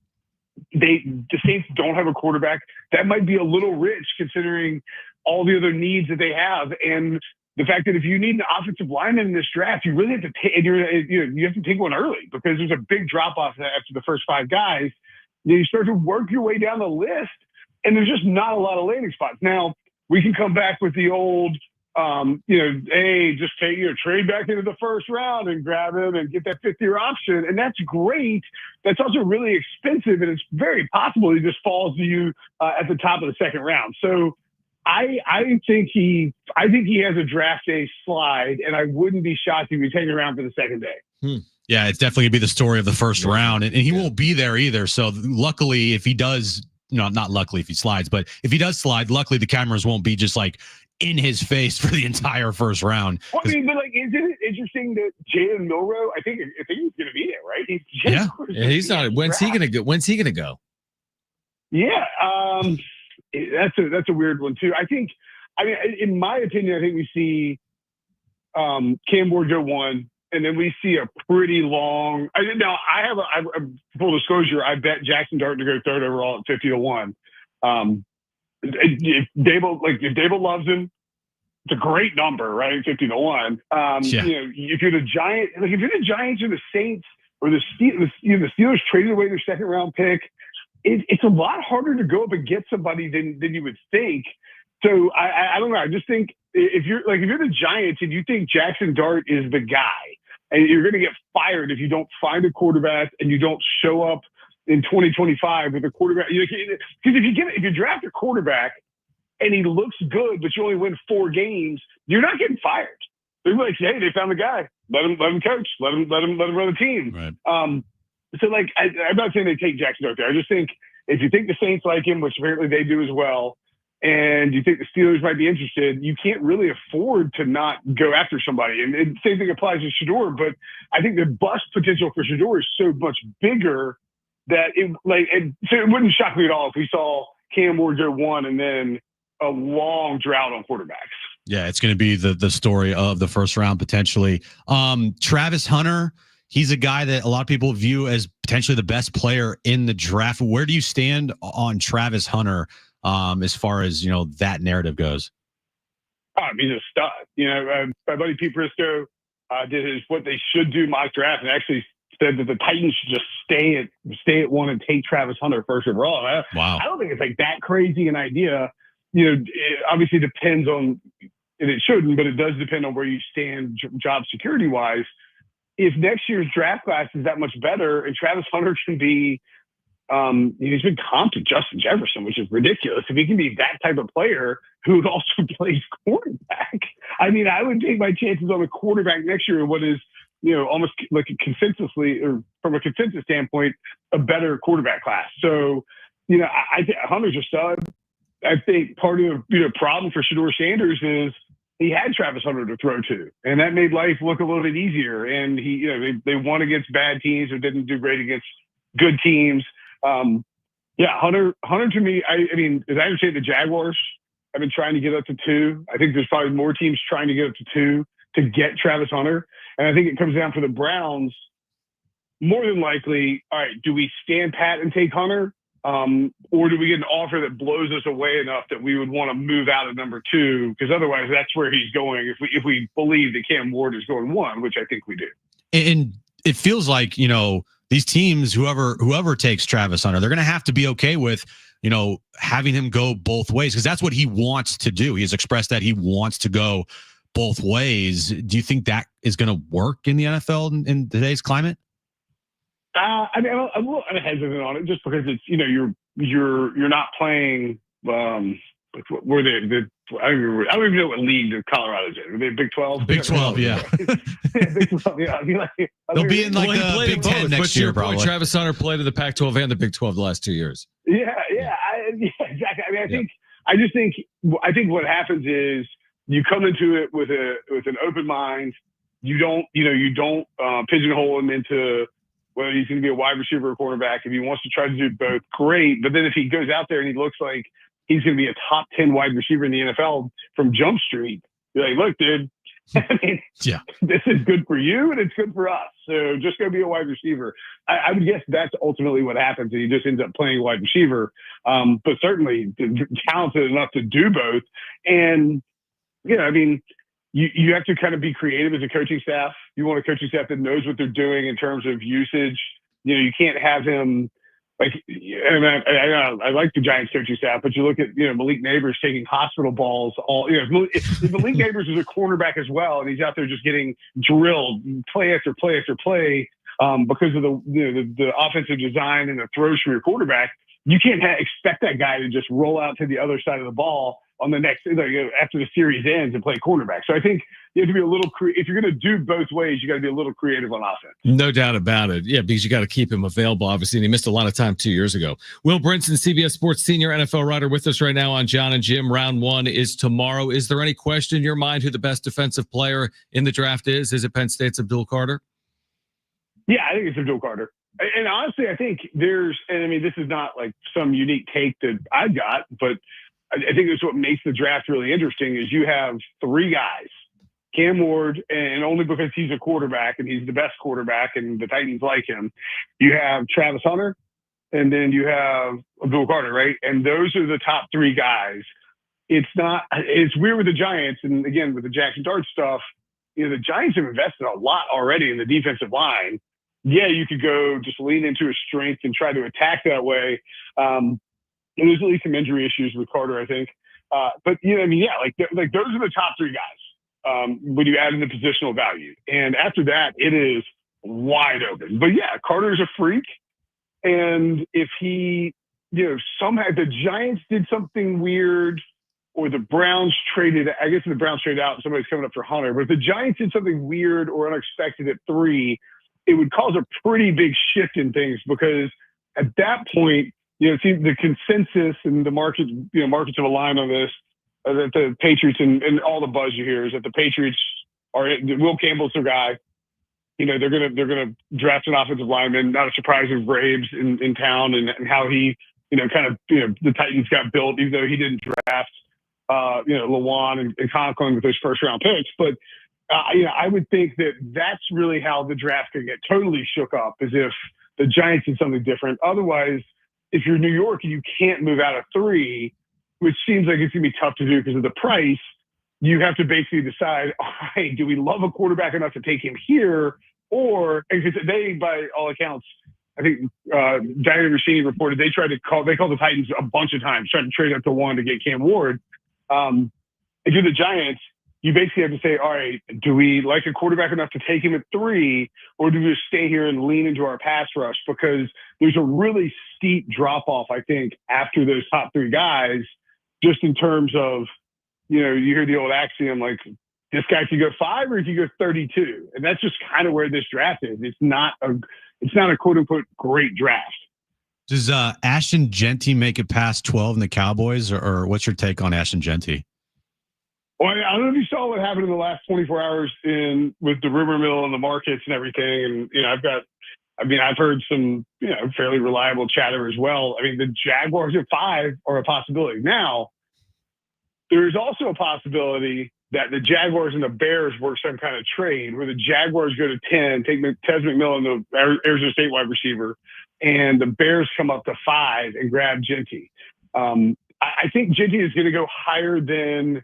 The Saints don't have a quarterback. That might be a little rich considering all the other needs that they have, and the fact that if you need an offensive lineman in this draft, you really have to take, and you have to take one early because there's a big drop off after the first 5 guys. You start to work your way down the list, and there's just not a lot of landing spots. Now we can come back with the old, hey, just trade back into the first round and grab him and get that 5th-year option. And that's great. That's also really expensive. And it's very possible he just falls to you at the top of the 2nd round. So I think he has a draft day slide, and I wouldn't be shocked if he's hanging around for the 2nd day. Yeah, it's definitely gonna be the story of the first round, and he won't be there either. So luckily, if he does, not luckily if he slides, but if he does slide, luckily the cameras won't be just like in his face for the entire first round. Well, but isn't it interesting that Jalen Milroe? I think he's going to be there, right? He's not. When's he gonna go? Yeah, that's a weird one too. In my opinion, I think we see Cam Ward go 1, and then we see a pretty long. Now, I have full disclosure. I bet Jackson Dart to go 3rd overall at 50-1. If Dable loves him, it's a great number, right? 50-1. If you're the Giants, or the Saints, or the Steelers traded away their 2nd round pick, it's a lot harder to go up and get somebody than you would think. So I don't know. I just think if you're the Giants and you think Jackson Dart is the guy, and you're going to get fired if you don't find a quarterback and you don't show up in 2025 with a quarterback. Because if you draft a quarterback and he looks good, but you only win 4 games, you're not getting fired. They're like, hey, they found the guy. Let him coach. Let him run the team. Right. So I'm not saying they take Jackson out there. I just think if you think the Saints like him, which apparently they do as well, and you think the Steelers might be interested, you can't really afford to not go after somebody. And the same thing applies to Shedeur, but I think the bust potential for Shedeur is so much bigger that so it wouldn't shock me at all if we saw Cam Ward go 1 and then a long drought on quarterbacks. Yeah, it's going to be the story of the first round potentially. Travis Hunter, he's a guy that a lot of people view as potentially the best player in the draft. Where do you stand on Travis Hunter as far as that narrative goes? He's a stud. My buddy Pete Briscoe did his what they should do mock draft and actually said that the Titans should just stay at 1 and take Travis Hunter 1st overall. Wow. I don't think it's like that crazy an idea. It obviously depends on, and it shouldn't, but it does depend on where you stand job security wise. If next year's draft class is that much better and Travis Hunter can be, he's been comped to Justin Jefferson, which is ridiculous. If he can be that type of player who also plays quarterback, I would take my chances on a quarterback next year in what is, almost like from a consensus standpoint, a better quarterback class. So, I think Hunter's a stud. I think part of the problem for Shedeur Sanders is he had Travis Hunter to throw to, and that made life look a little bit easier. And they won against bad teams or didn't do great against good teams. Hunter to me, as I understand, the Jaguars have been trying to get up to 2. I think there's probably more teams trying to get up to 2 to get Travis Hunter. And I think it comes down for the Browns, more than likely, all right, do we stand pat and take Hunter? Or do we get an offer that blows us away enough that we would want to move out of number 2? Because otherwise that's where he's going if we believe that Cam Ward is going 1, which I think we do. And it feels like, these teams, whoever takes Travis Hunter, they're going to have to be okay with, having him go both ways, because that's what he wants to do. He has expressed that he wants to go both ways. Do you think that is going to work in the NFL in today's climate? I'm a little hesitant on it just because it's, you're not playing, were they? I don't even know what league Colorado's in. Were they Big 12? Big 12, yeah. Big 12, yeah. I mean, like, They'll be in like Well, he the played Big in 10 both, next but to year, your point, probably. Travis Hunter played in the Pac-12 and the Big 12 the last 2 years. yeah, exactly. I mean, I think what happens is you come into it with an open mind. You don't pigeonhole him into whether he's going to be a wide receiver or quarterback. If he wants to try to do both, great. But then if he goes out there and he looks like he's going to be a top 10 wide receiver in the NFL from Jump Street, you're like, look, dude, I mean, this is good for you and it's good for us. So just go be a wide receiver. I would guess that's ultimately what happens, and he just ends up playing wide receiver. But certainly talented enough to do both. And, I mean, you have to kind of be creative as a coaching staff. You want a coaching staff that knows what they're doing in terms of usage. You can't have him like. I like the Giants coaching staff, but you look at Malik Neighbors taking hospital balls. If Malik Neighbors is a cornerback as well, and he's out there just getting drilled play after play after play because of the offensive design and the throws from your quarterback. You can't expect that guy to just roll out to the other side of the ball on the next after the series ends and play quarterback. So I think you have to be a little if you're going to do both ways, you got to be a little creative on offense. No doubt about it. Yeah, because you got to keep him available, obviously, and he missed a lot of time 2 years ago. Will Brinson, CBS Sports senior NFL writer, with us right now on John and Jim. Round 1 is tomorrow. Is there any question in your mind who the best defensive player in the draft is? Is it Penn State's Abdul Carter? Yeah, I think it's Abdul Carter. And honestly, I think this is not like some unique take that I got, but I think it's what makes the draft really interesting is you have 3 guys, Cam Ward, and only because he's a quarterback and he's the best quarterback and the Titans like him. You have Travis Hunter, and then you have Abdul Carter, right? And those are the top 3 guys. It's weird with the Giants. And again, with the Jackson Dart stuff, the Giants have invested a lot already in the defensive line. Yeah, you could go just lean into his strength and try to attack that way. And there's at least some injury issues with Carter, I think. But like those are the top 3 guys when you add in the positional value. And after that, it is wide open. But yeah, Carter's a freak. And if he, somehow the Giants did something weird, or the Browns traded, I guess the Browns traded out and somebody's coming up for Hunter. But if the Giants did something weird or unexpected at 3, it would cause a pretty big shift in things, because at that point, the consensus and the market, markets have aligned on this, that the Patriots and all the buzz you hear is that the Patriots Will Campbell's their guy. They're gonna draft an offensive lineman. Not a surprise with Braves in town and how he, the Titans got built, even though he didn't draft, Lawan and Conklin with those first round picks, but. I would think that that's really how the draft could get totally shook up, is if the Giants did something different. Otherwise, if you're New York and you can't move out of 3, which seems like it's going to be tough to do because of the price, you have to basically decide, all right, do we love a quarterback enough to take him here? Or, because they, by all accounts, I think Diana Rossini reported they called the Titans a bunch of times, trying to trade up to 1 to get Cam Ward. If you're the Giants, you basically have to say, all right, do we like a quarterback enough to take him at 3, or do we just stay here and lean into our pass rush? Because there's a really steep drop off, I think, after those top 3 guys, just in terms of, you hear the old axiom, like this guy could go 5 or he could go 32. And that's just kind of where this draft is. It's not a quote unquote great draft. Does Ashton Genty make it past 12 in the Cowboys, or what's your take on Ashton Genty? Well, I don't know if you saw what happened in the last 24 hours with the rumor mill and the markets and everything. And, I've heard some, fairly reliable chatter as well. I mean, the Jaguars at 5 are a possibility. Now, there's also a possibility that the Jaguars and the Bears work some kind of trade where the Jaguars go to 10, take Tez McMillan, the Arizona State wide receiver, and the Bears come up to 5 and grab Genty. I think Genty is going to go higher than,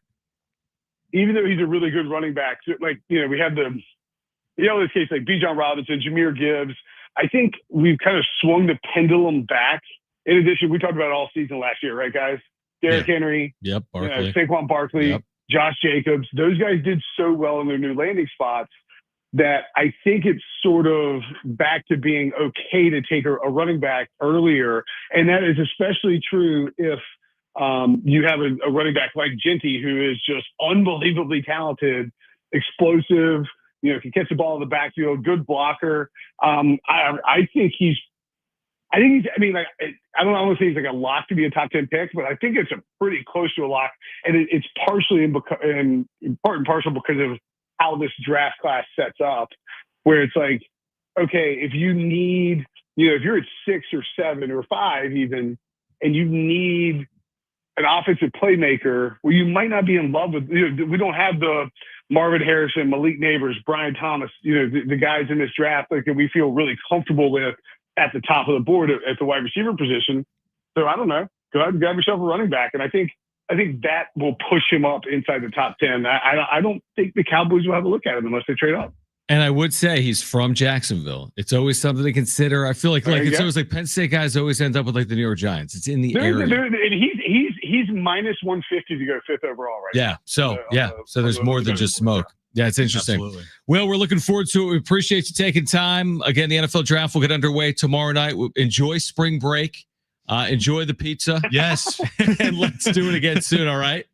even though he's a really good running back, like, we have this case like Bijan Robinson, Jahmyr Gibbs. I think we've kind of swung the pendulum back. In addition, we talked about it all season last year, right, guys? Derrick Henry, Barkley. Saquon Barkley, Josh Jacobs. Those guys did so well in their new landing spots that I think it's sort of back to being okay to take a running back earlier. And that is especially true if You have a running back like Ginty, who is just unbelievably talented, explosive, can catch the ball in the backfield, good blocker. I think he's, I mean, like, I don't want to say he's like a lock to be a top 10 pick, but I think it's a pretty close to a lock. And it's partially in part and parcel because of how this draft class sets up, where it's like, okay, if you need, if you're at 6 or 7 or 5 even, and you need an offensive playmaker, well, you might not be in love with, we don't have the Marvin Harrison, Malik Neighbors, Brian Thomas, the guys in this draft like that we feel really comfortable with at the top of the board at the wide receiver position. So I don't know. Go ahead and grab yourself a running back. And I think that will push him up inside the top 10. I don't think the Cowboys will have a look at him unless they trade up. And I would say he's from Jacksonville. It's always something to consider. I feel like it's always like Penn State guys always end up with like the New York Giants. It's in the area. And he's minus 150 to go 5th overall right now. So there's more than just smoke. Yeah, it's interesting. Absolutely. Well, we're looking forward to it. We appreciate you taking time. Again, the NFL draft will get underway tomorrow night. Enjoy spring break. Enjoy the pizza. Yes. And let's do it again soon. All right.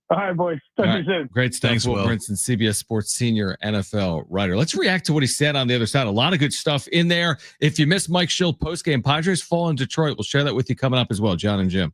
All right, boys. Talk to you soon. Great stuff. Thanks, Will Will. Brinson, CBS Sports senior NFL writer. Let's react to what he said on the other side. A lot of good stuff in there. If you missed Mike Schill postgame, Padres fall in Detroit. We'll share that with you coming up as well, John and Jim.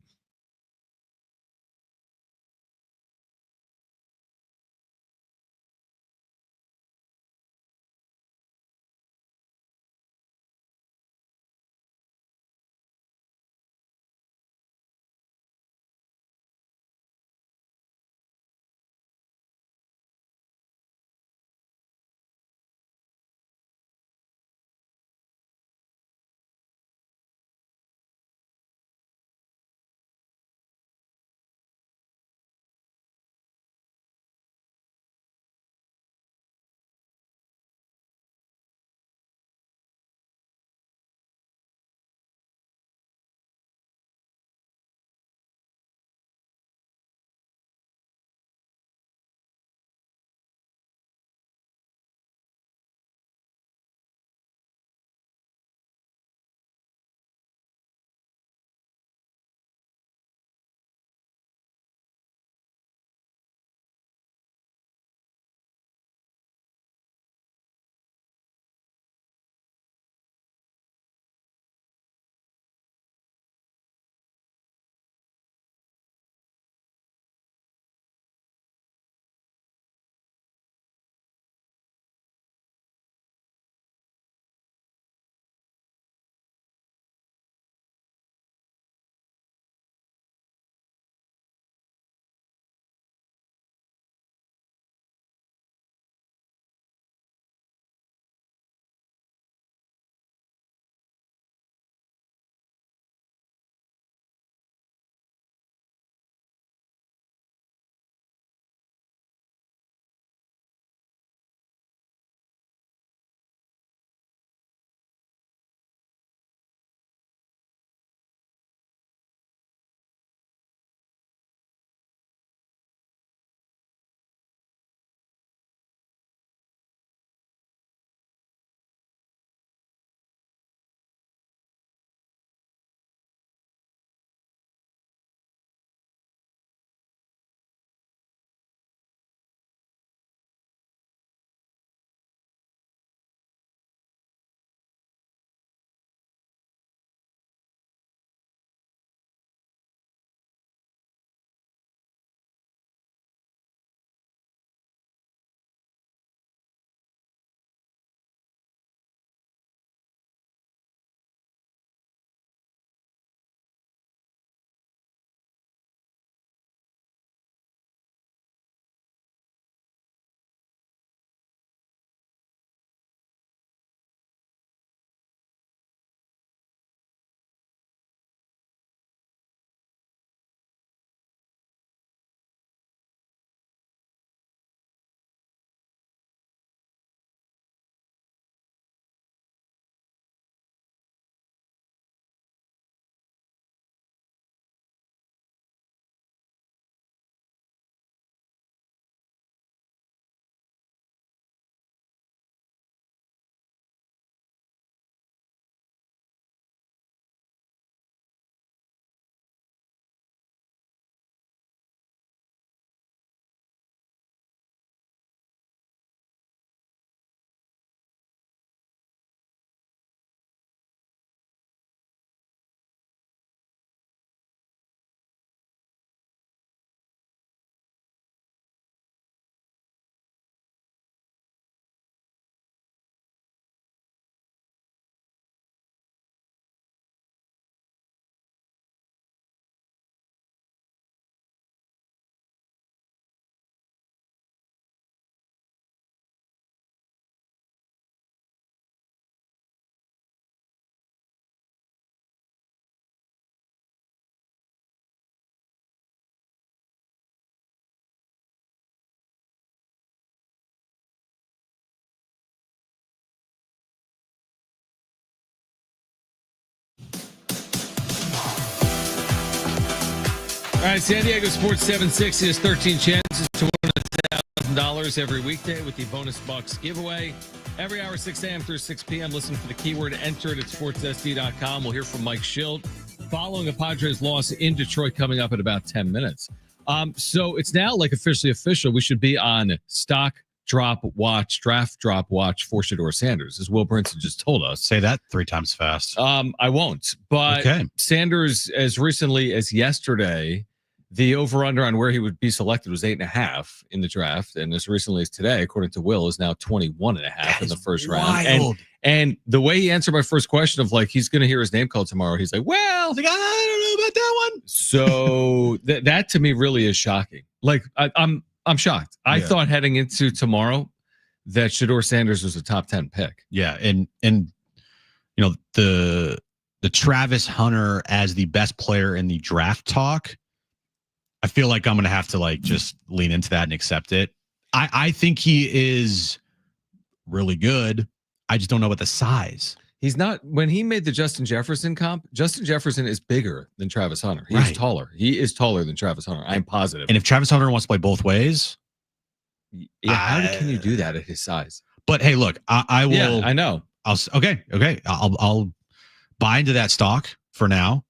right, San Diego Sports 760 has 13 chances to win $1,000 every weekday with the bonus bucks giveaway. Every hour, 6 a.m. through 6 p.m. Listen for the keyword, enter it at sportssd.com. We'll hear from Mike Schild following a Padres loss in Detroit coming up in about 10 minutes. So it's now like officially official. We should be on stock drop watch, draft drop watch for Shedeur Sanders, as Will Brinson just told us. Say that 3 times fast. I won't. But Okay. Sanders, as recently as yesterday, the over-under on where he would be selected was 8.5 in the draft. And as recently as today, according to Will, is now 21.5 in the first round. And the way he answered my first question of like, he's going to hear his name called tomorrow. He's like, well, I don't know about that one. So that to me really is shocking. Like I'm shocked. I thought heading into tomorrow that Shedeur Sanders was a top 10 pick. Yeah, and you know the Travis Hunter as the best player in the draft talk. I feel like I'm going to have to like just lean into that and accept it. I think he is really good. I just don't know about the size. He's not, when he made the Justin Jefferson comp, Justin Jefferson is bigger than Travis Hunter. He's taller. He is taller than Travis Hunter. I'm positive. And if Travis Hunter wants to play both ways, yeah, how can you do that at his size? But hey, look, I will. Yeah, I know. Okay. I'll buy into that stock for now.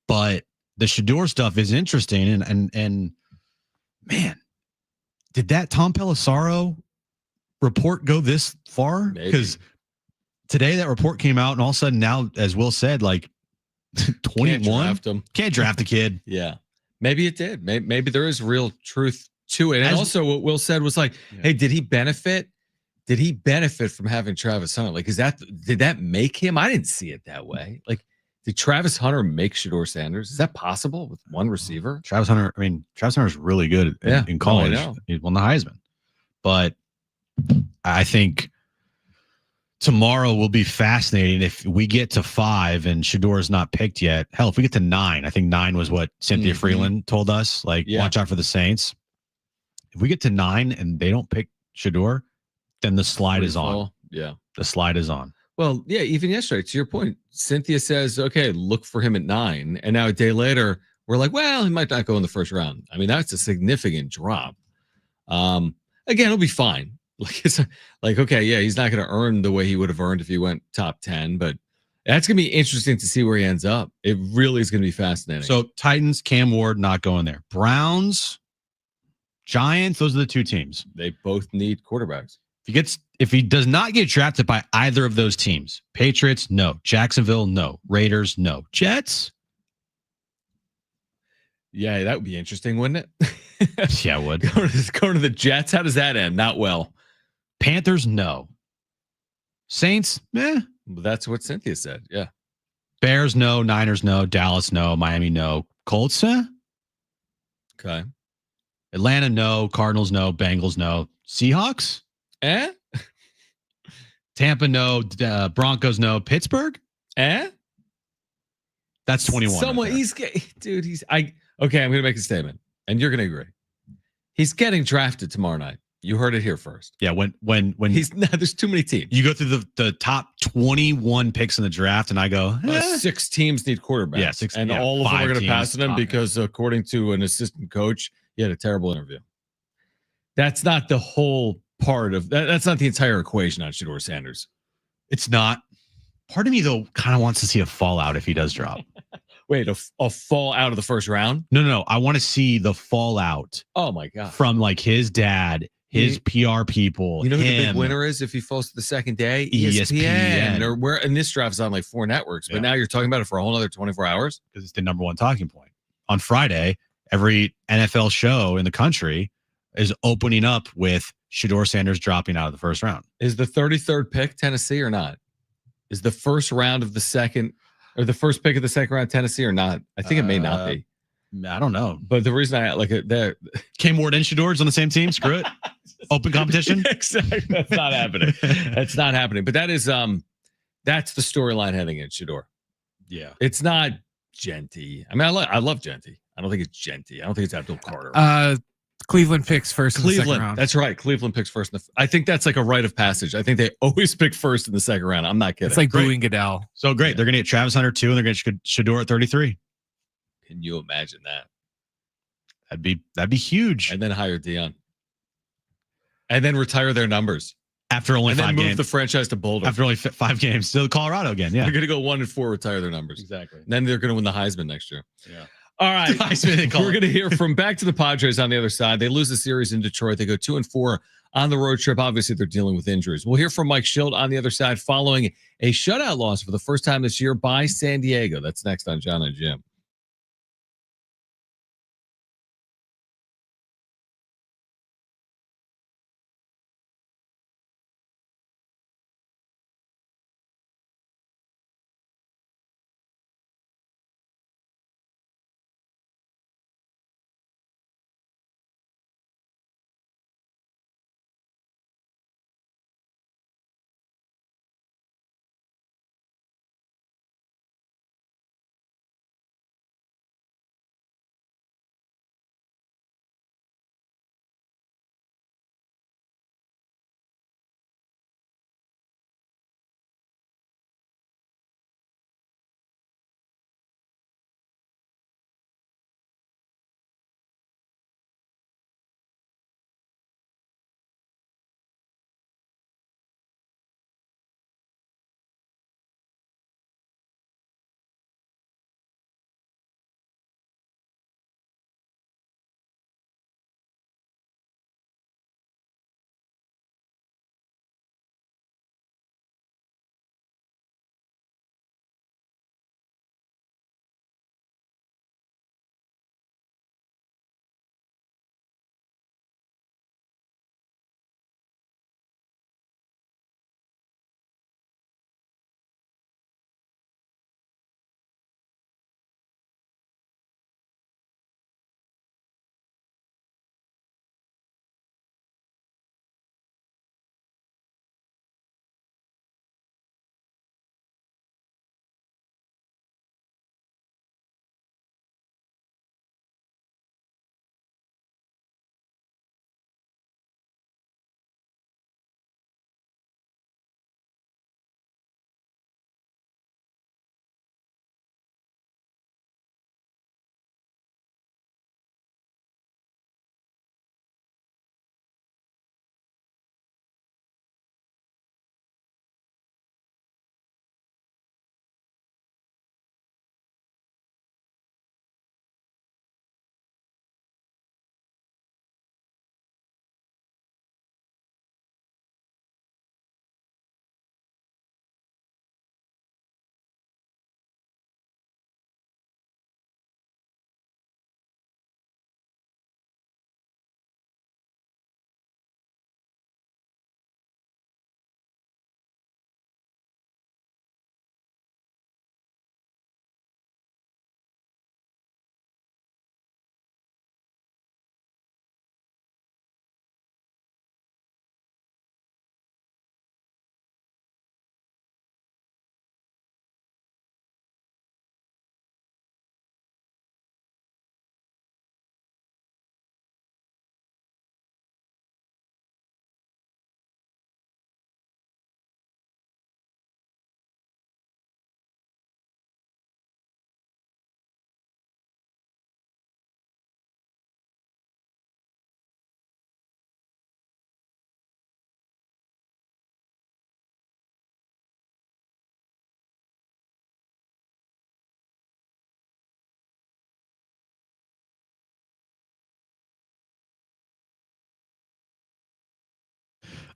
But the Shedeur stuff is interesting, and man, did that Tom Pelissero report go this far? Because today that report came out, and all of a sudden now, as Will said, like 21 can't draft a kid. Yeah, maybe it did. Maybe there is real truth to it. And also, what Will said was like, "Hey, did he benefit? Did he benefit from having Travis Hunter? Like, did that make him? I didn't see it that way. Like, did Travis Hunter make Shedeur Sanders? Is that possible with one receiver? Travis Hunter is really good in college. He won the Heisman. But I think tomorrow will be fascinating if we get to 5 and Shedeur is not picked yet. Hell, if we get to 9, I think 9 was what Cynthia Freeland told us. Like, watch out for the Saints. If we get to 9 and they don't pick Shedeur, then the slide is on. Yeah. The slide is on. Well, yeah, even yesterday, to your point, Cynthia says, okay, look for him at 9. And now a day later, we're like, well, he might not go in the first round. I mean, that's a significant drop. Again, it'll be fine. Like, it's like, okay, yeah, he's not going to earn the way he would have earned if he went top 10, but that's going to be interesting to see where he ends up. It really is going to be fascinating. So Titans, Cam Ward not going there. Browns, Giants, those are the 2 teams. They both need quarterbacks. If he does not get drafted by either of those teams, Patriots, no. Jacksonville, no. Raiders, no. Jets? Yeah, that would be interesting, wouldn't it? Yeah, it would. Going to the Jets, how does that end? Not well. Panthers, no. Saints, Well, that's what Cynthia said, yeah. Bears, no. Niners, no. Dallas, no. Miami, no. Colts, Okay. Atlanta, no. Cardinals, no. Bengals, no. Seahawks? Tampa, no. Broncos, no. Pittsburgh? That's 21. Someone okay, I'm gonna make a statement, and you're gonna agree. He's getting drafted tomorrow night. You heard it here first. Yeah, when there's too many teams. You go through the top 21 picks in the draft, and I go, 6 teams need quarterbacks. Yeah, 6, and all of them are gonna pass on him because according to an assistant coach, he had a terrible interview. That's not the whole part of that. That's not the entire equation on Shedeur Sanders. It's not. Part of me though kind of wants to see a fallout if he does drop. Wait, a fall out of the first round? No. I want to see the fallout. Oh my god! From like his dad, his PR people. You know who the big winner is if he falls to the second day? ESPN. Or where? And this draft's on like 4 networks, but now you're talking about it for a whole other 24 hours because it's the number 1 talking point. On Friday, every NFL show in the country is opening up with Shedeur Sanders dropping out of the first round. Is the 33rd pick Tennessee or not? Is the first round of the second or the first pick of the second round Tennessee or not? I think it may not be. I don't know. But the reason I like it there, Cam Ward and Shedeur on the same team. Screw it. Open competition. Exactly. That's not happening. That's not happening. But that is that's the storyline heading in Shedeur. Yeah. It's not Genty. I mean, I love Genty. I don't think it's Genty. I don't think it's Abdul Carter. Cleveland picks first in the second round. That's right. Cleveland picks first. I think that's like a rite of passage. I think they always pick first in the second round. I'm not kidding. It's like booing Goodell. So great. They're going to get Travis Hunter 2 and they're going to get Shedeur at 33. Can you imagine that? That'd be huge. And then hire Dion. And then retire their numbers. After only And then 5 move games. the franchise to Boulder. After only 5 games to Colorado again. Yeah. They're going to go 1-4, retire their numbers. Exactly. And then they're going to win the Heisman next year. Yeah. All right. Heisman, they call We're it. going to hear from back to the Padres on the other side. They lose the series in Detroit. They go 2-4 on the road trip. Obviously, they're dealing with injuries. We'll hear from Mike Schild on the other side following a shutout loss for the first time this year by San Diego. That's next on John and Jim.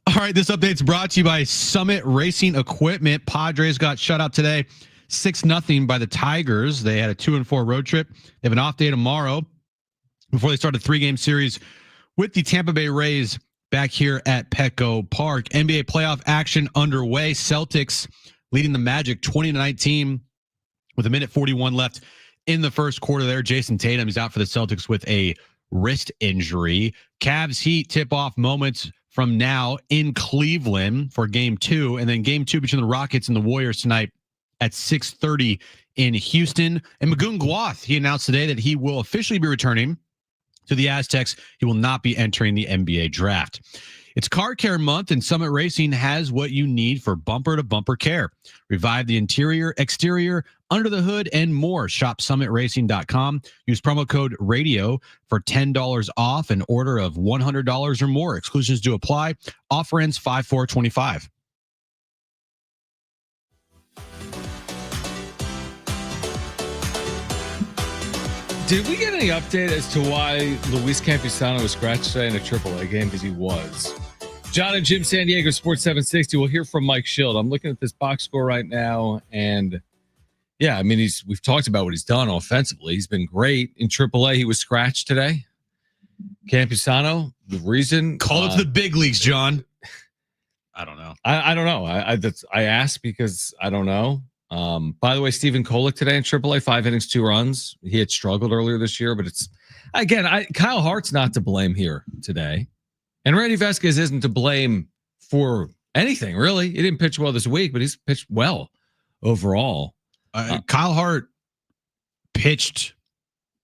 All right, this update's brought to you by Summit Racing Equipment. Padres got shut out today, 6-0 by the Tigers. They had a 2-4 road trip. They have an off day tomorrow before they start a 3-game series with the Tampa Bay Rays back here at Petco Park. NBA playoff action underway. Celtics leading the Magic 20-19 with 1:41 left in the first quarter there. Jason Tatum is out for the Celtics with a wrist injury. Cavs Heat tip-off moments from now in Cleveland for game 2, and then game 2 between the Rockets and the Warriors tonight at 6:30 in Houston. And Magoon Gwath, he announced today that he will officially be returning to the Aztecs, he will not be entering the NBA draft. It's Car Care Month, and Summit Racing has what you need for bumper-to-bumper care. Revive the interior, exterior, under the hood, and more. Shop summitracing.com. Use promo code RADIO for $10 off an order of $100 or more. Exclusions do apply. Offer ends 5/4/25. Did we get any update as to why Luis Campusano was scratched today in a AAA game? Because he was. John and Jim, San Diego Sports 760. We'll hear from Mike Schild. I'm looking at this box score right now, and yeah, I mean, we've talked about what he's done offensively. He's been great in AAA. He was scratched today. Campusano, the reason Call it to the big leagues, John. I don't know. I don't know. I asked because I don't know. By the way, Stephen Kolek today in AAA, 5 innings, 2 runs. He had struggled earlier this year, but it's again, Kyle Hart's not to blame here today, and Randy Vasquez isn't to blame for anything really. He didn't pitch well this week, but he's pitched well overall. Kyle Hart pitched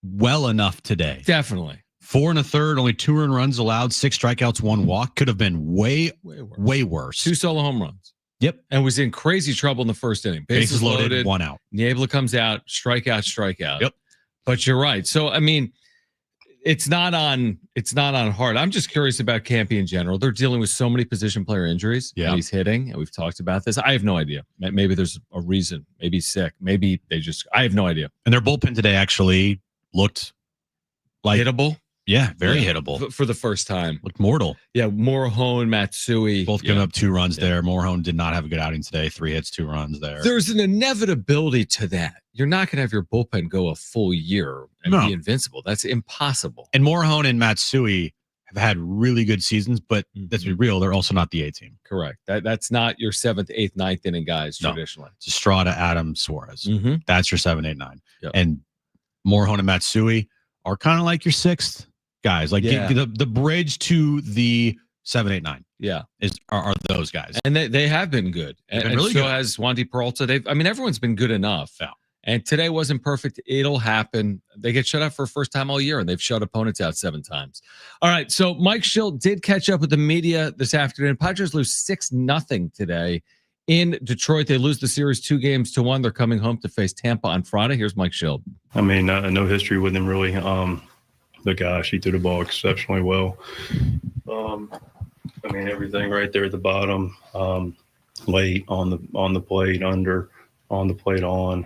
well enough today. Definitely 4 1/3, only 2 earned runs allowed, 6 strikeouts, 1 walk. Could have been way worse. 2 solo home runs. Yep. And was in crazy trouble in the first inning. Bases loaded, 1 out. Niebla comes out, strikeout. Yep. But you're right. So I mean, it's not on Hart. I'm just curious about Campy in general. They're dealing with so many position player injuries. Yeah. And he's hitting, and we've talked about this. I have no idea. Maybe there's a reason. Maybe he's sick. Maybe I have no idea. And their bullpen today actually looked like Hittable. Yeah, very hittable. For the first time. Looked mortal. Yeah, Morihone, Matsui. Both giving up 2 runs there. Morihone did not have a good outing today. 3 hits, 2 runs there. There's an inevitability to that. You're not going to have your bullpen go a full year and be invincible. That's impossible. And Morihone and Matsui have had really good seasons, but let's be real, they're also not the A team. Correct. That's not your 7th, 8th, 9th inning guys traditionally. It's Estrada, Adams, Suarez. Mm-hmm. That's your 7, 8, 9. Yep. And Morihone and Matsui are kind of like your 6th guys. Like the bridge to the 7, 8, 9. Yeah, are those guys, and they have been good. And really so good. has Wandy Peralta. Everyone's been good enough. Yeah. And today wasn't perfect. It'll happen. They get shut out for the first time all year, and they've shut opponents out 7 times. All right. So Mike Schild did catch up with the media this afternoon. Padres lose 6-0 today in Detroit. They lose the series 2-1. They're coming home to face Tampa on Friday. Here's Mike Schild. I mean, no history with him really. But gosh, he threw the ball exceptionally well. I mean, everything right there at the bottom, late on the plate, under on the plate, on.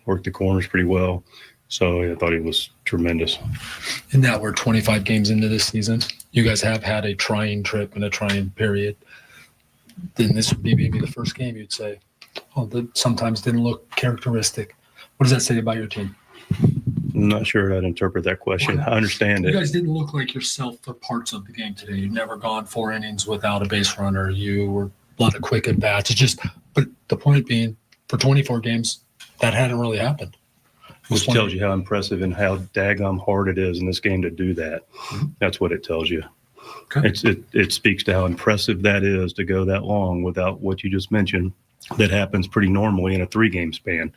Worked the corners pretty well. So I thought he was tremendous. And now we're 25 games into this season. You guys have had a trying trip and a trying period. Then this would be maybe the first game you'd say, oh, that sometimes didn't look characteristic. What does that say about your team? I'm not sure how to interpret that question. I understand You it. guys didn't look like yourself for parts of the game today. You've never gone 4 innings without a base runner. You were a lot of quick at bats. But the point being, for 24 games, that hadn't really happened. Which tells you how impressive and how daggum hard it is in this game to do that. That's what it tells you. Okay. It speaks to how impressive that is to go that long without what you just mentioned. That happens pretty normally in a 3-game span.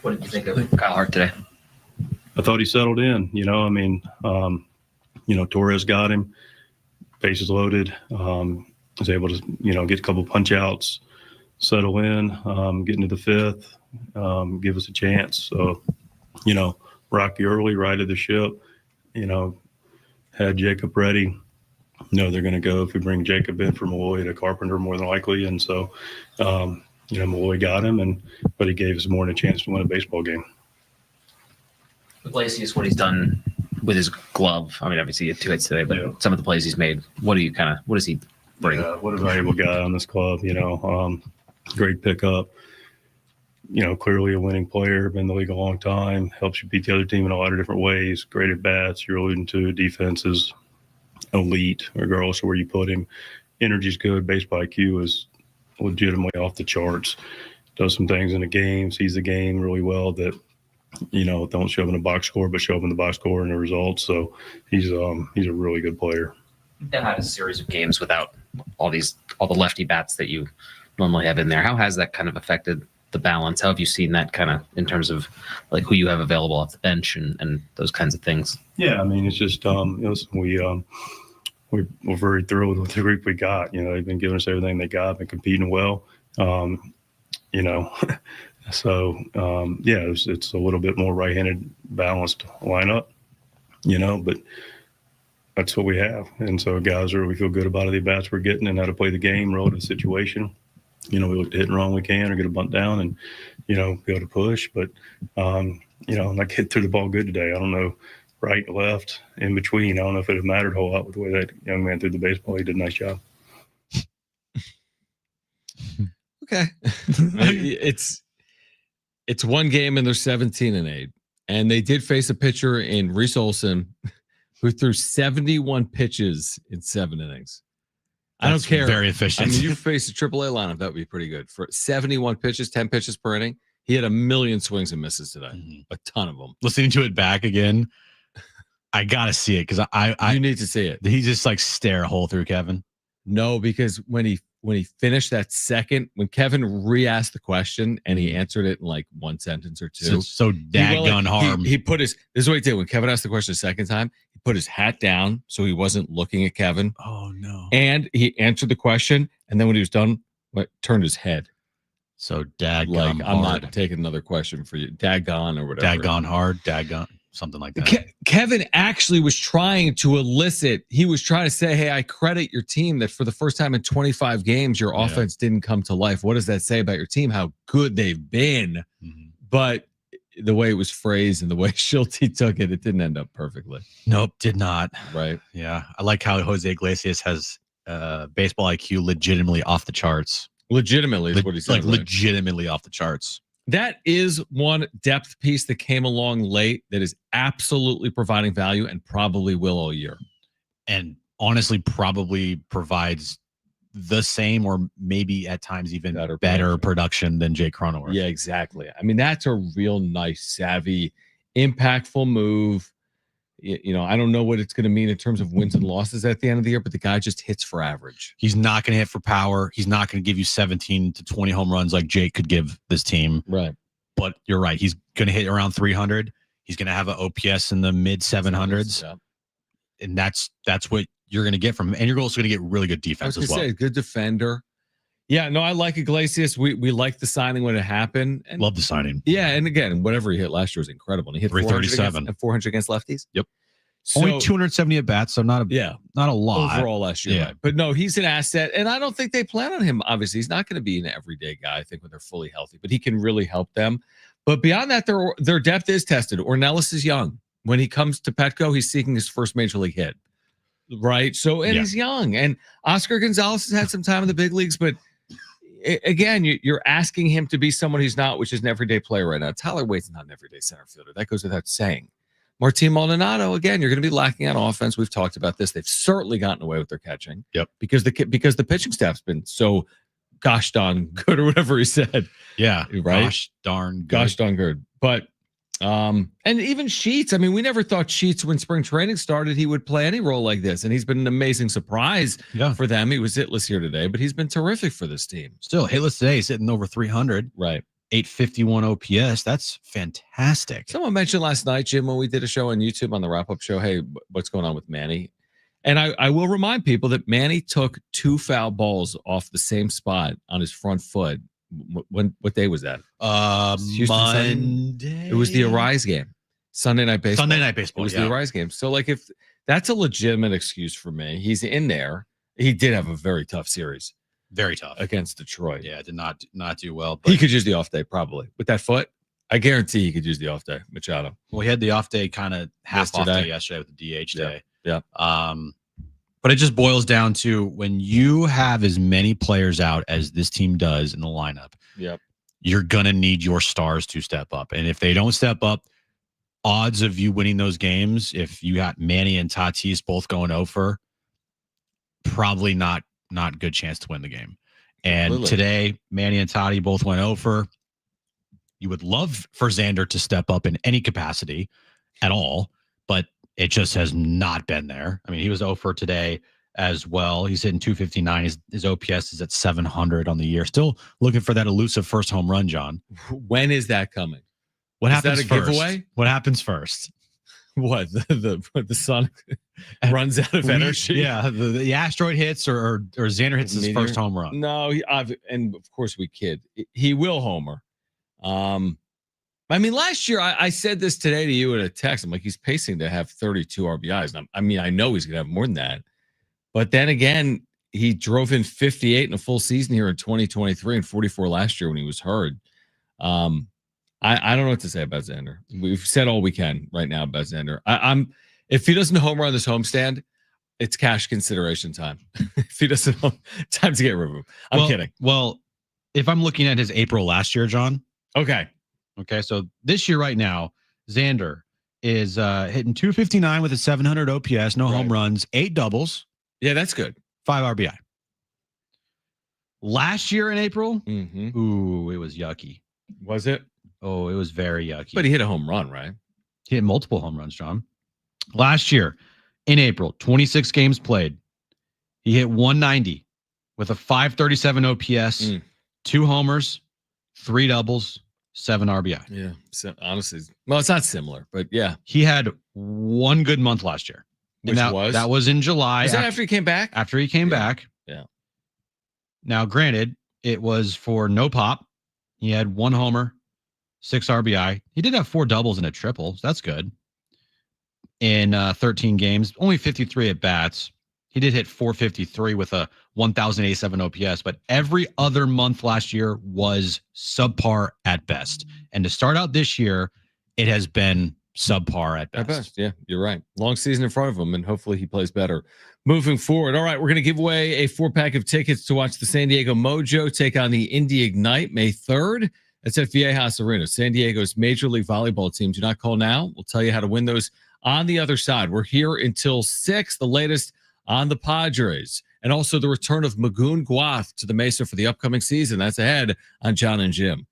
What did you think of Kyle Hart today? I thought he settled in. Torres got him, bases loaded. Was able to get a couple punch outs, settle in, get into the 5th, give us a chance. So, Rocky early, righted the ship. Had Jacob ready. They're going to go if we bring Jacob in for Malloy to Carpenter more than likely, and so. Malloy got him, but he gave us more than a chance to win a baseball game. The plays what he's done with his glove. I mean, obviously he had 2 hits today, but some of the plays he's made. What does he bring? What a valuable guy on this club. Great pickup. Clearly a winning player. Been in the league a long time. Helps you beat the other team in a lot of different ways. Great at bats. You're alluding to defense is elite, regardless of where you put him. Energy's good. Baseball IQ is legitimately off the charts. Does some things in the game, sees the game really well that don't show up in the box score, but show up in the box score and the results. So he's a really good player. That had a series of games without all the lefty bats that you normally have in there. How has that kind of affected the balance? How have you seen that kind of in terms of like who you have available off the bench and those kinds of things? Yeah, I mean, it's just we're very thrilled with the group we got. They've been giving us everything they got, been competing well. you know, so yeah, it's a little bit more right-handed balanced lineup, but that's what we have. And so guys we feel good about the bats we're getting and how to play the game relative to the situation. We look to hit and run when we can or get a bunt down and, be able to push. But, like hit through the ball good today. I don't know, right, left, in between. I don't know if it mattered a whole lot with the way that young man threw the baseball. He did a nice job. Okay. It's one game and they're 17-8. And they did face a pitcher in Reese Olson who threw 71 pitches in 7 innings. I don't care. Very efficient. I mean, you face a AAA lineup, that would be pretty good. For 71 pitches, 10 pitches per inning, he had a million swings and misses today. Mm-hmm. A ton of them. Listening to it back again, I gotta see it because I you need to see it. He just like stare a hole through Kevin. No, because when he finished that second, when Kevin re-asked the question and he answered it in like one sentence or two, so daggone harm. He put his. This is what he did when Kevin asked the question the second time. He put his hat down so he wasn't looking at Kevin. Oh no! And he answered the question, and then when he was done, turned his head. So daggone like I'm hard. not taking another question for you. Daggone or whatever. Daggone hard. Daggone. Something like that. Kevin actually was trying to elicit. He was trying to say, "Hey, I credit your team that for the first time in 25 games, your offense didn't come to life. What does that say about your team? How good they've been?" Mm-hmm. But the way it was phrased and the way Schulte took it, it didn't end up perfectly. Nope, did not. Right? Yeah, I like how Jose Iglesias has baseball IQ legitimately off the charts. Legitimately is what he said. Like legitimately off the charts. That is one depth piece that came along late that is absolutely providing value and probably will all year. And honestly, probably provides the same or maybe at times even better production than Jake Cronenworth. Yeah, exactly. I mean, that's a real nice, savvy, impactful move. I don't know what it's going to mean in terms of wins and losses at the end of the year, but the guy just hits for average. He's not going to hit for power. He's not going to give you 17 to 20 home runs like Jake could give this team. Right. But you're right. He's going to hit around 300. He's going to have an OPS in the mid 700s. Yeah. And that's what you're going to get from him. And you're also going to get really good defense as well. Good defender. Yeah, no, I like Iglesias. We liked the signing when it happened. And love the signing. Yeah, and again, whatever he hit last year was incredible. And he hit 337 and 400 against lefties. Yep. So, only 270 at bats, so not a lot overall last year. Yeah. Right? But no, he's an asset, and I don't think they plan on him. Obviously, he's not going to be an everyday guy. I think when they're fully healthy, but he can really help them. But beyond that, their depth is tested. Ornelas is young. When he comes to Petco, he's seeking his first major league hit. Right. So, and he's young, and Oscar Gonzalez has had some time in the big leagues, but again, you're asking him to be someone he's not, which is an everyday player right now. Tyler Wade's not an everyday center fielder. That goes without saying. Martin Maldonado, again, you're going to be lacking on offense. We've talked about this. They've certainly gotten away with their catching. Yep. Because the pitching staff's been so gosh darn good or whatever he said. Yeah. Right. Gosh darn good. Gosh darn good. But and even Sheets. I mean, we never thought Sheets when spring training started he would play any role like this, and he's been an amazing surprise for them. He was hitless here today, but he's been terrific for this team. Still hitless today. He's hitting over 300. Right. 851 OPS. That's fantastic. Someone mentioned last night, Jim, when we did a show on YouTube on the wrap-up show, hey, what's going on with Manny? And I will remind people that Manny took 2 foul balls off the same spot on his front foot. What day was that? Monday. It was the Arise game. Sunday Night Baseball. It was the Arise game. So, like, if that's a legitimate excuse for me, he's in there. He did have a very tough series. Very tough against Detroit. Yeah, did not do well. But he could use the off day probably with that foot. I guarantee he could use the off day. Machado. Well, he had the off day, kind of half off day yesterday with the DH day. Yeah. But it just boils down to when you have as many players out as this team does in the lineup. Yep. You're gonna need your stars to step up, and if they don't step up, odds of you winning those games, if you got Manny and Tatis both going over, probably not good chance to win the game. And today, Manny and Toddy both went over. You would love for Xander to step up in any capacity at all, but it just has not been there. I mean, he was over today. as well. He's hitting 259. His OPS is at 700 on the year. Still looking for that elusive first home run, John. When is that coming? What Is happens that a first? giveaway? What happens first? What the sun runs out of energy? Yeah, the asteroid hits or Xander hits his Meteor? first home run. No, and of course we kid. He will homer. I mean, last year I said this today to you in a text. I'm like, he's pacing to have 32 RBIs. And I mean, I know he's gonna have more than that. But then again, he drove in 58 in a full season here in 2023 and 44 last year when he was hurt. I don't know what to say about Xander. We've said all we can right now about Xander. I'm if he doesn't homer on this homestand, it's cash consideration time. If he doesn't, time to get rid of him. I'm kidding. Well, if I'm looking at his April last year, John. Okay. So this year right now, Xander is hitting 259 with a 700 OPS, no home runs, 8 doubles. Yeah, that's good. 5 RBI. Last year in April, Mm-hmm. ooh, it was yucky. Was it? Oh, it was very yucky. But he hit a home run, right? He hit multiple home runs, John. Last year in April, 26 games played. He hit 190 with a 537 OPS, 2 homers, 3 doubles, 7 RBI. Yeah. So honestly, well, it's not similar, but yeah. He had one good month last year. Which was? That was in July. Was that after he came back? After he came back. Yeah. Now, granted, it was for no pop. He had 1 homer, 6 RBI. He did have 4 doubles and a triple. So that's good. In 13 games, only 53 at bats. He did hit 453 with a 1,087 OPS, but every other month last year was subpar at best. And to start out this year, it has been subpar at best. Yeah, you're right. Long season in front of him, and hopefully he plays better moving forward. All right, we're going to give away a 4-pack of tickets to watch the San Diego Mojo take on the Indy Ignite May 3rd. That's at Viejas Arena. San Diego's Major League Volleyball team. Do not call now. We'll tell you how to win those on the other side. We're here until 6, the latest on the Padres, and also the return of Magoon Guath to the Mesa for the upcoming season. That's ahead on John and Jim.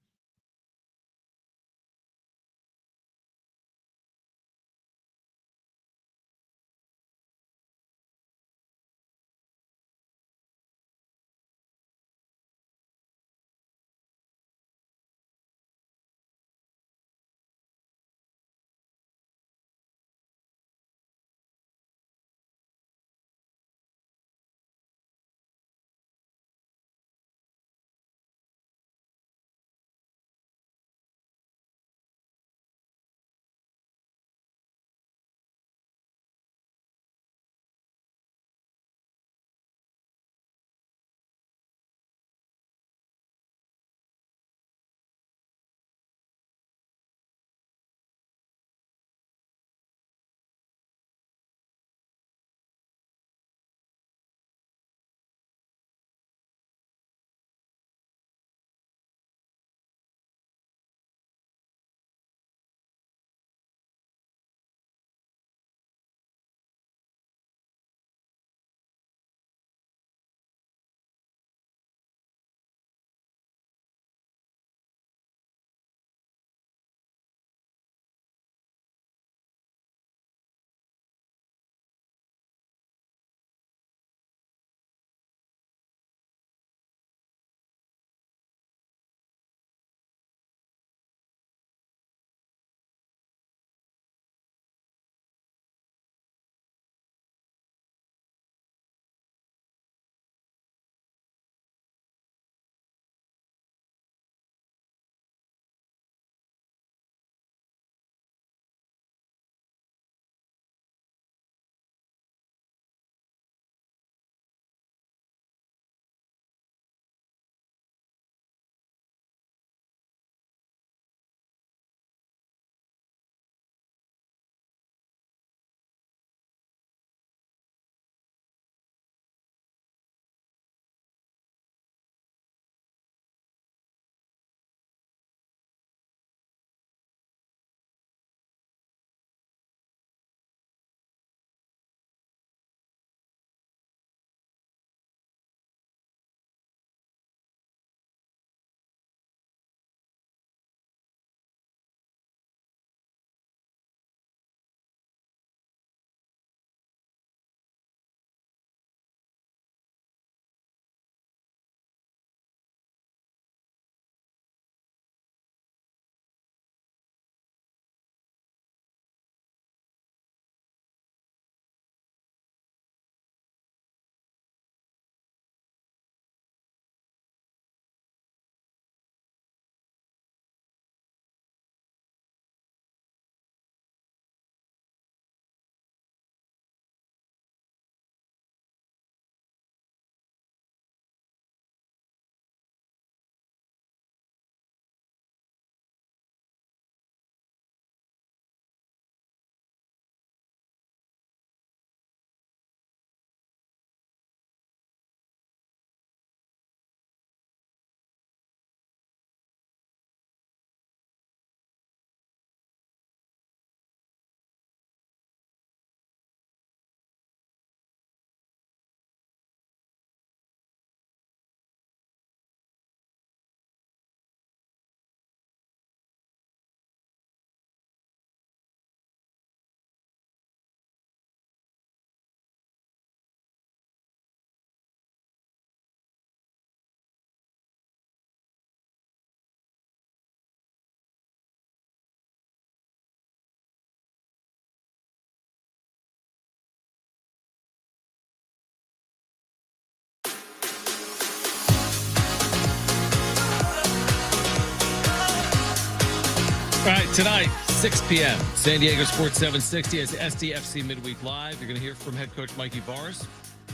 All right, tonight, 6 p.m., San Diego Sports 760 as SDFC Midweek Live. You're going to hear from head coach Mikey Bars,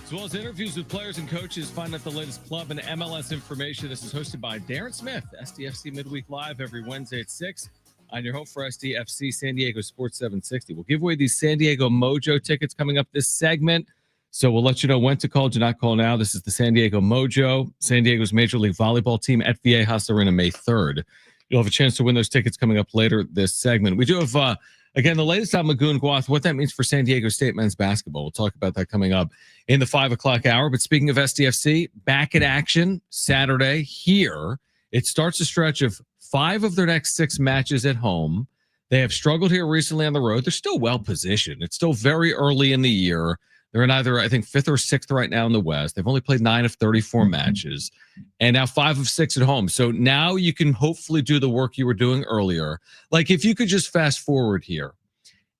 as well as interviews with players and coaches. Find out the latest club and MLS information. This is hosted by Darren Smith, SDFC Midweek Live every Wednesday at 6 on your home for SDFC San Diego Sports 760. We'll give away these San Diego Mojo tickets coming up this segment. So we'll let you know when to call. Do not call now. This is the San Diego Mojo, San Diego's Major League Volleyball team at Viejas Arena May 3rd. You'll have a chance to win those tickets coming up later this segment. We do have, again, the latest on Magoon Guath, what that means for San Diego State men's basketball. We'll talk about that coming up in the 5 o'clock hour. But speaking of SDFC, back in action Saturday here. It starts a stretch of 5 of their next 6 matches at home. They have struggled here recently on the road. They're still well positioned. It's still very early in the year. They're in either, I think, 5th or 6th right now in the West. They've only played 9 of 34 matches and now 5 of 6 at home. So now you can hopefully do the work you were doing earlier. Like if you could just fast forward here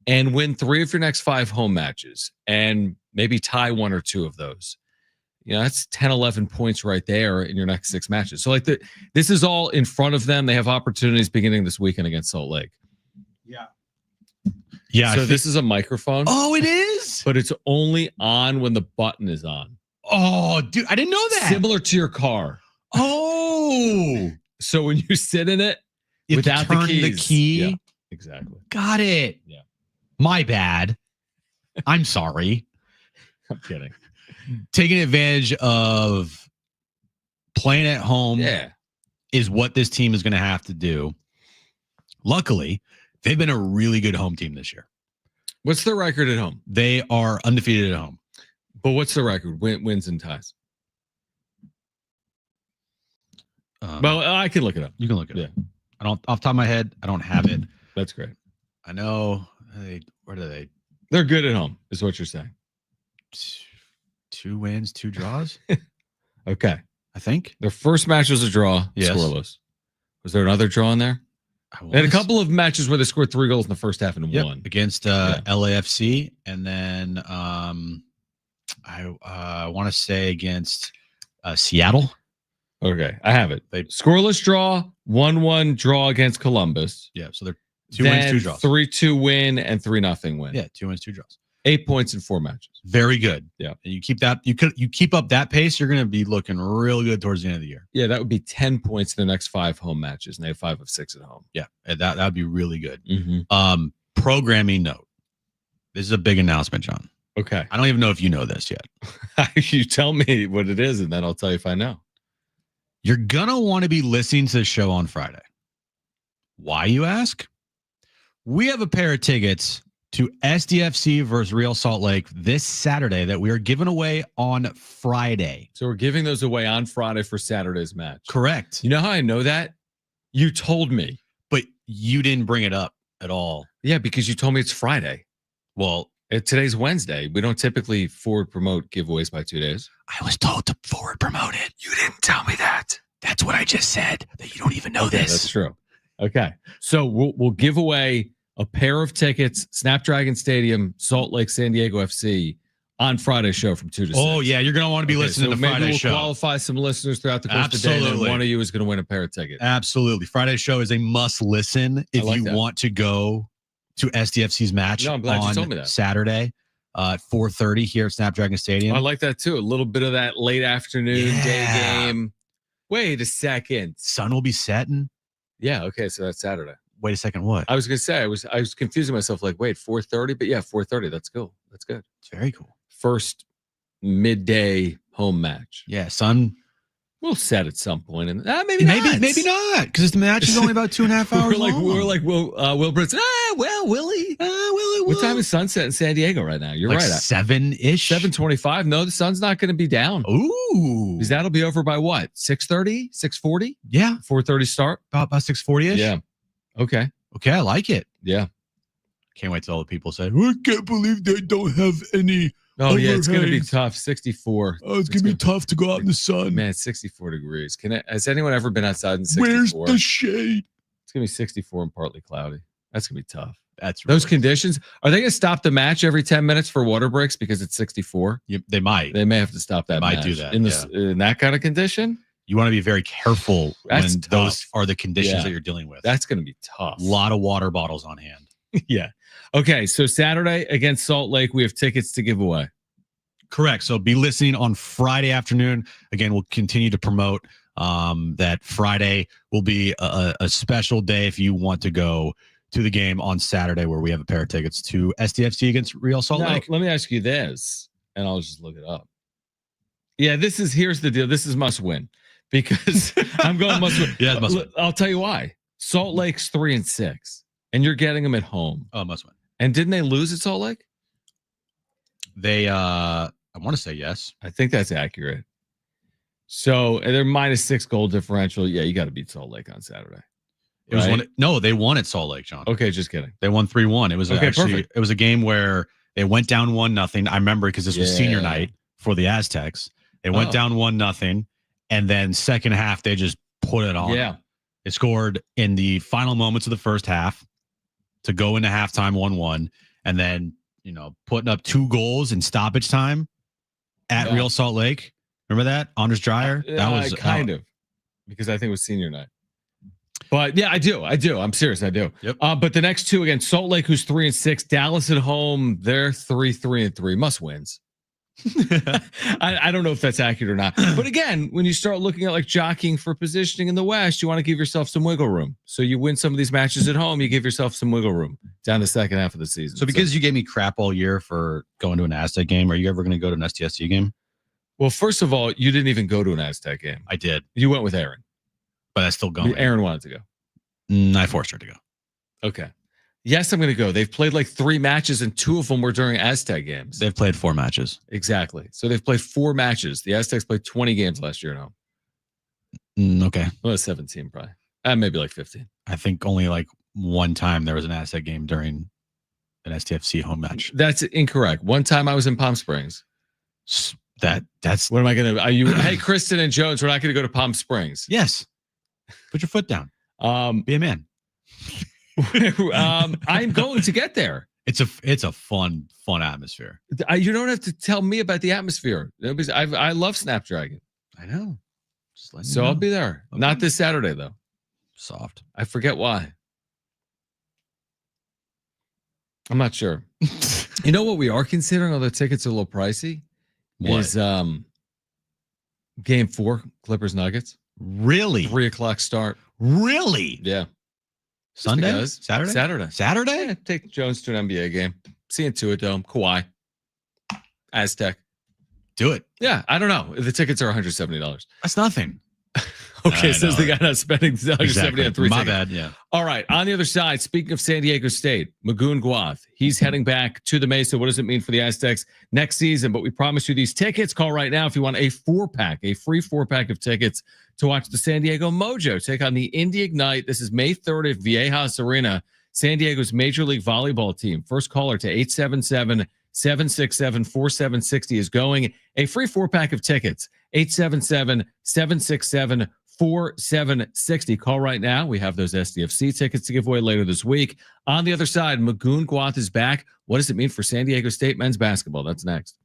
and win 3 of your next 5 home matches and maybe tie 1 or 2 of those. You know, that's 10, 11 points right there in your next 6 matches. So like this is all in front of them. They have opportunities beginning this weekend against Salt Lake. Yeah. So this is a microphone. Oh, it is? But it's only on when the button is on. Oh, dude, I didn't know that. Similar to your car. Oh. So when you sit in it You without turn the keys. the key. Yeah, exactly. Got it. Yeah. My bad. I'm sorry. I'm kidding. Taking advantage of playing at home is what this team is going to have to do. Luckily, they've been a really good home team this year. What's the record at home? They are undefeated at home. But what's the record? Wins and ties. Well, I can look it up. You can look it up. I don't, off the top of my head, I don't have it. That's great. I know. Where do they? They're good at home, is what you're saying. 2 wins, 2 draws. Okay. I think Their first match was a draw, Yes. scoreless. Was there another draw in there? They had a couple of matches where they scored 3 goals in the first half and won. against LAFC, and then I want to say against Seattle. Okay, I have it. They scoreless draw, 1-1 draw against Columbus. Yeah, so they're 2 wins, 2 draws. 3-2 win and 3-0 win. Yeah, 2 wins, 2 draws. 8 points in 4 matches. Very good. Yeah. And you keep that, you keep up that pace, you're going to be looking real good towards the end of the year. Yeah, that would be 10 points in the next 5 home matches, and they have 5 of 6 at home. Yeah, and that would be really good. Mm-hmm. Programming note. This is a big announcement, John. Okay. I don't even know if you know this yet. You tell me what it is, and then I'll tell you if I know. You're going to want to be listening to the show on Friday. Why, you ask? We have a pair of tickets to SDFC versus Real Salt Lake this Saturday that we are giving away on Friday. So we're giving those away on Friday for Saturday's match. Correct. You know how I know that? You told me. But you didn't bring it up at all. Yeah, because you told me it's Friday. Well, today's Wednesday. We don't typically forward promote giveaways by 2 days. I was told to forward promote it. You didn't tell me that. That's what I just said, that you don't even know this. That's true. Okay. So we'll give away a pair of tickets, Snapdragon Stadium, Salt Lake, San Diego FC on Friday's show from 2 to 6. Oh, yeah. You're going to want to be listening to maybe Friday's we'll show. Qualify some listeners throughout the course of the day, and then one of you is going to win a pair of tickets. Absolutely. Friday's show is a must listen if you want to go to SDFC's match I'm glad you told me on that. Saturday at 4:30 here at Snapdragon Stadium. I like that too. A little bit of that late afternoon day game. Wait a second. Sun will be setting. Yeah. Okay. So that's Saturday. Wait a second. What? I was going to say, I was confusing myself. Like, wait, 4:30, but yeah, 4:30. That's cool. That's good. It's very cool. First midday home match. Yeah. Sun. We'll set at some point, and maybe not. Maybe not, because the match is only about 2.5 hours long. We're like Will Brinson. Willie. What time is sunset in San Diego right now? You're like right. 7-ish. 7:25. No, the sun's not going to be down. Ooh. Because that'll be over by what? 6:30, 6:40. Yeah. 4:30 start. About 6:40ish. Yeah. Okay. Okay, I like it. Yeah. Can't wait till all the people say, I can't believe they don't have any. Oh, yeah, it's going to be overhangs. tough. 64. Oh, it's going to be tough to go out in the sun. Man, it's 64 degrees. Has anyone ever been outside in 64? Where's the shade? It's going to be 64 and partly cloudy. That's going to be tough. That's Those really conditions. Are they going to stop the match every 10 minutes for water breaks because it's 64? They might. They may have to stop that They might match. do that, In that kind of condition? you want to be very careful That's when tough. those are the conditions Yeah. that you're dealing with. That's going to be tough. a lot of water bottles on hand. Yeah. Okay. So Saturday against Salt Lake, we have tickets to give away. Correct. So be listening on Friday afternoon. Again, we'll continue to promote that Friday will be a special day if you want to go to the game on Saturday, where we have a pair of tickets to SDFC against Real Salt Now, Lake. let me ask you this, and I'll just look it up. Yeah, here's the deal. This is must win because I'm going must win. Yeah, must win. I'll tell you why. Salt Lake's 3-6, and you're getting them at home. Oh, must win. And didn't they lose at Salt Lake? They, I want to say yes. I think that's accurate. So they're -6 goal differential. Yeah, you got to beat Salt Lake on Saturday. It was Right? no, they won at Salt Lake, John. Okay, just kidding. They won 3-1. It was Okay, actually perfect. it was a game where they went down 1-0. I remember because this was senior Yeah. night for the Aztecs. They went Oh. down 1-0, and then second half they just put it on. Yeah. They scored in the final moments of the first half to go into halftime 1-1, and then putting up 2 goals in stoppage time at Yeah. Real Salt Lake. Remember that? Anders Dreyer? That was kind of, because I think it was senior night. But yeah, I do. I'm serious. I do. Yep. But the next two against Salt Lake, who's 3-6, Dallas at home, they're 3-3 must wins. I don't know if that's accurate or not. But again, when you start looking at like jockeying for positioning in the West, you want to give yourself some wiggle room. So you win some of these matches at home, you give yourself some wiggle room down the second half of the season. So because you gave me crap all year for going to an Aztec game, are you ever going to go to an STSC game? Well, first of all, you didn't even go to an Aztec game. I did, You went with Aaron. but that's still going. Aaron wanted to go. I forced her to go. Okay. Yes, I'm going to go. They've played like 3 matches, and 2 of them were during Aztec games. They've played 4 matches. Exactly. So they've played 4 matches. The Aztecs played 20 games last year. No, Okay. well, 17 probably. Maybe like 15. I think only like one time there was an Aztec game during an STFC home match. That's incorrect. One time I was in Palm Springs. That's What am I going to? Are you? Hey, Kristen and Jones, we're not going to go to Palm Springs. yes. Put your foot down. Be a man. I'm going to get there. It's a fun atmosphere. You don't have to tell me about the atmosphere. Because I love Snapdragon. I know. Just letting you So know. I'll be there. Okay. Not this Saturday though. Soft. I forget why. I'm not sure. You know what we are considering, although tickets are a little pricey, What? is game 4, Clippers Nuggets. Really? 3:00 start. Really? Yeah. Sunday? because. Saturday? Saturday. Saturday? Yeah, take Jones to an NBA game. Seeing to it Dome. Kawhi. Aztec. Do it. Yeah, I don't know. The tickets are $170. That's nothing. Okay, I says know. the guy not spending $170 on 3 My tickets. bad. Yeah. All right. On the other side, speaking of San Diego State, Magoon Guath, he's heading back to the Mesa. What does it mean for the Aztecs next season? But we promise you these tickets. Call right now if you want a 4-pack, a free 4-pack of tickets to watch the San Diego Mojo take on the Indy Ignite. This is May 3rd at Viejas Arena, San Diego's Major League Volleyball team. First caller to 877-767-4760 is going. A free 4-pack of tickets, 877-767-4760. Call right now. We have those SDFC tickets to give away later this week. On the other side, Magoon Guath is back. What does it mean for San Diego State men's basketball? That's next.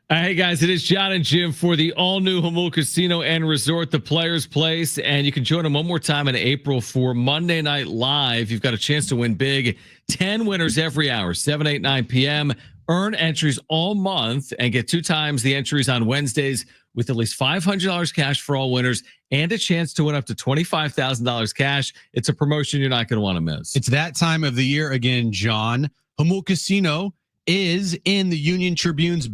Hey guys, it is John and Jim for the all-new Jamul Casino and Resort, the Players Place, and you can join them one more time in April for Monday Night Live. You've got a chance to win big. 10 winners every hour, 7, 8, 9 p.m. Earn entries all month and get 2 times the entries on Wednesdays with at least $500 cash for all winners and a chance to win up to $25,000 cash. It's a promotion you're not going to want to miss. It's that time of the year again, John. Jamul Casino is in the Union Tribune's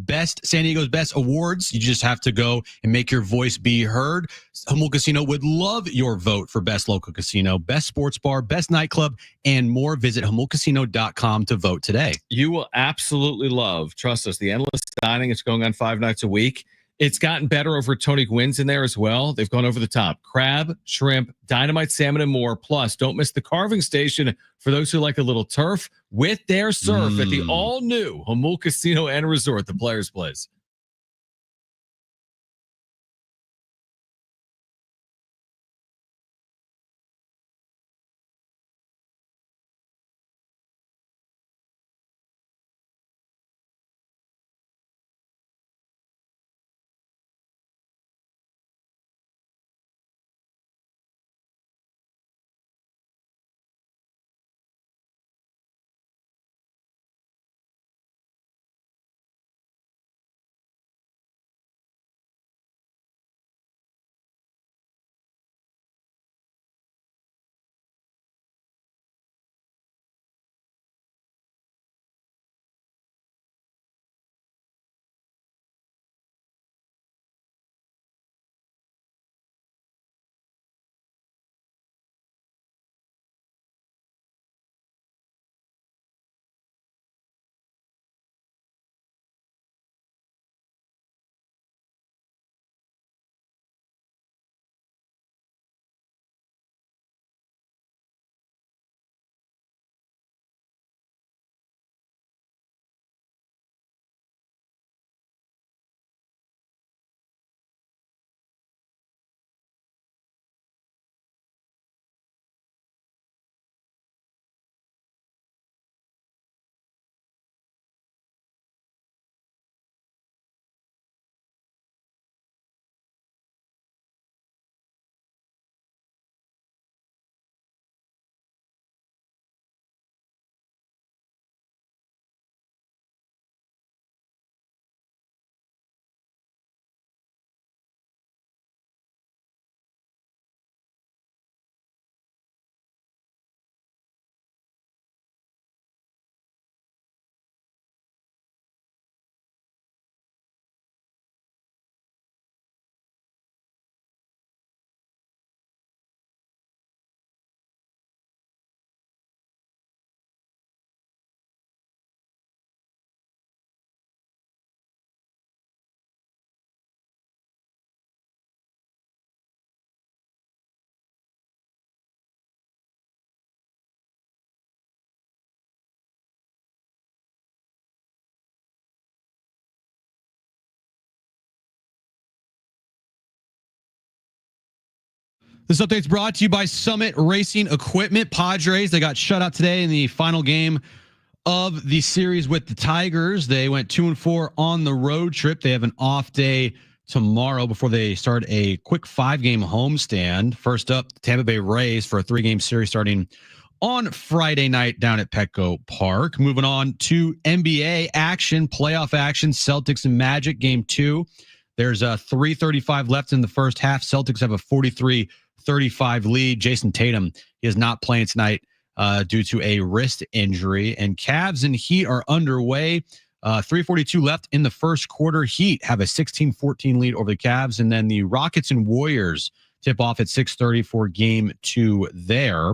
San Diego's Best Awards. You just have to go and make your voice be heard. Humboldt Casino would love your vote for Best Local Casino, Best Sports Bar, Best Nightclub, and more. Visit HumboldtCasino.com to vote today. You will absolutely love, trust us, the endless dining. It's going on 5 nights a week. It's gotten better over Tony Gwynn's in there as well. They've gone over the top. Crab, shrimp, dynamite salmon, and more. Plus, don't miss the carving station for those who like a little turf with their surf at the all-new Humboldt Casino and Resort, the Players' Place. This update is brought to you by Summit Racing Equipment. Padres, they got shut out today in the final game of the series with the Tigers. They went 2-4 on the road trip. They have an off day tomorrow before they start a quick 5-game homestand. First up, Tampa Bay Rays for a 3-game series starting on Friday night down at Petco Park. Moving on to NBA action, playoff action, Celtics and Magic game 2. There's a 3:35 left in the first half. Celtics have a 43-35 lead. Jason Tatum, he is not playing tonight due to a wrist injury. And Cavs and Heat are underway. 3:42 left in the first quarter. Heat have a 16-14 lead over the Cavs. And then the Rockets and Warriors tip off at 6:30 for game 2 there.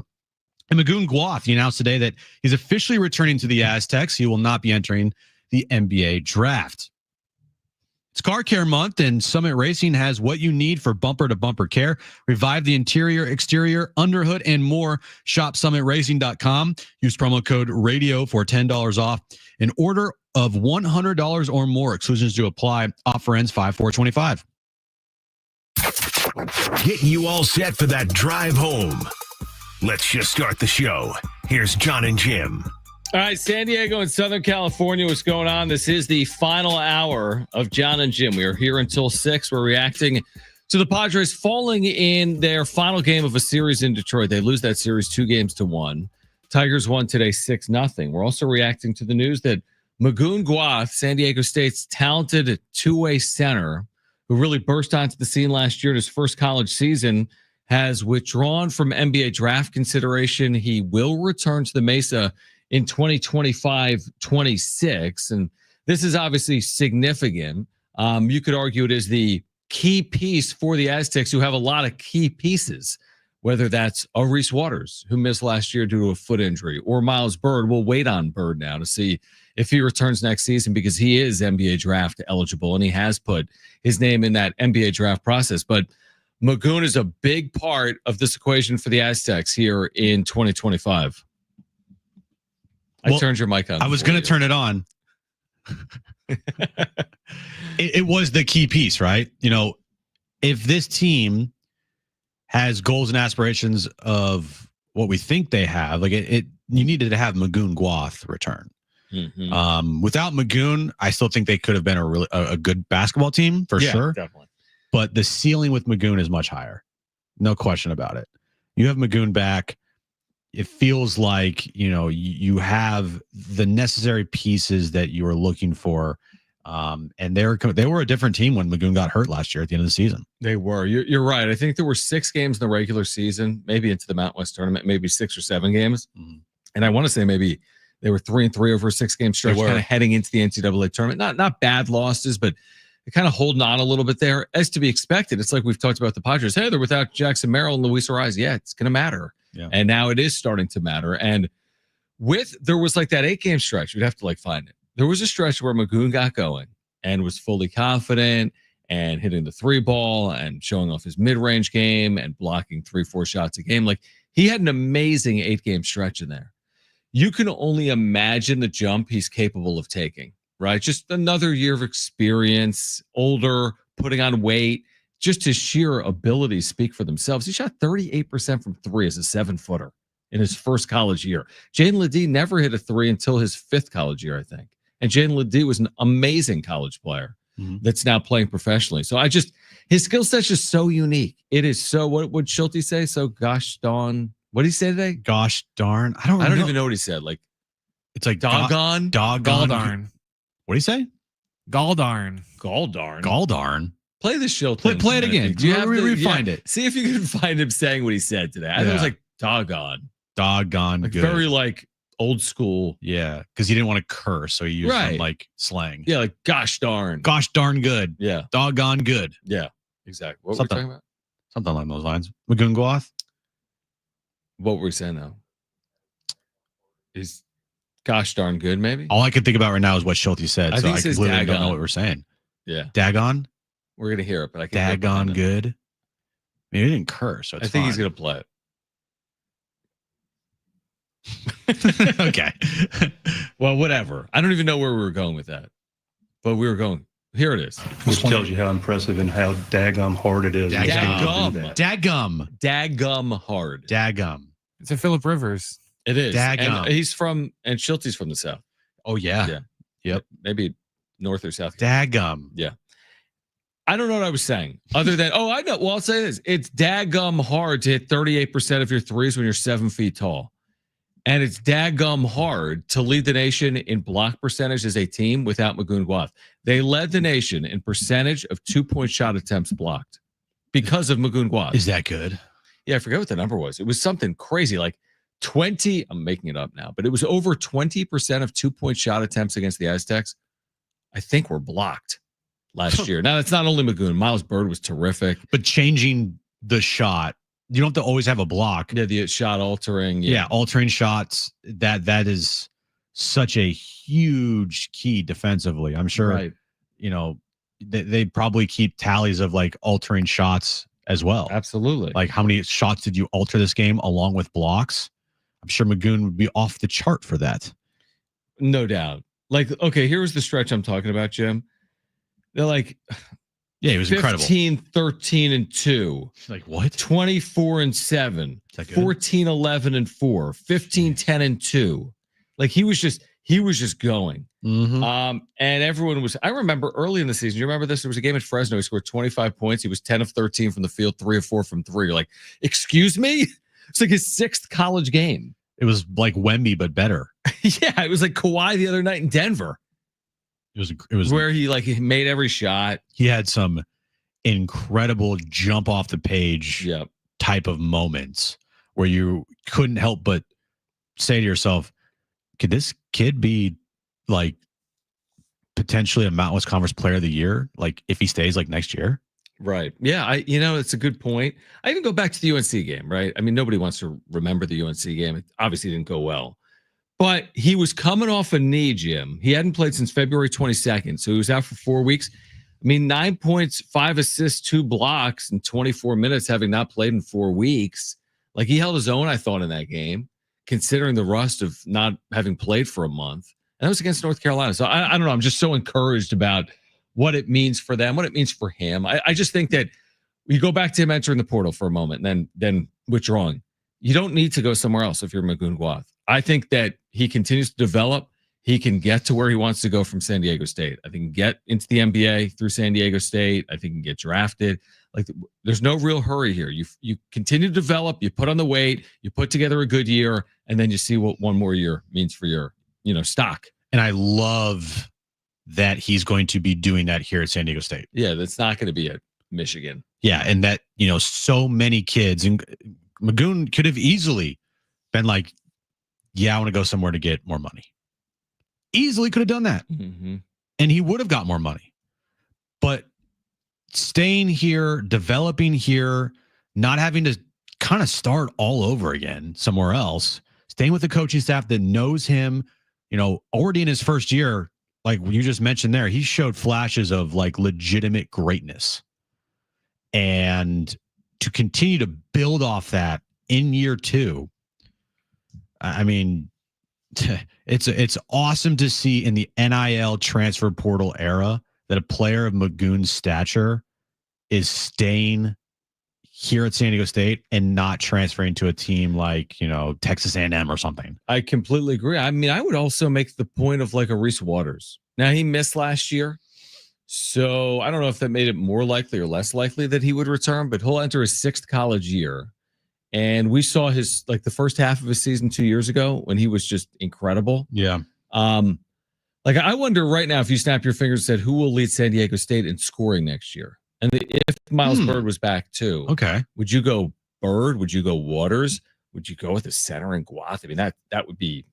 And Magoon Guath, he announced today that he's officially returning to the Aztecs. He will not be entering the NBA draft. It's Car Care Month, and Summit Racing has what you need for bumper-to-bumper care. Revive the interior, exterior, underhood, and more. Shop summitracing.com. Use promo code RADIO for $10 off. An order of $100 or more. Exclusions do apply. Offer ends 5/4/25. Getting you all set for that drive home. Let's just start the show. Here's John and Jim. All right, San Diego and Southern California, what's going on? This is the final hour of John and Jim. We are here until 6. We're reacting to the Padres falling in their final game of a series in Detroit. They lose that series 2-1. Tigers won today 6-0. We're also reacting to the news that Magoon Guath, San Diego State's talented two-way center, who really burst onto the scene last year in his first college season, has withdrawn from NBA draft consideration. He will return to the Mesa in 2025-26. And this is obviously significant. You could argue it is the key piece for the Aztecs, who have a lot of key pieces, whether that's a Reese Waters, who missed last year due to a foot injury, or Miles Bird. We'll wait on Bird now to see if he returns next season, because he is NBA draft eligible and he has put his name in that NBA draft process. But Magoon is a big part of this equation for the Aztecs here in 2025. I turned your mic on. I was going to turn it on. It was the key piece, right? You know, if this team has goals and aspirations of what we think they have, like you needed to have Magoon Guath return. Mm-hmm. Without Magoon, I still think they could have been a good basketball team for sure. Definitely. But the ceiling with Magoon is much higher. No question about it. You have Magoon back. It feels like, you know, you have the necessary pieces that you were looking for. And they were a different team when Magoon got hurt last year at the end of the season. They were. You're right. I think there were 6 games in the regular season, maybe into the Mountain West tournament, maybe 6 or 7 games. Mm-hmm. And I want to say maybe they were 3-3 over a 6-game stretch, kind of heading into the NCAA tournament. Not bad losses, but they're kind of holding on a little bit there, as to be expected. It's like we've talked about the Padres. Hey, they're without Jackson Merrill and Luis Ariz. Yeah, it's going to matter. Yeah. And now it is starting to matter. And there was like that 8-game stretch. You'd have to find it. There was a stretch where Magoon got going and was fully confident and hitting the 3 ball and showing off his mid-range game and blocking 3-4 shots a game. Like, he had an amazing 8-game stretch in there. You can only imagine the jump he's capable of taking, right? Just another year of experience, older, putting on weight, just his sheer abilities speak for themselves. He shot 38% from 3 as a 7-footer in his first college year. Jaden Ledee never hit a 3 until his 5th college year, I think. And Jaden Ledee was an amazing college player that's now playing professionally. So his skill set's just so unique. It is so, what would Schulte say? So gosh darn, what did he say today? Gosh darn. I don't even know what he said. Like, it's like doggone. Galdarn. What do you say? Galdarn. Galdarn. Play the Schulte. Play it again. Do you have to find it? See if you can find him saying what he said today. I think it was like doggone. Doggone Like good. very old school. Yeah, because he didn't want to curse, so he used some Right. like slang. Yeah, like gosh darn. Gosh darn good. Yeah. Doggone good. Yeah. Exactly. What Something. were we talking about? Something along those lines. Magoon Guath. What were we saying now? Is gosh darn good, maybe? All I can think about right now is what Schulte said. I So think I he says completely don't daggone. know what we're saying. Yeah. Daggone? We're gonna hear it, but I can't hear it behind Daggone him. good. I mean, he didn't curse, so it's I think he's fine. gonna play it. Okay. Well, whatever. I don't even know where we were going with that. But we were going. Here it is. Which tells you how impressive and how daggum hard it is. Daggum. to do that. Daggum. Daggum hard. Daggum. It's a Phillip Rivers. It is. Daggum. And Schulte's from the South. Oh, yeah. Yeah. Yep. Maybe North or South. Daggum. I don't know what I was saying other than, I know. Well, I'll say this. It's daggum hard to hit 38% of your threes when you're 7 feet tall. And it's daggum hard to lead the nation in block percentage as a team without Magoon Guath. They led the nation in percentage of 2-point shot attempts blocked because of Magoon Guath. Is that good? Yeah, I forget what the number was. It was something crazy, like 20. I'm making it up now, but it was over 20% of 2-point shot attempts against the Aztecs, I think, were blocked last year. Now, it's not only Magoon. Miles Bird was terrific. But changing the shot, you don't have to always have a block. Yeah, the shot altering. Yeah, altering shots. That is such a huge key defensively. I'm sure, Right. you know, they probably keep tallies of like altering shots as well. Absolutely. Like, how many shots did you alter this game along with blocks? I'm sure Magoon would be off the chart for that. No doubt. Like, okay, here was the stretch I'm talking about, Jim. They're like, Yeah, he was 15, incredible. 13, and 2. Like, what? 24 and 7. that good? 14, 11, and 4. 15, 10, and 2. Like, he was just going. Mm-hmm. And everyone was, I remember early in the season, you remember this? There was a game at Fresno. He scored 25 points. He was 10 of 13 from the field, 3 of 4 from 3. You're like, excuse me? It's like his 6th college game. It was like Wemby, but better. Yeah, it was like Kawhi the other night in Denver. It was Where he made every shot. he had some incredible jump off the page Yeah. type of moments where you couldn't help but say to yourself, could this kid be like potentially a Mountain West Conference Player of the Year? Like if he stays like next year? Right. Yeah. It's a good point. I even go back to the UNC game, right? I mean, nobody wants to remember the UNC game. It obviously didn't go well, but he was coming off a knee, Jim. He hadn't played since February 22nd. So he was out for 4 weeks. I mean, 9 points, 5 assists, 2 blocks in 24 minutes, having not played in 4 weeks. Like he held his own, I thought, in that game, considering the rust of not having played for a month. And that was against North Carolina. So I don't know. I'm just so encouraged about what it means for them, what it means for him. I just think that you go back to him entering the portal for a moment and then withdrawing. You don't need to go somewhere else if you're Magoon Guath. I think that he continues to develop. He can get to where he wants to go from San Diego State. I think he can get into the NBA through San Diego State. I think he can get drafted. Like there's no real hurry here. You continue to develop, you put on the weight, you put together a good year, and then you see what one more year means for your, stock. And I love that he's going to be doing that here at San Diego State. Yeah, that's not going to be at Michigan. Yeah, and that, so many kids, and Magoon could have easily been like, yeah, I want to go somewhere to get more money. Easily could have done that. Mm-hmm. And he would have got more money. But staying here, developing here, not having to kind of start all over again somewhere else, staying with the coaching staff that knows him, already in his first year, like you just mentioned there, he showed flashes of like legitimate greatness. And to continue to build off that in year 2, I mean, it's awesome to see in the NIL transfer portal era that a player of Magoon's stature is staying here at San Diego State and not transferring to a team like, Texas A&M or something. I completely agree. I mean, I would also make the point of like a Reese Waters. Now, he missed last year, so I don't know if that made it more likely or less likely that he would return, but he'll enter his 6th college year. And we saw his, like the first half of his season 2 years ago when he was just incredible. Yeah. Like I wonder right now, if you snap your fingers and said, who will lead San Diego State in scoring next year? And if Miles Bird was back too, okay, would you go Bird? Would you go Waters? Would you go with the center and Guath? I mean, that would be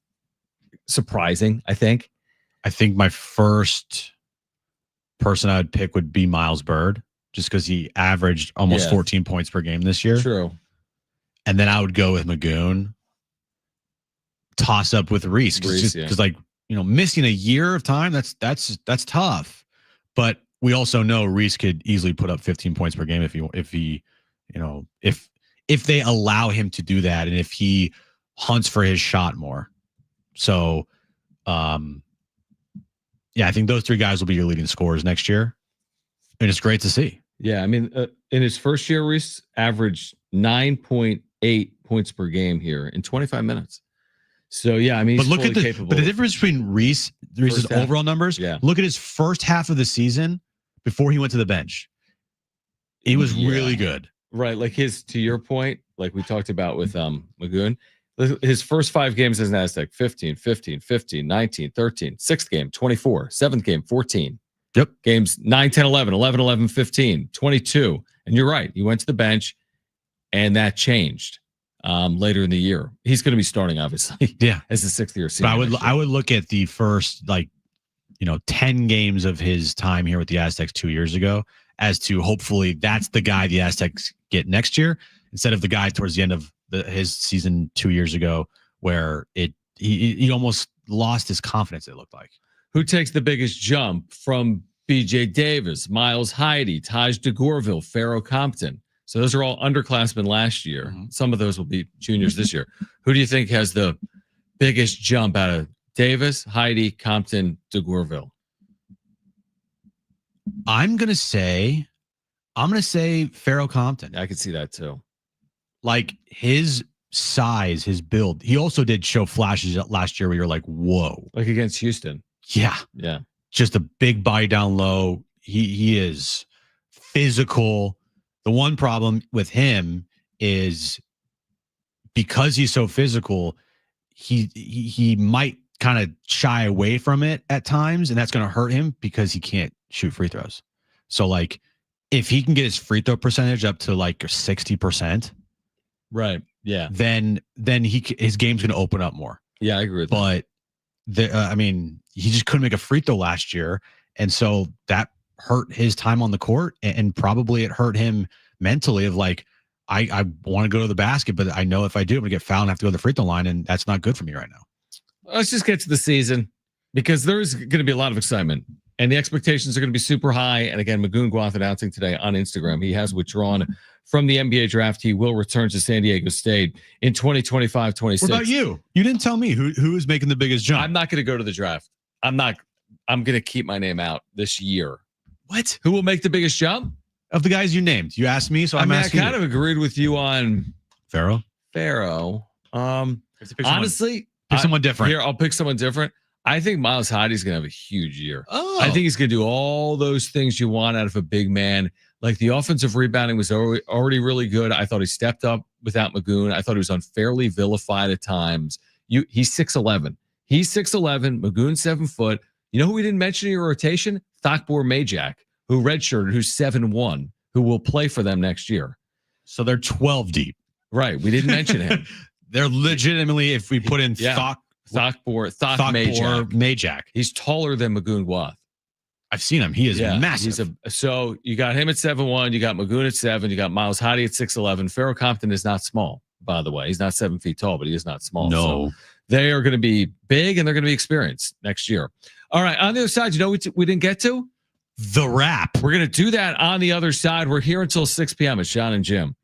surprising, I think. I think my first person I would pick would be Miles Bird, just because he averaged almost 14 points per game this year. True. And then I would go with Magoon, toss up with Reese, because missing a year of time, that's tough. But we also know Reese could easily put up 15 points per game if they allow him to do that, and if he hunts for his shot more. So, I think those 3 guys will be your leading scorers next year, and it's great to see. Yeah, I mean, in his first year, Reese averaged 9.8 points per game here in 25 minutes. So yeah, I mean, he's fully capable. But the difference between Reese's overall numbers. Yeah. Look at his first half of the season before he went to the bench. He was really good. Right, like to your point, like we talked about with Magoon, his first 5 games as an Aztec: 15, 15, 15, 19, 13, 6th game, 24, 7th game, 14. Yep. Games 9, 10, 11, 11, 11, 15, 22. And you're right. He went to the bench and that changed later in the year. He's going to be starting, obviously. Yeah. As a 6th year senior. But I would look at the first 10 games of his time here with the Aztecs 2 years ago as to hopefully that's the guy the Aztecs get next year, instead of the guy towards the end of his season 2 years ago where he almost lost his confidence, it looked like. Who takes the biggest jump from BJ Davis, Miles Heide, Taj DeGorville, Pharaoh Compton? So those are all underclassmen last year. Mm-hmm. Some of those will be juniors this year. Who do you think has the biggest jump out of Davis, Heide, Compton, DeGorville? I'm gonna say Pharaoh Compton. I could see that too. Like his size, his build. He also did show flashes last year where you're like, whoa. Like against Houston. Yeah. Yeah. Just a big body down low. He is physical. The one problem with him is because he's so physical, he might kind of shy away from it at times, and that's going to hurt him because he can't shoot free throws. So like if he can get his free throw percentage up to like 60%, right? Yeah. Then his game's going to open up more. Yeah, I agree with that. I mean, he just couldn't make a free throw last year, and so that hurt his time on the court, and probably it hurt him mentally. Of like, I want to go to the basket, but I know if I do, I'm gonna get fouled and have to go to the free throw line, and that's not good for me right now. Let's just get to the season because there's going to be a lot of excitement and the expectations are going to be super high. And again, Magoon Gwath announcing today on Instagram, he has withdrawn from the NBA draft. He will return to San Diego State in 2025-26. What about you? You didn't tell me who is making the biggest jump. I'm not going to go to the draft. I'm going to keep my name out this year. What? Who will make the biggest jump? Of the guys you named. You asked me, so I'm asking I kind of agreed with you on Pharaoh. Honestly, pick someone different. Here, I'll pick someone different. I think Miles Heidi's going to have a huge year. Oh. I think he's going to do all those things you want out of a big man. Like the offensive rebounding was already really good. I thought he stepped up without Magoon. I thought he was unfairly vilified at times. He's 6'11". He's 6'11". Magoon 7 foot. You know who we didn't mention in your rotation? Thakbor Majak, who redshirted, who's 7'1", who will play for them next year. So they're 12 deep. Right. We didn't mention him. They're legitimately, if we put in Thakbor Majak. He's taller than Magoon Gwath. I've seen him. He is massive. So you got him at 7'1", you got Magoon at 7, you got Miles Heidi at 6'11". Pharaoh Compton is not small, by the way. He's not 7 feet tall, but he is not small. No. So they are going to be big and they're going to be experienced next year. All right. On the other side, you know we didn't get to? The wrap. We're going to do that on the other side. We're here until 6 p.m. It's Sean and Jim.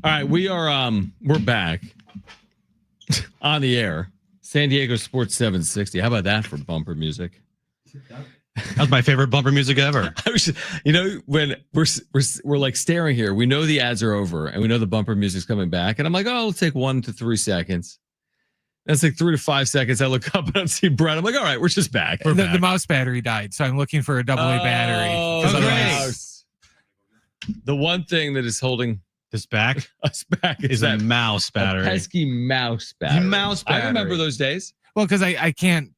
All right, we're back on the air. San Diego Sports 760. How about that for bumper music? That was my favorite bumper music ever. I was, when we're like staring here, we know the ads are over and we know the bumper music's coming back, and I'm like, oh, it'll take 1 to 3 seconds. That's like 3 to 5 seconds. I look up and I see Brett. I'm like, all right, we're just back. The mouse battery died, so I'm looking for a AA battery. Oh, 'Cause great. otherwise- The one thing that is holding This back us back is a mouse a battery. pesky mouse battery. Mouse I remember battery. those days. Well, because I can't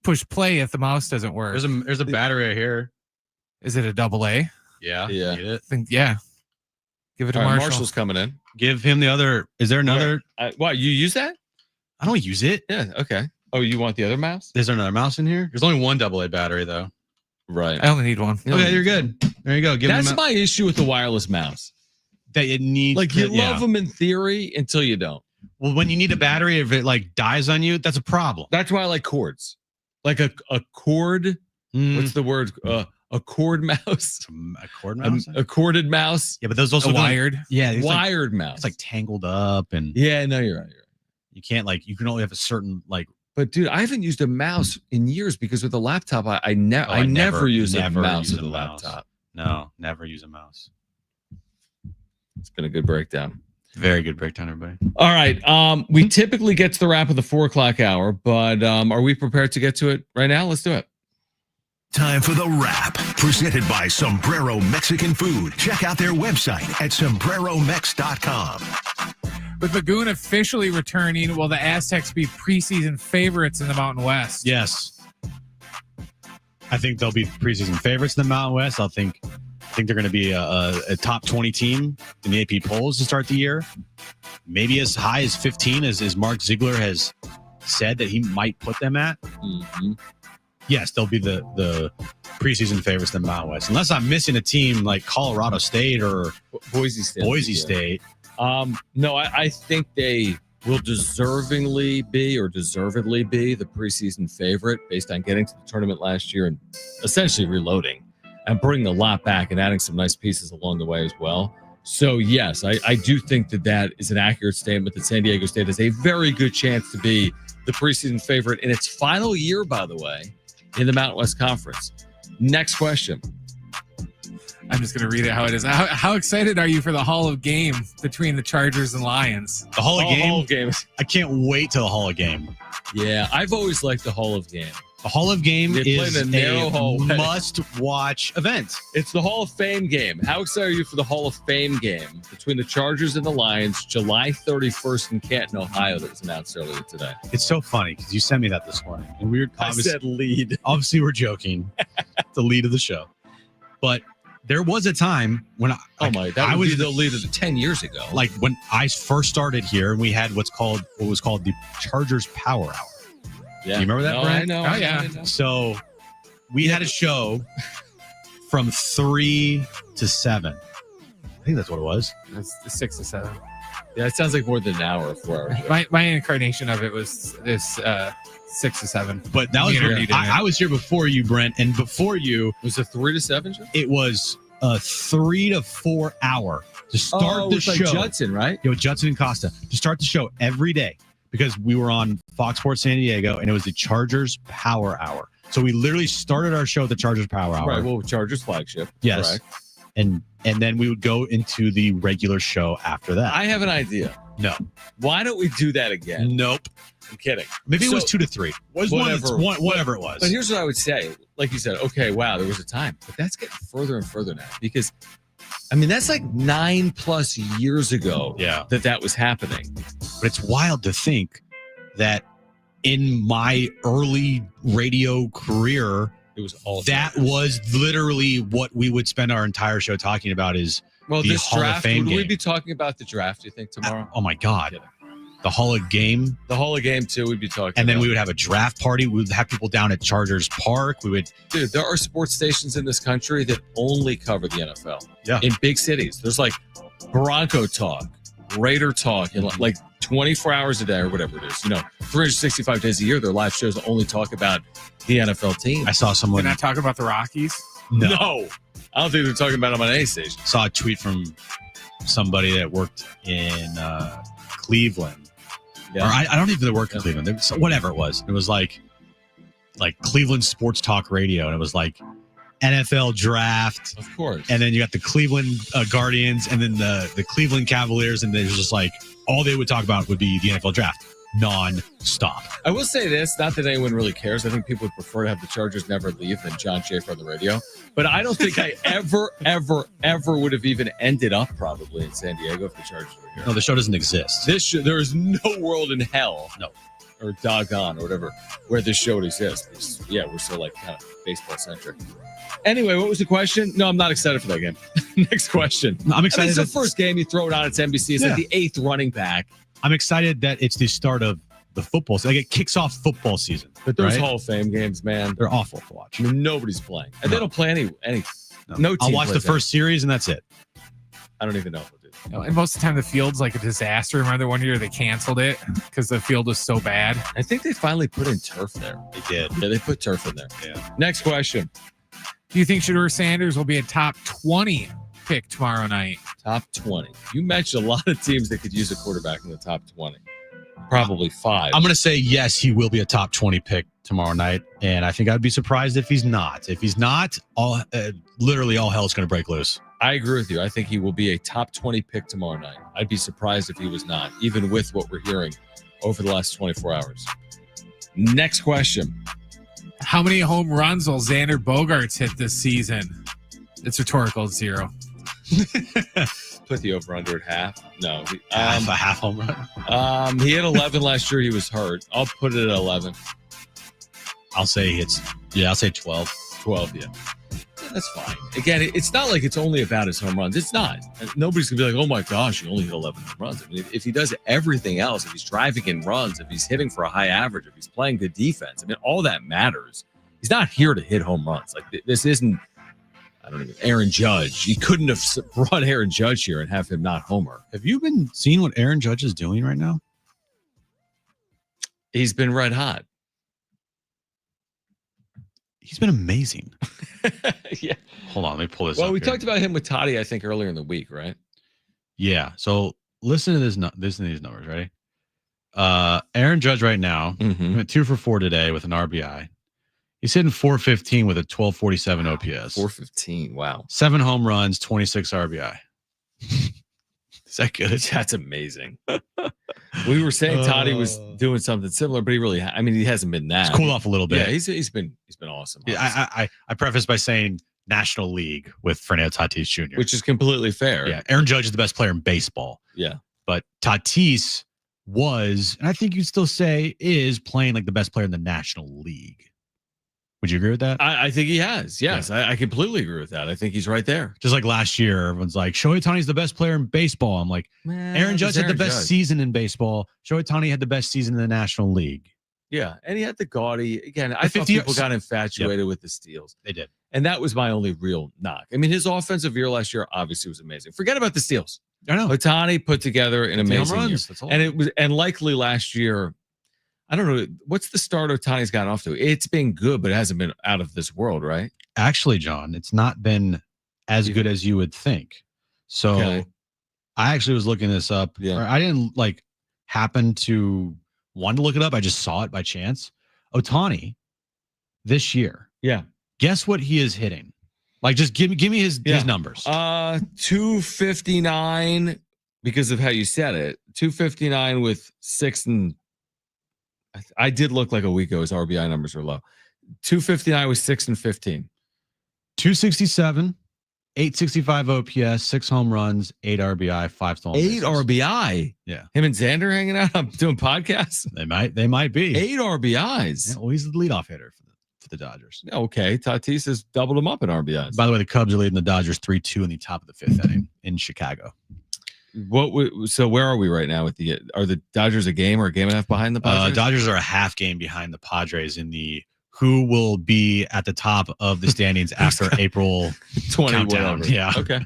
push play if the mouse doesn't work. There's a battery right here. Is it a AA? Yeah. Yeah. Need it. Yeah. Give it to All right, Marshall. Marshall's coming in. Give him the other. Is there another? What, you use that? I don't use it. Yeah. Okay. Oh, you want the other mouse? Is there another mouse in here? There's only one AA battery though. Right. I only need one. Okay, you're good. There you go. Give That's him my issue with the wireless mouse. that it needs. Like, you yeah. love them in theory until you don't. Well, when you need a battery, if it like dies on you, that's a problem. That's why I like cords. Like a cord. What's the word? A cord mouse. A cord mouse? A corded mouse. Yeah, but those also A don't- wired. Yeah, it's like, Wired mouse. it's like tangled up, and yeah, no, you're right. You're right. you can't like you can only have a certain like. But dude, I haven't used a mouse in years because with a laptop, I never use a mouse with a laptop. No, never use a mouse. It's been a good breakdown. Very good breakdown, everybody. All right. We typically get to the wrap of the 4 o'clock hour, but are we prepared to get to it right now? Let's do it. Time for the wrap. Presented by Sombrero Mexican Food. Check out their website at sombreromex.com. With Magoon officially returning, will the Aztecs be preseason favorites in the Mountain West? Yes, I think they'll be preseason favorites in the Mountain West. I think they're going to be a top 20 team in the AP polls to start the year. Maybe as high as 15, as Mark Ziegler has said that he might put them at. Mm-hmm. Yes, they'll be the preseason favorites in the Mountain West, unless I'm missing a team like Colorado State or Boise State. Boise State. No, I think they will deservedly be the preseason favorite based on getting to the tournament last year and essentially reloading and bringing a lot back and adding some nice pieces along the way as well. So, yes, I do think that is an accurate statement that San Diego State has a very good chance to be the preseason favorite in its final year, by the way, in the Mountain West Conference. Next question. I'm just going to read it how it is. How excited are you for the Hall of Game between the Chargers and Lions? The Hall of Game? Hall of Game. I can't wait till the Hall of Game. Yeah, I've always liked the Hall of Game. The Hall of Game They play is in a narrow hallway. must-watch event. It's the Hall of Fame game. How excited are you for the Hall of Fame game between the Chargers and the Lions, July 31st in Canton, Ohio, that was announced earlier today? It's so funny because you sent me that this morning. And we were I said lead. obviously we're joking. The lead of the show. But there was a time when I was the lead of 10 years ago. like when I first started here and we had what was called the Chargers Power Hour. Yeah. You remember that, No, Brent? I know. Oh, yeah. I know. So we had a show from 3 to 7. I think that's what it was. It's 6 to 7. Yeah, it sounds like more than an hour, 4 hours. My incarnation of it was this 6 to 7. But that was Community dinner. I was here before you, Brent, and before you, Was it 3 to 7? Joe? it was a 3 to 4 hour to start the with show. like Judson, right? With Judson and Costa to start the show every day because we were on Fox Sports San Diego and it was the Chargers Power Hour. So we literally started our show at the Chargers Power Hour. Right, well, Chargers flagship. Yes. Correct. And then we would go into the regular show after that. I have an idea. No. Why don't we do that again? Nope. I'm kidding. Maybe it was So- 2 to 3. Was whatever it was. But here's what I would say. Like you said, okay, wow, there was a time. But that's getting further and further now because, I mean, that's like 9+ years ago Yeah. that was happening. But it's wild to think that in my early radio career, It was all that was literally what we would spend our entire show talking about is well, the this Hall of draft. Fame Would we game. be talking about the draft, do you think, tomorrow? oh my God, the Hall of Game. The Hall of Game, too, we'd be talking And then about. we would have a draft party. We would have people down at Chargers Park. We would, Dude, there are sports stations in this country that only cover the NFL. Yeah. In big cities. There's like Bronco talk, Raider talk, and like 24 hours a day or whatever it is. 365 days a year, their live shows only talk about the NFL team. I saw someone. They're not talking about the Rockies. No. I don't think they're talking about them on any station. Saw a tweet from somebody that worked in Cleveland. Yeah. Or I don't even know they worked in Cleveland. Whatever it was. It was like Cleveland Sports Talk Radio. And it was like NFL draft. Of course. And then you got the Cleveland Guardians and then the Cleveland Cavaliers. And there's just like all they would talk about would be the NFL draft non-stop. I will say this, not that anyone really cares. I think people would prefer to have the Chargers never leave than John Schaefer on the radio. But I don't think I ever would have even ended up probably in San Diego if the Chargers were here. No, the show doesn't exist. There is no world in hell. No. Or doggone or whatever where this show would exist. We're so like kind of baseball centric. Anyway, what was the question? No, I'm not excited for that game. Next question. No, I'm excited. It's the first game you throw it on. It's NBC. It's like the 8th running back. I'm excited that it's the start of the football season. Like it kicks off football season. But those right? Hall of Fame games, man, they're awful to watch. I mean, nobody's playing. And they don't play any No team I'll watch the plays first series and that's it. I don't even know if we'll do. And most of the time, the field's like a disaster. Remember one year they canceled it because the field was so bad. I think they finally put in turf there. They did. Yeah, they put turf in there. Yeah. Next question. Do you think Shedeur Sanders will be a top 20 pick tomorrow night? Top 20. You mentioned a lot of teams that could use a quarterback in the top 20. Probably 5. I'm going to say yes, he will be a top 20 pick tomorrow night. And I think I'd be surprised if he's not. If he's not, literally all hell's going to break loose. I agree with you. I think he will be a top 20 pick tomorrow night. I'd be surprised if he was not, even with what we're hearing over the last 24 hours. Next question. How many home runs will Xander Bogaerts hit this season? It's rhetorical, 0. Put the over-under at half. No. A half home run. He had 11 last year. He was hurt. I'll put it at 11. I'll say 12. 12, yeah. That's fine. Again, it's not like it's only about his home runs. It's not. Nobody's going to be like, oh my gosh, he only hit 11 home runs. I mean, if he does everything else, if he's driving in runs, if he's hitting for a high average, if he's playing good defense, I mean, all that matters. He's not here to hit home runs. Like, this isn't, I don't know, Aaron Judge. You couldn't have brought Aaron Judge here and have him not homer. Have you been seeing what Aaron Judge is doing right now? He's been red hot. He's been amazing. Yeah. Hold on, let me pull this up. Well, we here. talked about him with Toddy, I think, earlier in the week, right? Yeah. So listen to this. Listen to these numbers. Ready? Aaron Judge right now went 2 for 4 today with an RBI. He's hitting 415 with a 1247 OPS. 415. Wow. 7 home runs, 26 RBI. Is that good? That's amazing. We were saying Toddy was doing something similar, but he really, he hasn't been that. He's cooled off a little bit. Yeah, he's been awesome. Yeah, I preface by saying National League with Fernando Tatis Jr., which is completely fair. Yeah, Aaron Judge is the best player in baseball. Yeah, but Tatis was, and I think you'd still say is playing like the best player in the National League. Would you agree with that? I think he has. Yes, yeah. I completely agree with that. I think he's right there. Just like last year, everyone's like, Shohei Ohtani's the best player in baseball. I'm like, Aaron Judge had the best season in baseball. Shohei Ohtani had the best season in the National League. Yeah, and he had the gaudy. Again, I thought people got infatuated with the steals. They did. And that was my only real knock. I mean, his offensive year last year obviously was amazing. Forget about the steals. I know. Ohtani put together an amazing year. That's all. And likely last year, I don't know, what's the start Ohtani's gotten off to? It's been good, but it hasn't been out of this world, right? Actually, John, it's not been as good as you would think. So Okay. I actually was looking this up. Yeah. I didn't happen to want to look it up. I just saw it by chance. Ohtani this year. Yeah. Guess what he is hitting? Just give me his numbers. 259 because of how you said it. 259 with 6 and I did look like a week ago. His RBI numbers are low. 259 with 6 and 15. 267, 865 OPS, 6 home runs, 8 RBI, 5 stolen 8 bases. RBI. Yeah. Him and Xander hanging out. I'm doing podcasts. They might be. 8 RBIs. Yeah, well, he's the leadoff hitter for the Dodgers. Okay. Tatis has doubled him up in RBIs. By the way, the Cubs are leading the Dodgers 3-2 in the top of the 5th inning in Chicago. So where are we right now with are the Dodgers a game or a game and a half behind the Padres? Dodgers are a half game behind the Padres in the who will be at the top of the standings after April 20 countdown. whatever. Yeah. Okay.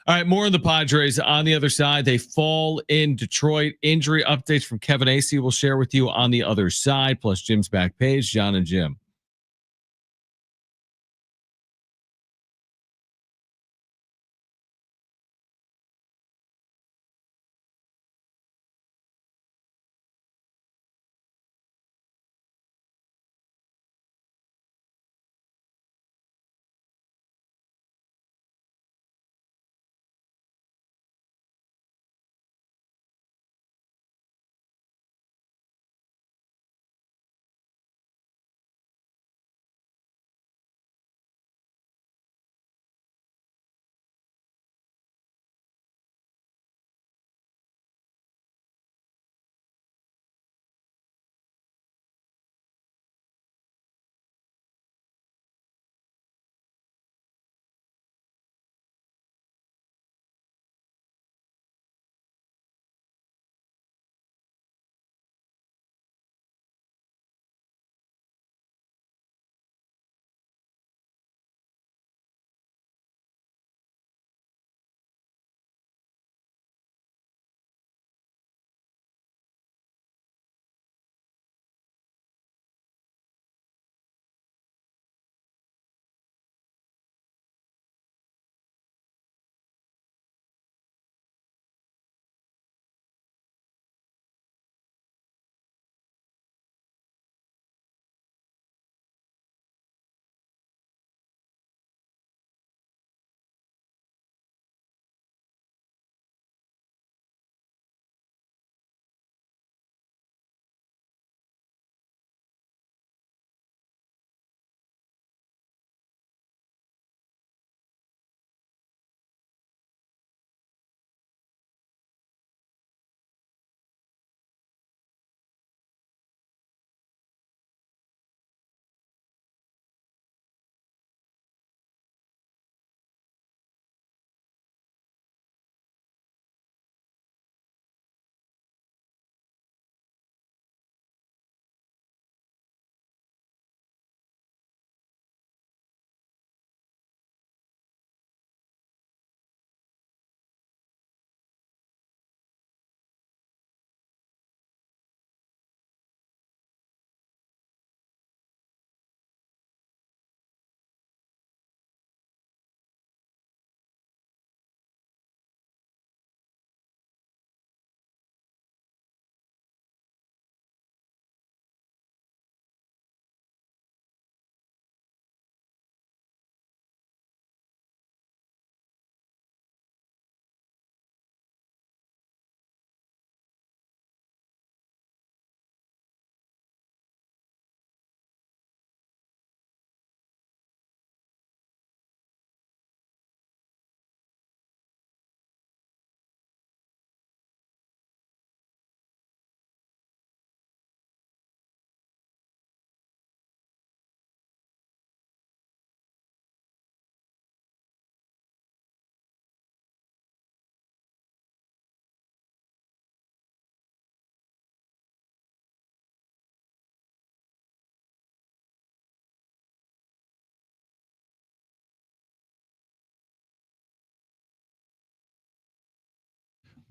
All right. More on the Padres. On the other side, they fall in Detroit. Injury updates from Kevin Acee we'll share with you on the other side, plus Jim's back page, John and Jim.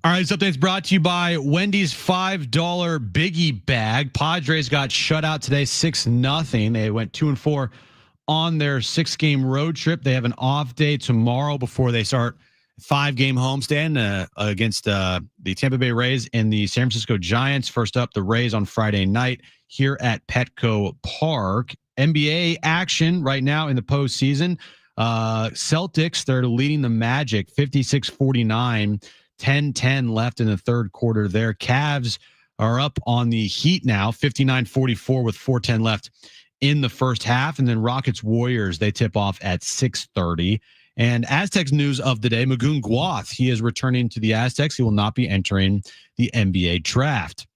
All right, this update's brought to you by Wendy's $5 Biggie Bag. Padres got shut out today, 6-0. They went 2-4 on their 6-game road trip. They have an off day tomorrow before they start 5-game homestand against the Tampa Bay Rays and the San Francisco Giants. First up, the Rays on Friday night here at Petco Park. NBA action right now in the postseason. Celtics, they're leading the Magic 56-49. 10-10 left in the third quarter there. Cavs are up on the Heat now, 59-44 with 4:10 left in the first half. And then Rockets Warriors, they tip off at 6:30. And Aztecs news of the day, Magoon Guath, he is returning to the Aztecs. He will not be entering the NBA draft.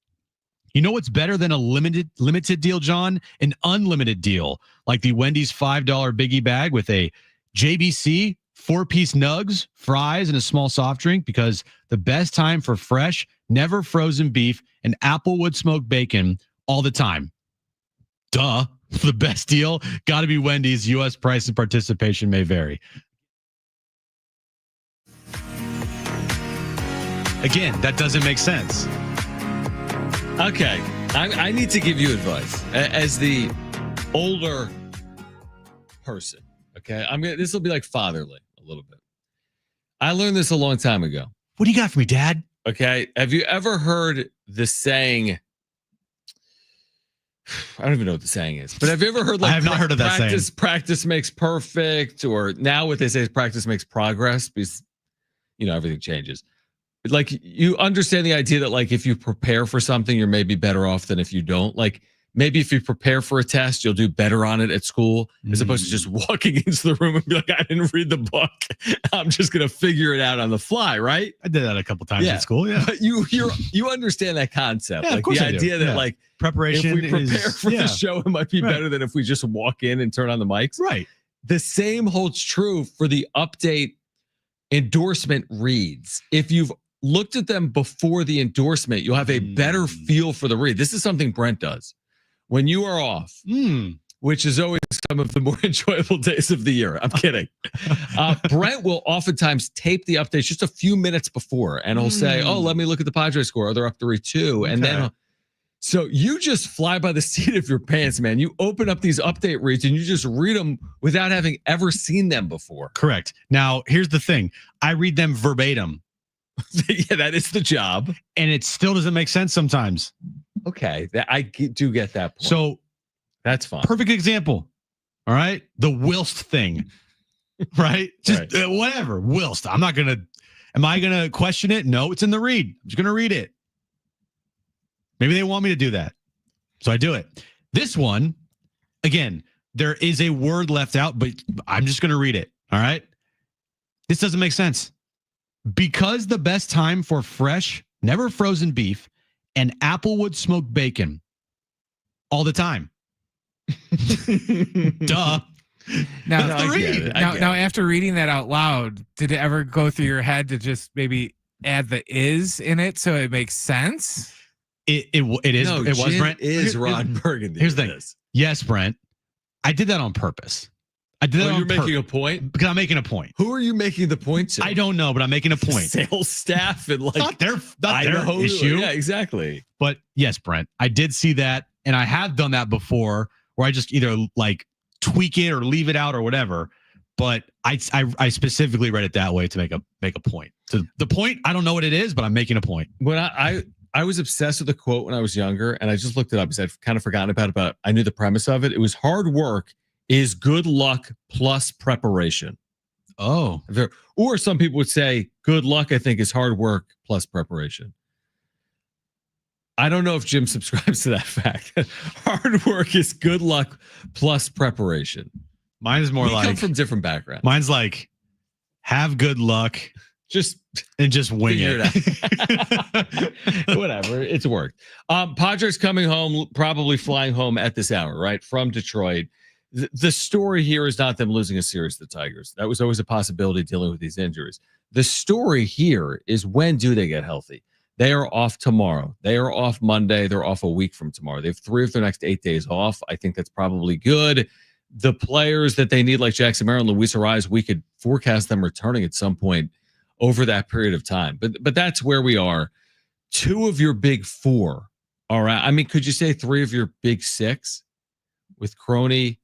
You know what's better than a limited deal, John? An unlimited deal, like the Wendy's $5 Biggie Bag with a JBC 4-piece nugs, fries, and a small soft drink, because the best time for fresh, never frozen beef and applewood smoked bacon all the time. Duh. The best deal, got to be Wendy's. U.S. price and participation may vary. Again, that doesn't make sense. Okay. I need to give you advice as the older person. Okay. This will be like fatherly a little bit. I learned this a long time ago. What do you got for me, Dad? Okay. Have you ever heard the saying? I don't even know what the saying is, but have you ever heard, like, I have not heard of that saying. Practice makes perfect, or now what they say is practice makes progress, because, everything changes. Like, you understand the idea that, like, if you prepare for something, you're maybe better off than if you don't. Like, maybe if you prepare for a test, you'll do better on it at school, as opposed to just walking into the room and be like, I didn't read the book. I'm just going to figure it out on the fly, right? I did that a couple times at school, yeah. But you understand that concept. Yeah, like, of course the I do. idea that, like, preparation, if we prepare for the show, it might be Right. better than if we just walk in and turn on the mics. Right. The same holds true for the update endorsement reads. If you've looked at them before the endorsement, you'll have a better feel for the read. This is something Brent does when you are off, which is always some of the more enjoyable days of the year. I'm kidding. Brent will oftentimes tape the updates just a few minutes before, and he'll say, oh, let me look at the Padres score. Oh, they're up 3-2. And then so you just fly by the seat of your pants, man. You open up these update reads and you just read them without having ever seen them before. Correct. Now, here's the thing. I read them verbatim. Yeah, that is the job. And it still doesn't make sense sometimes. Okay. I do get that point. So that's fine. Perfect example. All right. The whilst thing. Right? Just whatever. Whilst. Am I going to question it? No, it's in the read. I'm just going to read it. Maybe they want me to do that. So I do it. This one, again, there is a word left out, but I'm just going to read it. All right. This doesn't make sense. Because the best time for fresh, never frozen beef and applewood smoked bacon all the time. Duh. Now, after reading that out loud, did it ever go through your head to just maybe add the is in it so it makes sense? It is. No, it was Jim Brent. is Ron Burgundy. Here's the thing. Yes, Brent. I did that on purpose. I did that on purpose. You're making a point? Because I'm making a point. Who are you making the point to? I don't know, but I'm making a point. Sales staff and, like, not their issue. Yeah, exactly. But yes, Brent, I did see that, and I have done that before, where I just either like tweak it or leave it out or whatever. But I specifically read it that way to make a point. To the point, I don't know what it is, but I'm making a point. When I was obsessed with the quote when I was younger, and I just looked it up because I've kind of forgotten about it, but I knew the premise of it. It was hard work is good luck plus preparation. Oh. Or some people would say good luck, I think, is hard work plus preparation. I don't know if Jim subscribes to that fact. Hard work is good luck plus preparation. Mine is more we like come from different backgrounds. Mine's like have good luck. Just wing it. Whatever. It's worked. Padres coming home, probably flying home at this hour, right? From Detroit. The story here is not them losing a series to the Tigers. That was always a possibility dealing with these injuries. The story here is, when do they get healthy? They are off tomorrow. They are off Monday. They're off a week from tomorrow. They have 3 of their next 8 days off. I think that's probably good. The players that they need, like Jackson Merrill and Luis Ariz, we could forecast them returning at some point over that period of time. But that's where we are. 2 of your big 4 are out. I mean, could you say 3 of your big 6 with Crony,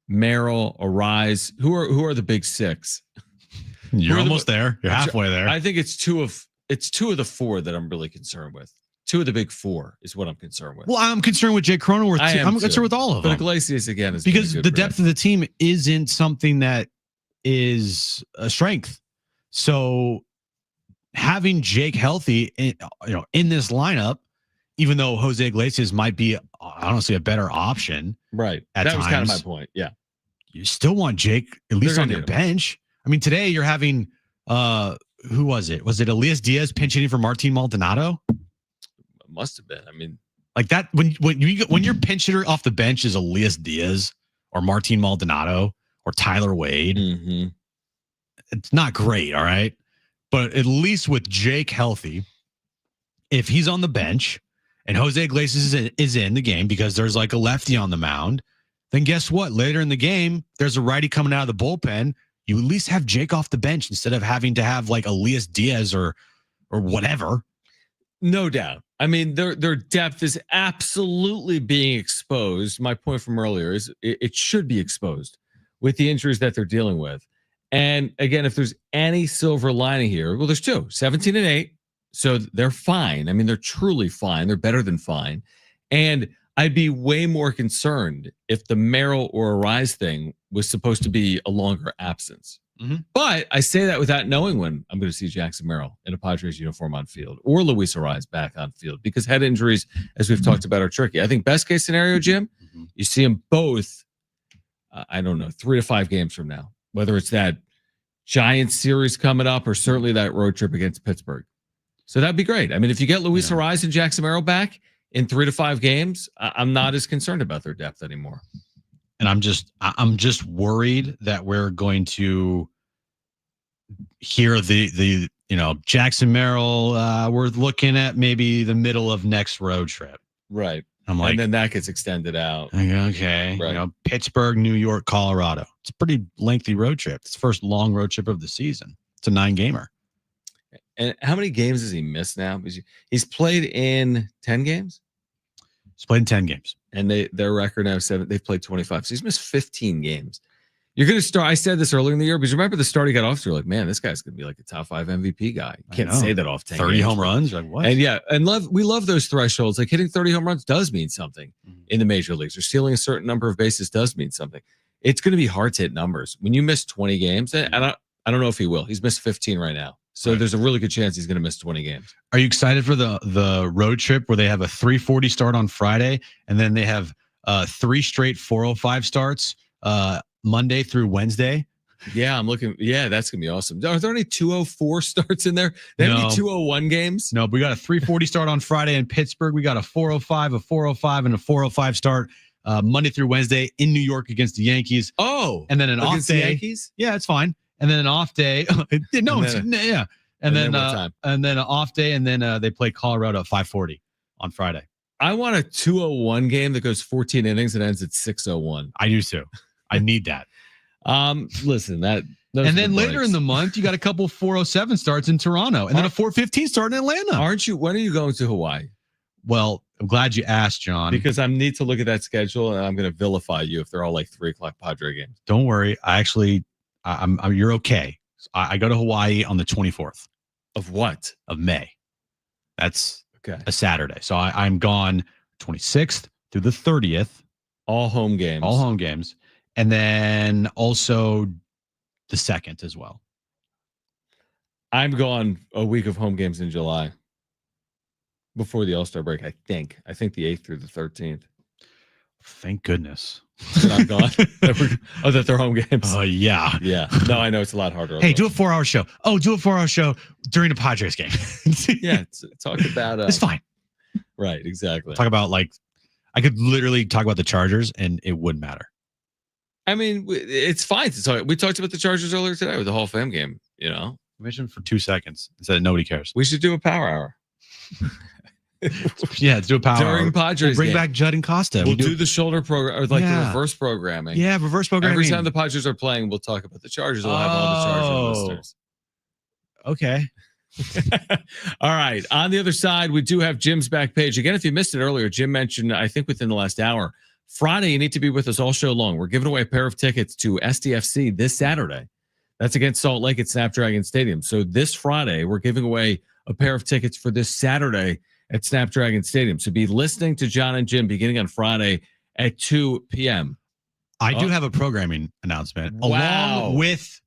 Merrill, Arise? Who are the big 6? You're almost there. You're halfway there. I think it's 2 of the 4 that I'm really concerned with. 2 of the big 4 is what I'm concerned with. Well, I'm concerned with Jake Cronenworth. I'm concerned with all of them. But Iglesias again is because the depth of the team isn't something that is a strength. So having Jake healthy, in this lineup, even though Jose Iglesias might be honestly a better option, right? That was kind of my point. Yeah, you still want Jake at least on your bench. I mean, today you're having who was it? Was it Elias Diaz pinch hitting for Martin Maldonado? Must have been. I mean, like that when your pinch hitter off the bench is Elias Diaz or Martin Maldonado or Tyler Wade, it's not great. All right, but at least with Jake healthy, if he's on the bench and Jose Iglesias is in the game because there's like a lefty on the mound, then guess what? Later in the game, there's a righty coming out of the bullpen. You at least have Jake off the bench instead of having to have like Elias Diaz or whatever. No doubt. I mean, their depth is absolutely being exposed. My point from earlier is it should be exposed with the injuries that they're dealing with. And again, if there's any silver lining here, well, there's 2, 17-8. So they're fine. I mean, they're truly fine. They're better than fine. And I'd be way more concerned if the Merrill or Arise thing was supposed to be a longer absence. But I say that without knowing when I'm going to see Jackson Merrill in a Padres uniform on field or Luis Arise back on field, because head injuries, as we've talked about, are tricky. I think best case scenario, Jim, you see them both, 3 to 5 games from now, whether it's that Giants series coming up or certainly that road trip against Pittsburgh. So that'd be great. I mean, if you get Luis Arise and Jackson Merrill back in 3 to 5 games, I'm not as concerned about their depth anymore. And I'm just worried that we're going to hear the Jackson Merrill. We're looking at maybe the middle of next road trip. Right. I'm like, and then that gets extended out. Okay. Right. Pittsburgh, New York, Colorado. It's a pretty lengthy road trip. It's the first long road trip of the season. It's a 9-gamer. And how many games has he missed now? Because he's played in 10 games. He's played in 10 games. And their record now is 7. They've played 25. So he's missed 15 games. You're going to start. I said this earlier in the year, because remember the start he got off to, you're like, man, this guy's going to be like a top 5 MVP guy. You can't say that off 10 30 games. home runs. Like what? And we love those thresholds. Like hitting 30 home runs does mean something in the major leagues, or stealing a certain number of bases does mean something. It's going to be hard to hit numbers when you miss 20 games. And I don't know if he will. He's missed 15 right now. So there's a really good chance he's going to miss 20 games. Are you excited for the road trip where they have a 3:40 start on Friday, and then they have 3 straight 4:05 starts Monday through Wednesday? Yeah, I'm looking. Yeah, that's going to be awesome. Are there any 2:04 starts in there? There any 2:01 games? No, but we got a 3:40 start on Friday in Pittsburgh. We got a 4:05, a 4:05, and a 4:05 start Monday through Wednesday in New York against the Yankees. Oh, and then an off day. The Yankees? Yeah, it's fine. And then an off day. And then an off day, and then they play Colorado at 5:40 on Friday. I want a 2:01 game that goes 14 innings and ends at 6:01. I do too. I need that. Listen, and then later in the month, you got a couple 4:07 starts in Toronto, and then a 4:15 start in Atlanta. Aren't you? When are you going to Hawaii? Well, I'm glad you asked, John. Because I need to look at that schedule, and I'm going to vilify you if they're all like 3:00 Padre games. Don't worry. You're okay. I go to Hawaii on the 24th. Of what? Of May. That's okay. A Saturday. So I'm gone 26th through the 30th. All home games. And then also the 2nd as well. I'm gone a week of home games in July. Before the All-Star break, I think the 8th through the 13th. Thank goodness. I'm gone. That they're home games. Oh, yeah. Yeah. No, I know it's a lot harder. Hey, do a 4-hour show. Oh, do a 4-hour show during a Padres game. Yeah. Talk about it's fine. Right. Exactly. Talk about I could literally talk about the Chargers and it wouldn't matter. I mean, it's fine to talk. We talked about the Chargers earlier today with the Hall of Fame game, We mentioned for 2 seconds and said nobody cares. We should do a power hour. Yeah, let's do a power during hour. Padres. Bring back Judd and Costa. We'll do the shoulder program, or the reverse programming. Yeah, reverse programming. Every time the Padres are playing, we'll talk about the Chargers. We'll have all the Chargers listeners. Okay. All right. On the other side, we do have Jim's back page. Again, if you missed it earlier, Jim mentioned, I think within the last hour, Friday, you need to be with us all show long. We're giving away a pair of tickets to SDFC this Saturday. That's against Salt Lake at Snapdragon Stadium. So this Friday, we're giving away a pair of tickets for this Saturday at Snapdragon Stadium. So be listening to John and Jim beginning on Friday at 2 p.m. I do have a programming announcement. Wow. Along with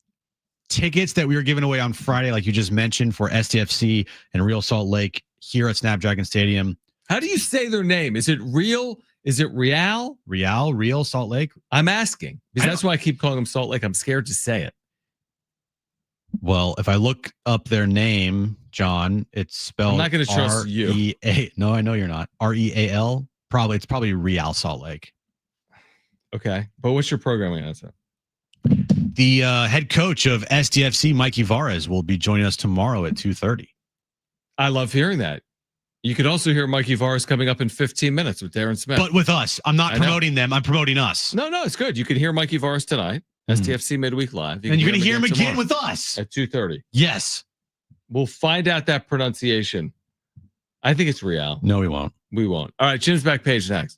tickets that we were giving away on Friday, like you just mentioned, for SDFC and Real Salt Lake here at Snapdragon Stadium. How do you say their name? Is it Real? Is it Real? Real Salt Lake? I'm asking because that's why I keep calling them Salt Lake. I'm scared to say it. Well, if I look up their name, John, it's spelled I'm not going to trust you. R-E-A. No, I know you're not. R-E-A-L. It's probably Real Salt Lake. Okay. But what's your programming answer? The head coach of SDFC, Mikey Vares, will be joining us tomorrow at 2:30. I love hearing that. You could also hear Mikey Vares coming up in 15 minutes with Darren Smith. But with us. I'm not promoting them. I'm promoting us. No, it's good. You can hear Mikey Vares tonight. STFC Midweek Live. And you're going to hear him again with us at 2:30. Yes. We'll find out that pronunciation. I think it's Real. No, we won't. We won't. All right, Jim's back page next.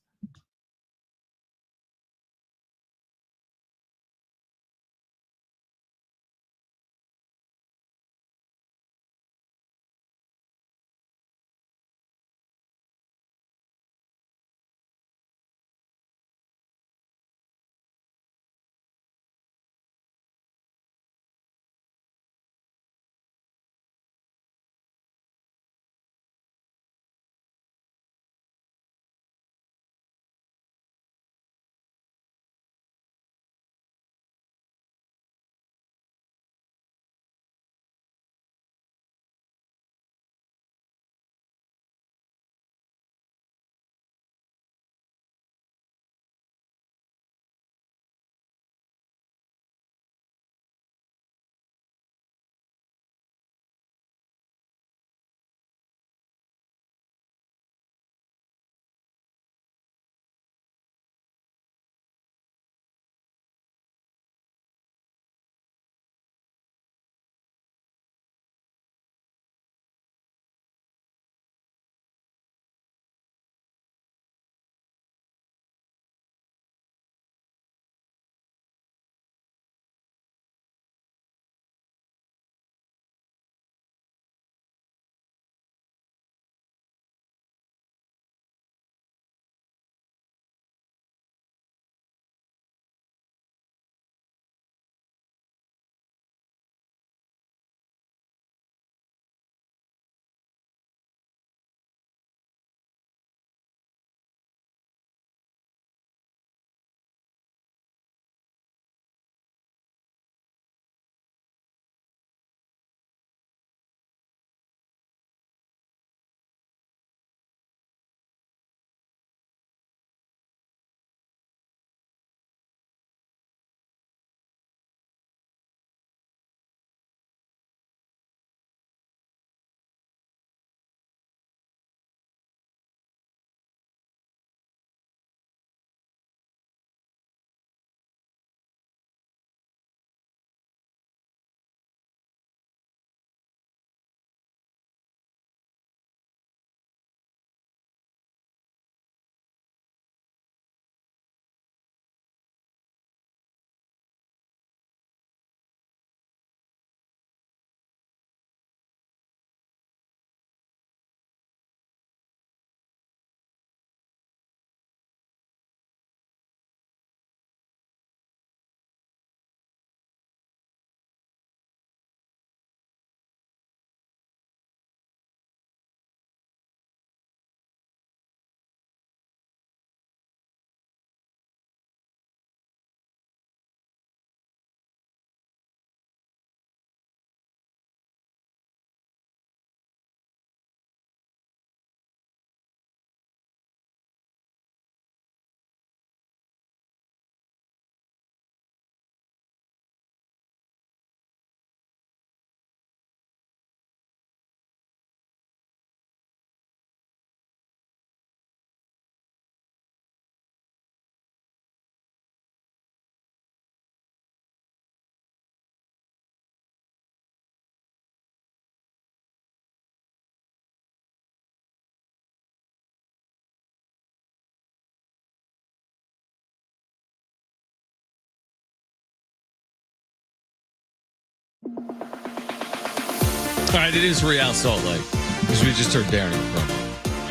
All right, it is Real Salt Lake because we just heard Darren in the promo.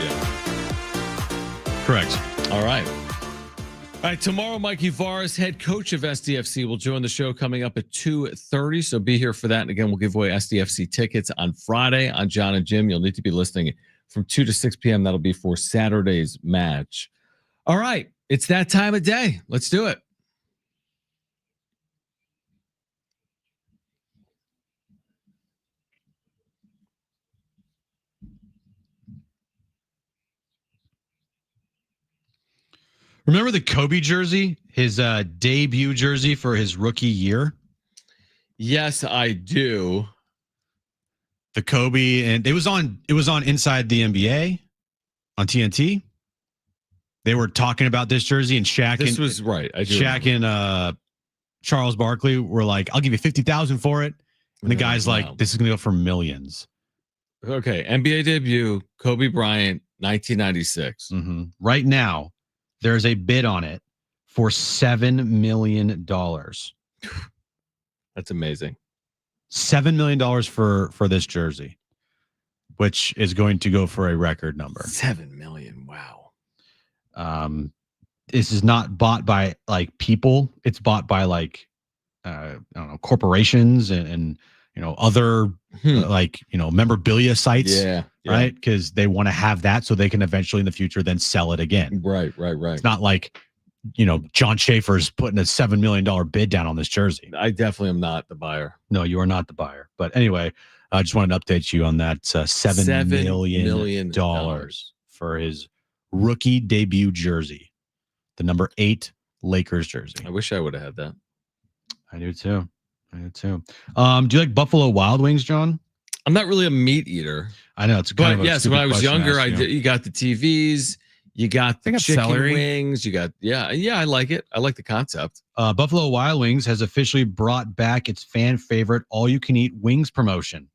Yeah. Correct. All right. All right, tomorrow, Mikey Varas, head coach of SDFC, will join the show coming up at 2:30. So be here for that. And again, we'll give away SDFC tickets on Friday on John and Jim. You'll need to be listening from 2 to 6 p.m. That'll be for Saturday's match. All right, it's that time of day. Let's do it. Remember the Kobe jersey, his debut jersey for his rookie year? Yes, I do. The Kobe, and it was on Inside the NBA on TNT. They were talking about this jersey, and Shaq. This was right. Shaq and Charles Barkley were like, "I'll give you 50,000 for it," and the guy's like, "This is gonna go for millions." Okay, NBA debut, Kobe Bryant, 1996. Mm-hmm. Right now, there's a bid on it for $7 million. That's amazing. $7 million for this jersey, which is going to go for a record number. 7 million. Wow. This is not bought by like people. It's bought by like I don't know, corporations and other memorabilia sites. Yeah. Right. Because they want to have that so they can eventually in the future then sell it again. Right. It's not like John Schaefer's putting a $7 million bid down on this jersey. I definitely am not the buyer. No, you are not the buyer. But anyway, I just wanted to update you on that $7 million for his rookie debut jersey, the number 8 Lakers jersey. I wish I would have had that. I do too. Do you like Buffalo Wild Wings, John? I'm not really a meat eater. I know it's kind of a yes, when I was younger, you got the TVs, you got the chicken celery wings, you got I like it. I like the concept. Buffalo Wild Wings has officially brought back its fan favorite all-you-can-eat wings promotion,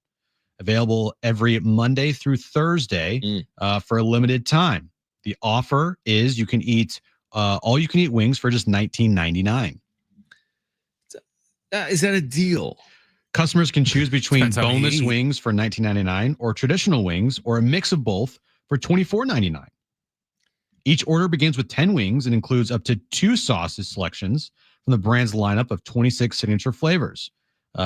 available every Monday through Thursday for a limited time. The offer is you can eat all-you-can-eat wings for just $19.99. Is that a deal? Customers can choose between Depends how boneless you eat. wings for $19.99 or traditional wings or a mix of both for $24.99. Each order begins with 10 wings and includes up to 2 sauces selections from the brand's lineup of 26 signature flavors.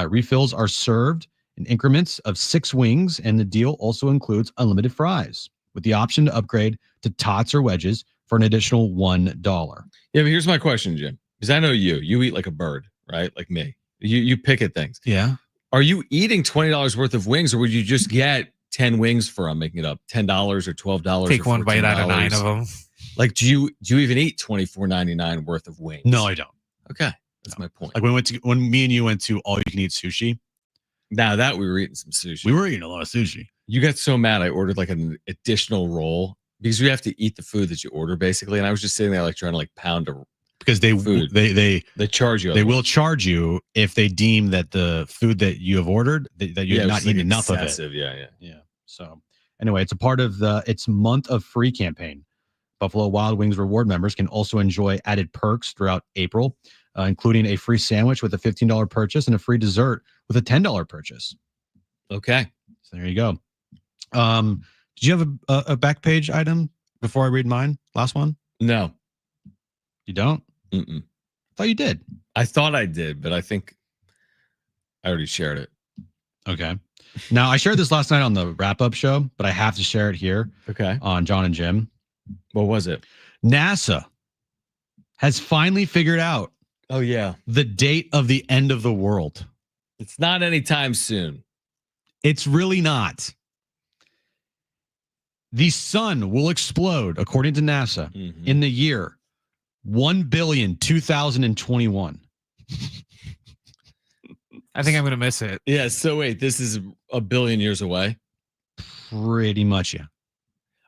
Refills are served in increments of 6 wings, and the deal also includes unlimited fries with the option to upgrade to tots or wedges for an additional $1. Yeah, but here's my question, Jim. Because I know you eat like a bird, right? Like me. You pick at things. Yeah. Are you eating $20 worth of wings, or would you just get 10 wings for, I'm making it up, $10 or $12? Take or one bite out of $14? 9 of them. Like, do you even eat $24.99 worth of wings? No, I don't. Okay, that's my point. Like when me and you went to all you can eat sushi. Now that we were eating some sushi, We were eating a lot of sushi. you got so mad I ordered like an additional roll because we have to eat the food that you order basically, and I was just sitting there like trying to like pound a Because they food. they charge you. they will charge you if they deem that the food that you have ordered that you've not eaten enough of it. Yeah. So anyway, it's a part of its month of free campaign. Buffalo Wild Wings reward members can also enjoy added perks throughout April, including a free sandwich with a $15 purchase and a free dessert with a $10 purchase. Okay. So there you go. Did you have a back page item before I read mine? Last one? No. You don't? Mm-mm. I thought you did. I thought I did, but I think I already shared it. Okay. Now I shared this last night on the wrap-up show, but I have to share it here Okay. on John and Jim. What was it? NASA has finally figured out Oh yeah. the date of the end of the world. It's not anytime soon. It's really not. The sun will explode, according to NASA, Mhm. in the year 1,000,2021. I think I'm going to miss it. Yeah. So wait, this is a billion years away. Pretty much, yeah.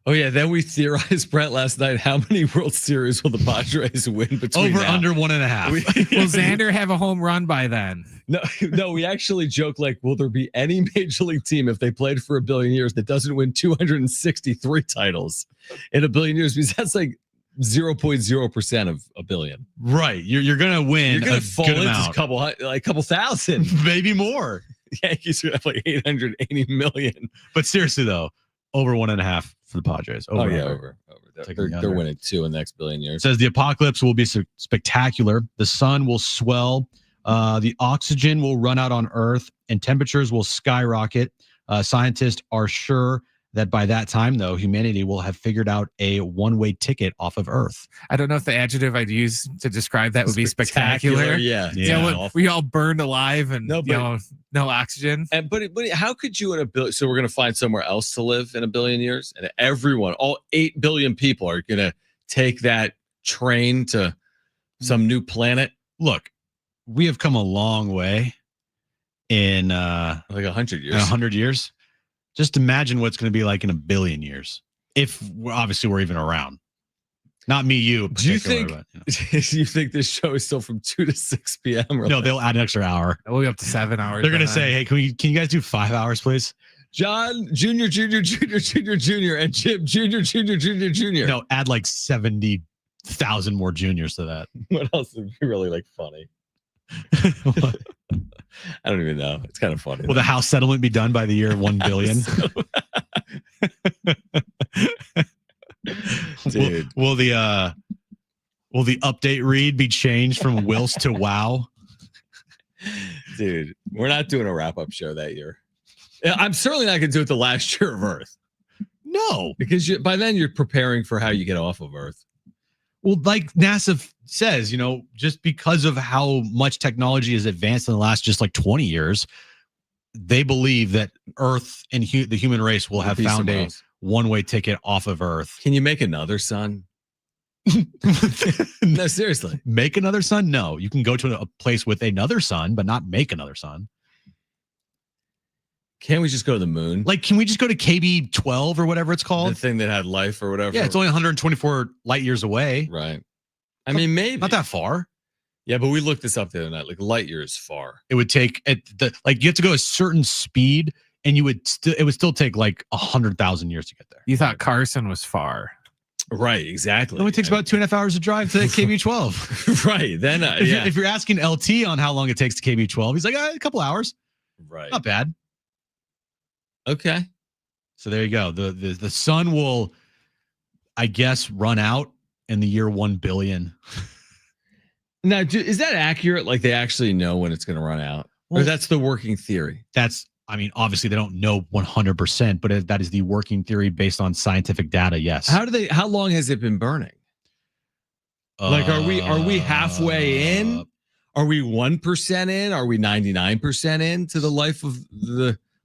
Oh yeah. Then we theorized, Brent, last night. How many World Series will the Padres win between Over now? under 1.5. Will Xander have a home run by then? No. We actually joke like, will there be any major league team if they played for a billion years that doesn't win 263 titles in a billion years? Because that's like 0.0% of a billion. Right. You're going to win You're going a to fall good into amount. a couple thousand. Maybe more. Yankees are gonna have like 880 million. But seriously though, over 1.5 for the Padres. Over. Over. Taking They're, the they're under. winning 2 in the next billion It years. says the apocalypse will be spectacular. The sun will swell. The oxygen will run out on Earth, and temperatures will skyrocket. Scientists are sure that by that time, though, humanity will have figured out a one-way ticket off of Earth. I don't know if the adjective I'd use to describe that would be spectacular. Yeah. We all burned alive and No, but- no oxygen. And but how could you in a billion? So we're going to find somewhere else to live in a billion years, and everyone, all 8 billion people, are going to take that train to some new planet. Look, we have come a long way in Like 100 years. 100 years. Just imagine what's going to be like in a billion years, if we're even around. Not me, you. Do you particular, think? but, You think this show is still from 2 to 6 p.m.? Or no, they'll add an extra hour. We'll be up to 7 hours. They're going to by say, then. "Hey, can you guys do 5 hours, please?" John Jr., Jr., and Jim Jr. No, add like 70,000 more juniors to that. What else would be really like funny? I don't even know. It's kind of funny. Will the house settlement be done by the year 1 billion? Dude. Will the update read be changed from Wills to Wow? Dude, we're not doing a wrap-up show that year. I'm certainly not going to do it the last year of Earth, No. because by then you're preparing for how you get off of Earth. Well, like NASA says, just because of how much technology has advanced in the last just like 20 years, they believe that Earth and the human race will have Be found somewhere a else. one-way ticket off of Earth. Can you make another sun? No, seriously. Make another sun? No. You can go to a place with another sun, but not make another sun. Can't we just go to the moon? Like, can we just go to KB 12 or whatever it's The called? thing that had life or whatever. Yeah, it's only 124 light years away. right. I mean, maybe Not that far. Yeah, but we looked this up the other night. Like light years far. It would take you have to go a certain speed, and it would still take like 100,000 years to get there. You thought Carson was far. Right. Exactly. It only takes about 2.5 hours to drive to KB 12. right. Then If you're asking LT on how long it takes to KB 12, he's like, a couple hours. right. Not bad. Okay. So there you go. The sun will, I guess, run out in the year 1 billion. Now, is that accurate? Like they actually know when it's going to run out, or Well- that's the working theory? Obviously they don't know 100%, but that is the working theory based on scientific data. Yes. How long has it been burning? Like, are we halfway in? Are we 1% in? Are we 99% in to the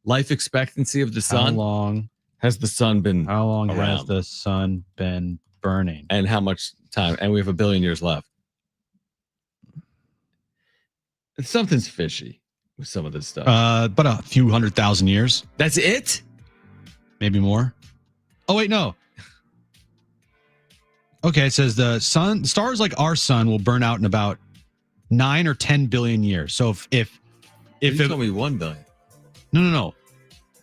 life expectancy of the How sun? long Has the sun been has around? the sun been burning? And how much time? And we have 1 billion years left. Something's fishy with some of this stuff. But a few 100,000 years, That's it? maybe more. Oh wait, no. Okay, it says the stars like our sun will burn out in about 9 or 10 billion years. So if You it, told me 1 billion. no.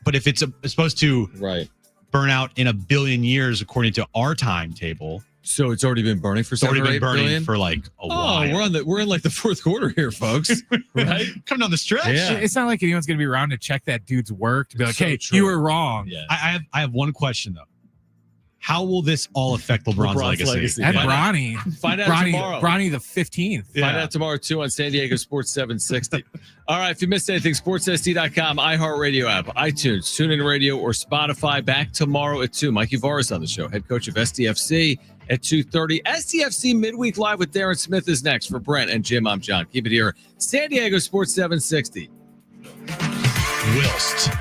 But if it's supposed to Right. burn out in 1 billion years according to our timetable, So it's already been burning for it's already 7 or been 8 burning billion? for like a Oh, while. we're in like the fourth quarter here, folks. Right? Coming down the stretch. Yeah. It's not like anyone's going to be around to check that dude's work to be like, So hey, true. you were wrong. Yeah. I have one question though. How will this all affect LeBron's legacy? And Find out- Bronny. Find out Bronny, tomorrow. Bronny the 15th. Find out tomorrow, too, on San Diego Sports 760. All right, if you missed anything, sportssd.com, iHeartRadio app, iTunes, TuneIn Radio, or Spotify. Back tomorrow at 2. Mikey Varas on the show, head coach of SDFC at 2:30. SDFC Midweek Live with Darren Smith is next. For Brent and Jim, I'm John. Keep it here. San Diego Sports 760. Whilst